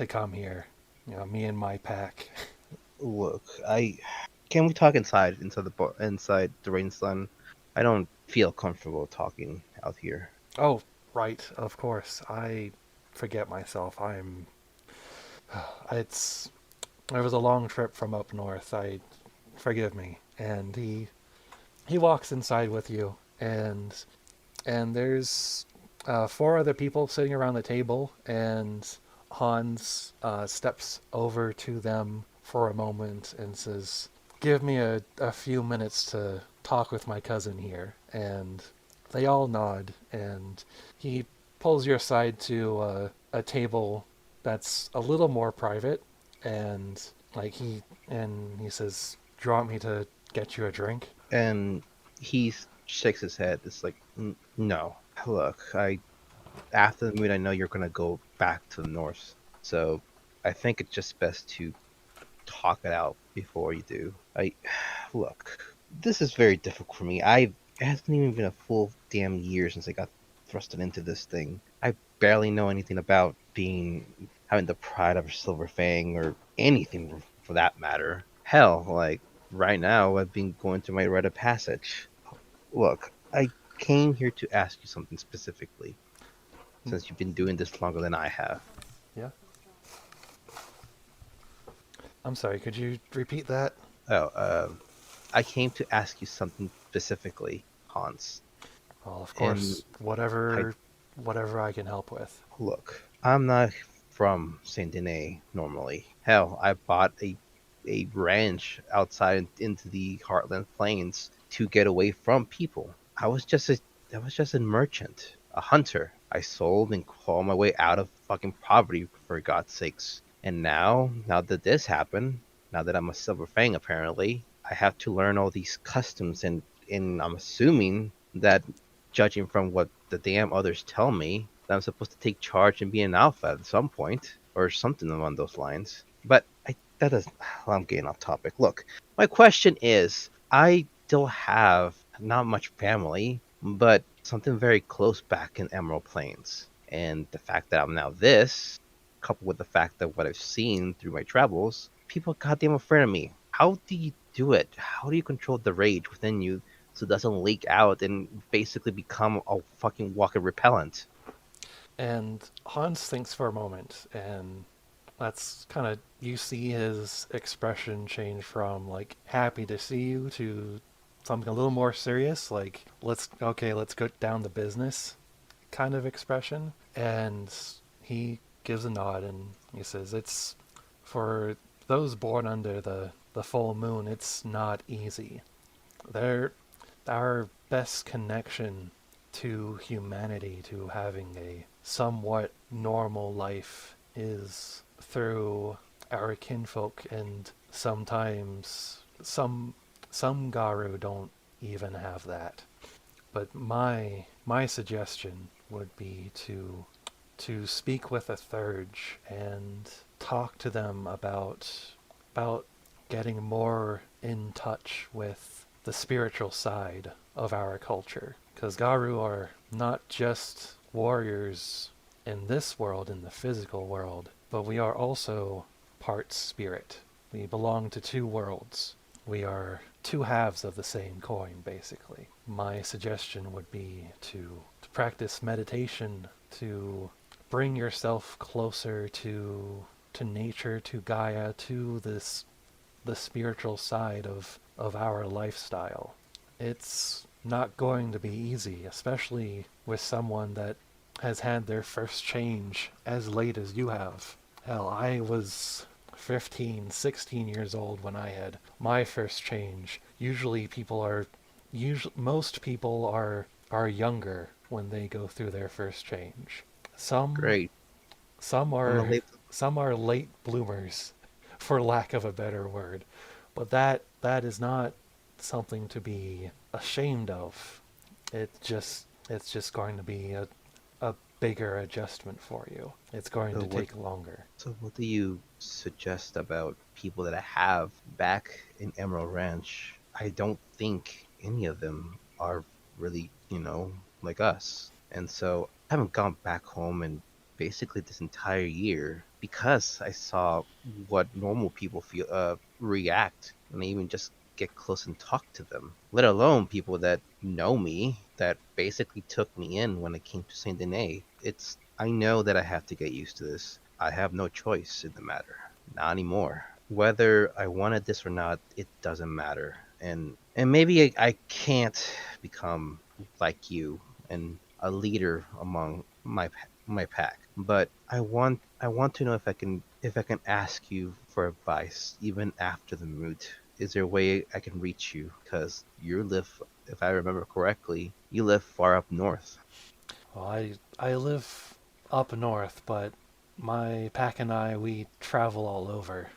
come here. You know, me and my pack. Look, I can we talk inside the rain sun? I don't feel comfortable talking out here. Oh, right, of course. I forget myself. It's it was a long trip from up north. I forgive me. And he walks inside with you, and there's four other people sitting around the table, and Hans steps over to them for a moment and says, "Give me a few minutes to talk with my cousin here." And they all nod, and he pulls you aside to a table that's a little more private, and like he says, "Do you want me to get you a drink?" And he shakes his head. It's like, No. Look, I after the meet, I know you're gonna go back to the north, so I think it's just best to talk it out before you do. I look, this is very difficult for me. It hasn't even been a full damn year since I got thrusted into this thing. I barely know anything about having the pride of a silver fang or anything for that matter. Hell, like right now, I've been going through my rite of passage. Look, I came here to ask you something specifically, since you've been doing this longer than I have. Yeah. I'm sorry, could you repeat that? Oh, I came to ask you something specifically, Hans. Well, of And course, I whatever I can help with. look, I'm not from Saint Denis normally. Hell, I bought a ranch outside into the Heartland Plains to get away from people. I was just a merchant, a hunter. I sold and clawed my way out of fucking poverty for God's sakes. And now that this happened, now that I'm a silver fang apparently, I have to learn all these customs and I'm assuming that judging from what the damn others tell me, that I'm supposed to take charge and be an alpha at some point, or something along those lines. But that doesn't. Well, I'm getting off topic. Look, my question is, I still have not much family, but something very close back in Emerald Plains, and the fact that I'm now this, coupled with the fact that what I've seen through my travels, people are goddamn afraid of me. How do you do it? How do you control the rage within you so it doesn't leak out and basically become a fucking walking repellent? And Hans thinks for a moment, and that's kind of, you see his expression change from like happy to see you to something a little more serious, like let's go down to business kind of expression. And he gives a nod and he says, it's for those born under the full moon, it's not easy. They're our best connection to humanity, to having a somewhat normal life, is through our kinfolk, and sometimes some Garu don't even have that. But my suggestion would be to speak with a Thurge and talk to them about getting more in touch with the spiritual side of our culture. Because Garu are not just warriors in this world, in the physical world, but we are also part spirit. We belong to two worlds. We are two halves of the same coin, basically. My suggestion would be to practice meditation, to bring yourself closer to nature, to Gaia, to the spiritual side of our lifestyle. It's not going to be easy, especially with someone that has had their first change as late as you have. Hell, I was 15, 16 years old when I had my first change. Most people are younger when they go through their first change. Some Great. some I'm a are late. some are late bloomers, for lack of a better word. But that is not something to be ashamed of. It's just going to be a bigger adjustment for you. It's going So to what? take longer. So what do you suggest about people that I have back in Emerald Ranch? I don't think any of them are really, like us. And so I haven't gone back home in basically this entire year because I saw what normal people feel react when they even just get close and talk to them. Let alone people that know me, that basically took me in when I came to Saint Denis. I know that I have to get used to this. I have no choice in the matter. Not anymore. Whether I wanted this or not, it doesn't matter. And maybe I can't become like you and a leader among my pack. But I want to know if I can ask you for advice even after the moot. Is there a way I can reach you? Because you live, if I remember correctly, you live far up north. Well, I live up north, but my pack and I, we travel all over.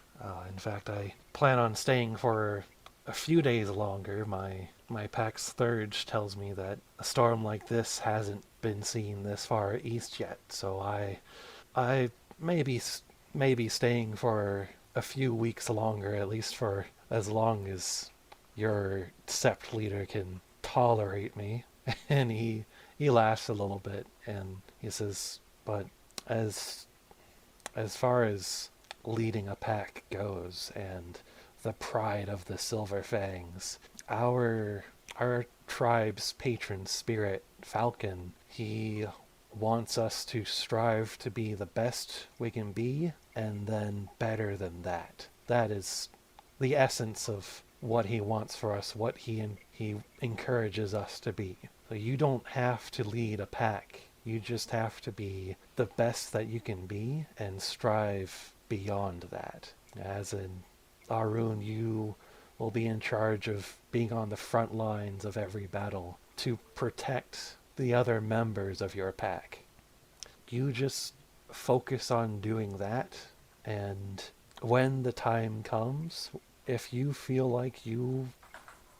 In fact, I plan on staying for a few days longer. My pack's thurge tells me that a storm like this hasn't been seen this far east yet, so I may be maybe staying for a few weeks longer, at least for as long as your sept leader can tolerate me. And he laughs a little bit and he says, but as as far as leading a pack goes and the pride of the Silver Fangs, our tribe's patron spirit, Falcon, he wants us to strive to be the best we can be and then better than that. That is the essence of what he wants for us, what he encourages us to be. So you don't have to lead a pack. You just have to be the best that you can be and strive beyond that. As in Arun, you will be in charge of being on the front lines of every battle to protect the other members of your pack. You just focus on doing that, and when the time comes, if you feel like you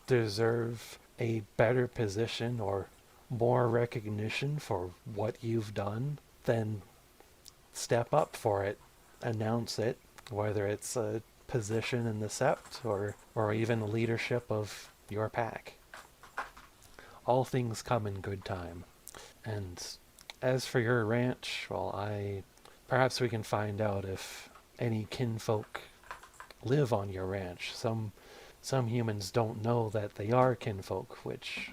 deserve a better position or more recognition for what you've done, then step up for it, announce it, whether it's a position in the sept or even leadership of your pack. All things come in good time. And as for your ranch, well, I perhaps we can find out if any kinfolk live on your ranch. Some humans don't know that they are kinfolk, which,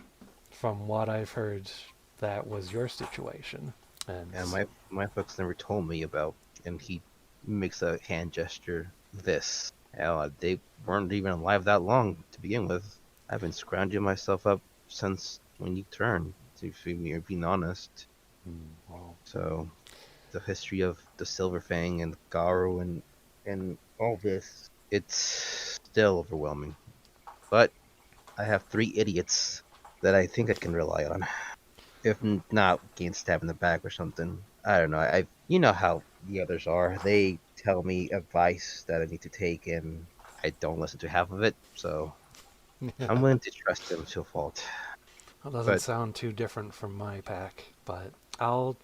from what I've heard, that was your situation. And And my folks never told me about, and he makes a hand gesture. This. Hell, they weren't even alive that long to begin with. I've been scrounging myself up since when you turned, to be being honest. Well, So, the history of the Silver Fang and Garo and all this, it's still overwhelming. But I have three idiots that I think I can rely on. If not, getting stabbed in the back or something. I don't know. You know how the others are. They tell me advice that I need to take, and I don't listen to half of it. So I'm willing to trust them to a fault. that doesn't But sound too different from my pack, but I'll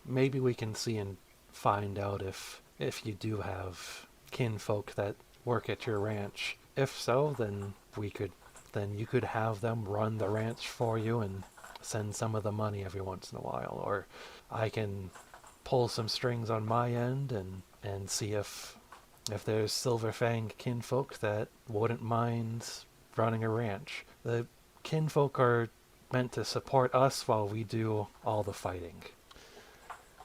maybe we can see and find out if you do have kinfolk that work at your ranch. If so, then you could have them run the ranch for you and send some of the money every once in a while, or I can pull some strings on my end and see if there's Silver Fang kinfolk that wouldn't mind running a ranch. The kinfolk are meant to support us while we do all the fighting.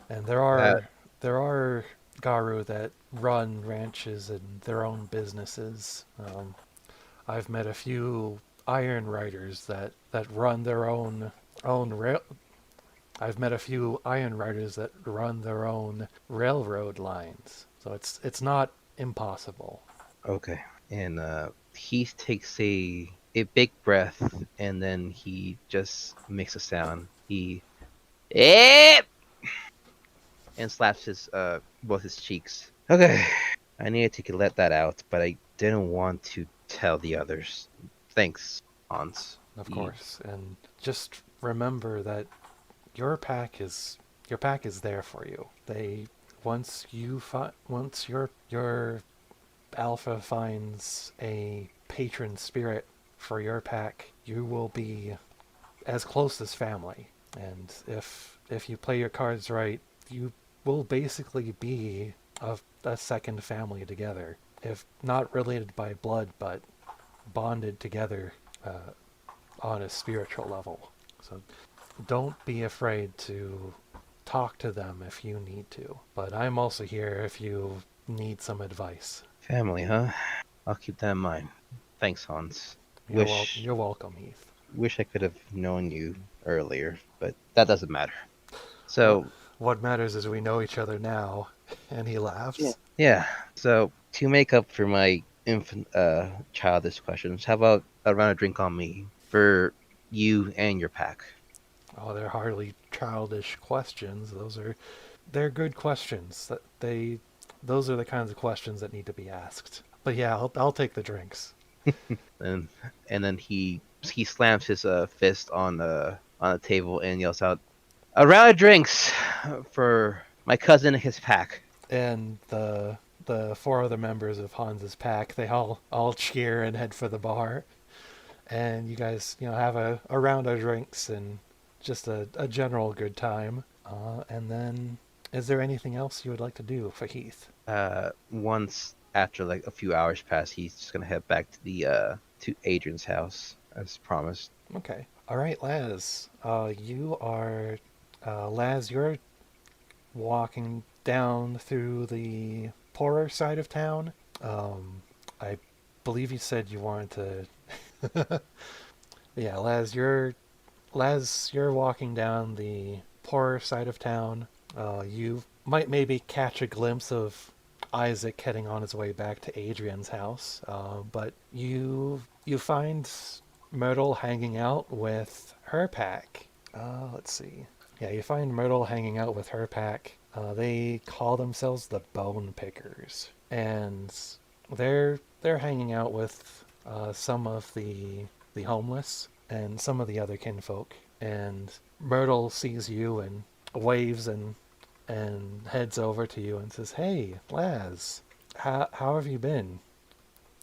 And that there are Garu that run ranches and their own businesses. I've met a few iron riders that run their own rail. I've met a few iron riders that run their own railroad lines. So it's not impossible. okay. And he takes a big breath, and then he just makes a sound. He eh! and slaps his both his cheeks. Okay, I needed to let that out, but I didn't want to tell the others. Thanks, Hans. Of He, course, and just remember that your pack is your pack is there for you. They once your alpha finds a patron spirit for your pack, you will be as close as family. And if you play your cards right, you will basically be a second family together. If not related by blood, but bonded together uh, on a spiritual level. So don't be afraid to talk to them if you need to. But I'm also here if you need some advice. family, huh? I'll keep that in mind. Thanks, Hans. Wish You're welcome, Heath. wish I could have known you earlier, but that doesn't matter. What So what matters is we know each other now. And he yeah, laughs. yeah. So to make up for my childish questions, how about a round of drink on me for you and your pack? Oh, they're hardly childish questions. They're good questions. Those are the kinds of questions that need to be asked. But yeah, I'll take the drinks. and and then he slams his fist on the table and yells out, "A round of drinks for my cousin and his pack." And the four other members of Hans's pack, they all cheer and head for the bar. And you guys, have a round of drinks and just a general good time. And then, is there anything else you would like to do for Heath? Once after like a few hours pass, he's just gonna head back to the to Adrian's house as promised. Okay. All right, Laz. Laz, you're walking down through the poorer side of town. I believe you said you wanted to. Yeah, You're walking down the poorer side of town. You might maybe catch a glimpse of Isaac heading on his way back to Adrian's house, but you find Myrtle hanging out with her pack. Let's see. Yeah, you find Myrtle hanging out with her pack. They call themselves the Bone Pickers, and they're hanging out with some of the homeless and some of the other kinfolk. And Myrtle sees you and waves and heads over to you and says, "Hey, Laz, how have you been?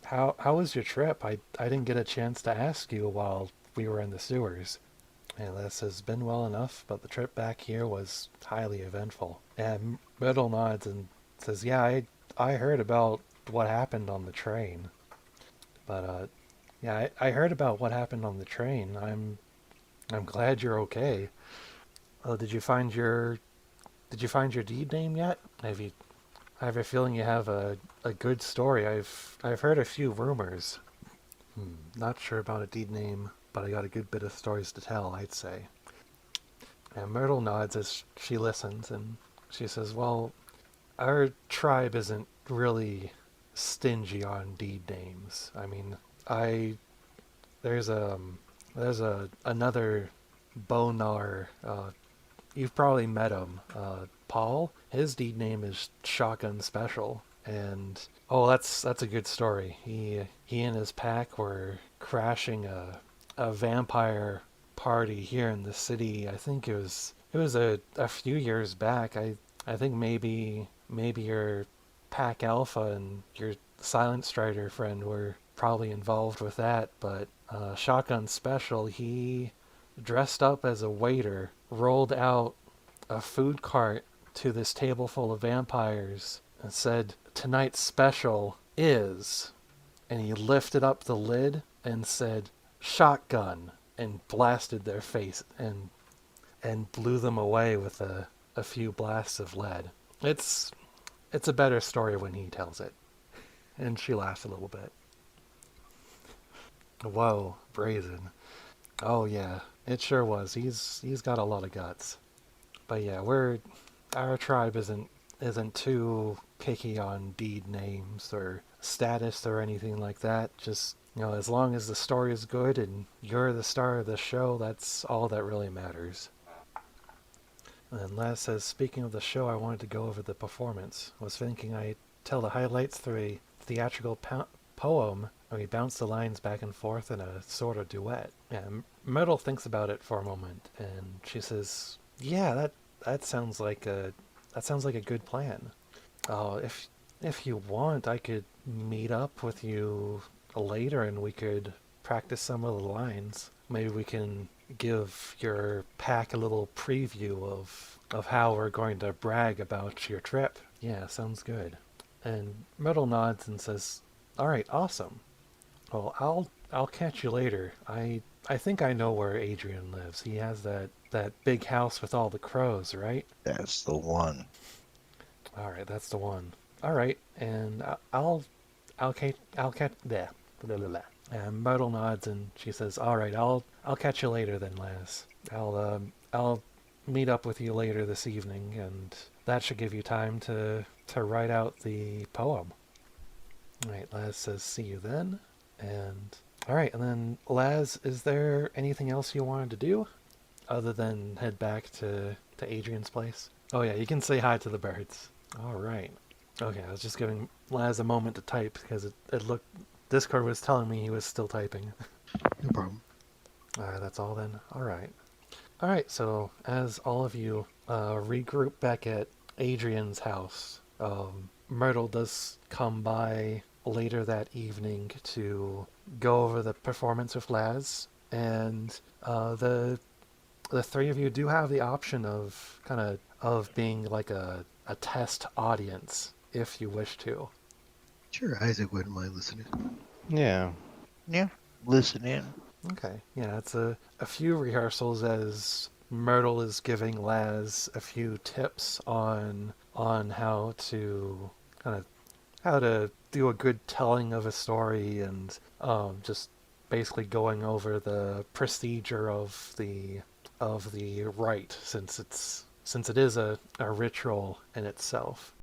How was your trip? I didn't get a chance to ask you while we were in the sewers." And Laz says, "Been well enough, but the trip back here was highly eventful." And Myrtle nods and says, "Yeah, I heard about what happened on the train, but yeah, I heard about what happened on the train. I'm glad you're okay. Oh, did you find your deed name yet? I have a feeling you have a good story. I've heard a few rumors. Not sure about a deed name, but I got a good bit of stories to tell, I'd say. And Myrtle nods as she listens, and she says, well, our tribe isn't really stingy on deed names. I mean, I there's a another Bonar. You've probably met him, Paul. His deed name is Shotgun Special, and oh, that's a good story. He and his pack were crashing a vampire party here in the city. I think it was a few years back. I think maybe your pack alpha and your silent strider friend were probably involved with that, but Shotgun Special, he dressed up as a waiter, rolled out a food cart to this table full of vampires, and said, tonight's special is, and he lifted up the lid and said, shotgun, and blasted their face and blew them away with a few blasts of lead. It's a better story when he tells it. And she laughs a little bit. Whoa, brazen. Oh yeah, it sure was. He's got a lot of guts. But yeah, our tribe isn't too picky on deed names or status or anything like that. Just, as long as the story is good and you're the star of the show, that's all that really matters. And then Laz says, speaking of the show, I wanted to go over the performance. Was thinking I'd tell the highlights through a theatrical poem, and we bounce the lines back and forth in a sort of duet. Yeah, Myrtle thinks about it for a moment, and she says, yeah, that sounds like a good plan. If you want, I could meet up with you later and we could practice some of the lines. Maybe we can give your pack a little preview of how we're going to brag about your trip. Yeah, sounds good. And Myrtle nods and says, all right, awesome. Well, I'll catch you later. I think I know where Adrian lives. He has that big house with all the crows, right? That's the one. All right, that's the one. All right, and I'll catch there. Blah, blah, blah. And Myrtle nods and she says, "All right, I'll catch you later then, Laz. I'll meet up with you later this evening, and that should give you time to write out the poem." All right, Laz says, "See you then." And all right, and then Laz, is there anything else you wanted to do other than head back to Adrian's place? Oh yeah, you can say hi to the birds. All right. Okay, I was just giving Laz a moment to type because it looked Discord was telling me he was still typing. No problem. Alright, that's all then. Alright. Alright, so as all of you regroup back at Adrian's house, Myrtle does come by later that evening to go over the performance with Laz, and the three of you do have the option of of being like a test audience if you wish to. Sure, Isaac wouldn't mind listening. Yeah. Yeah, listen in. Okay, yeah, it's a few rehearsals as Myrtle is giving Laz a few tips on how to kind of how to do a good telling of a story, and just basically going over the procedure of the rite, since it is a ritual in itself.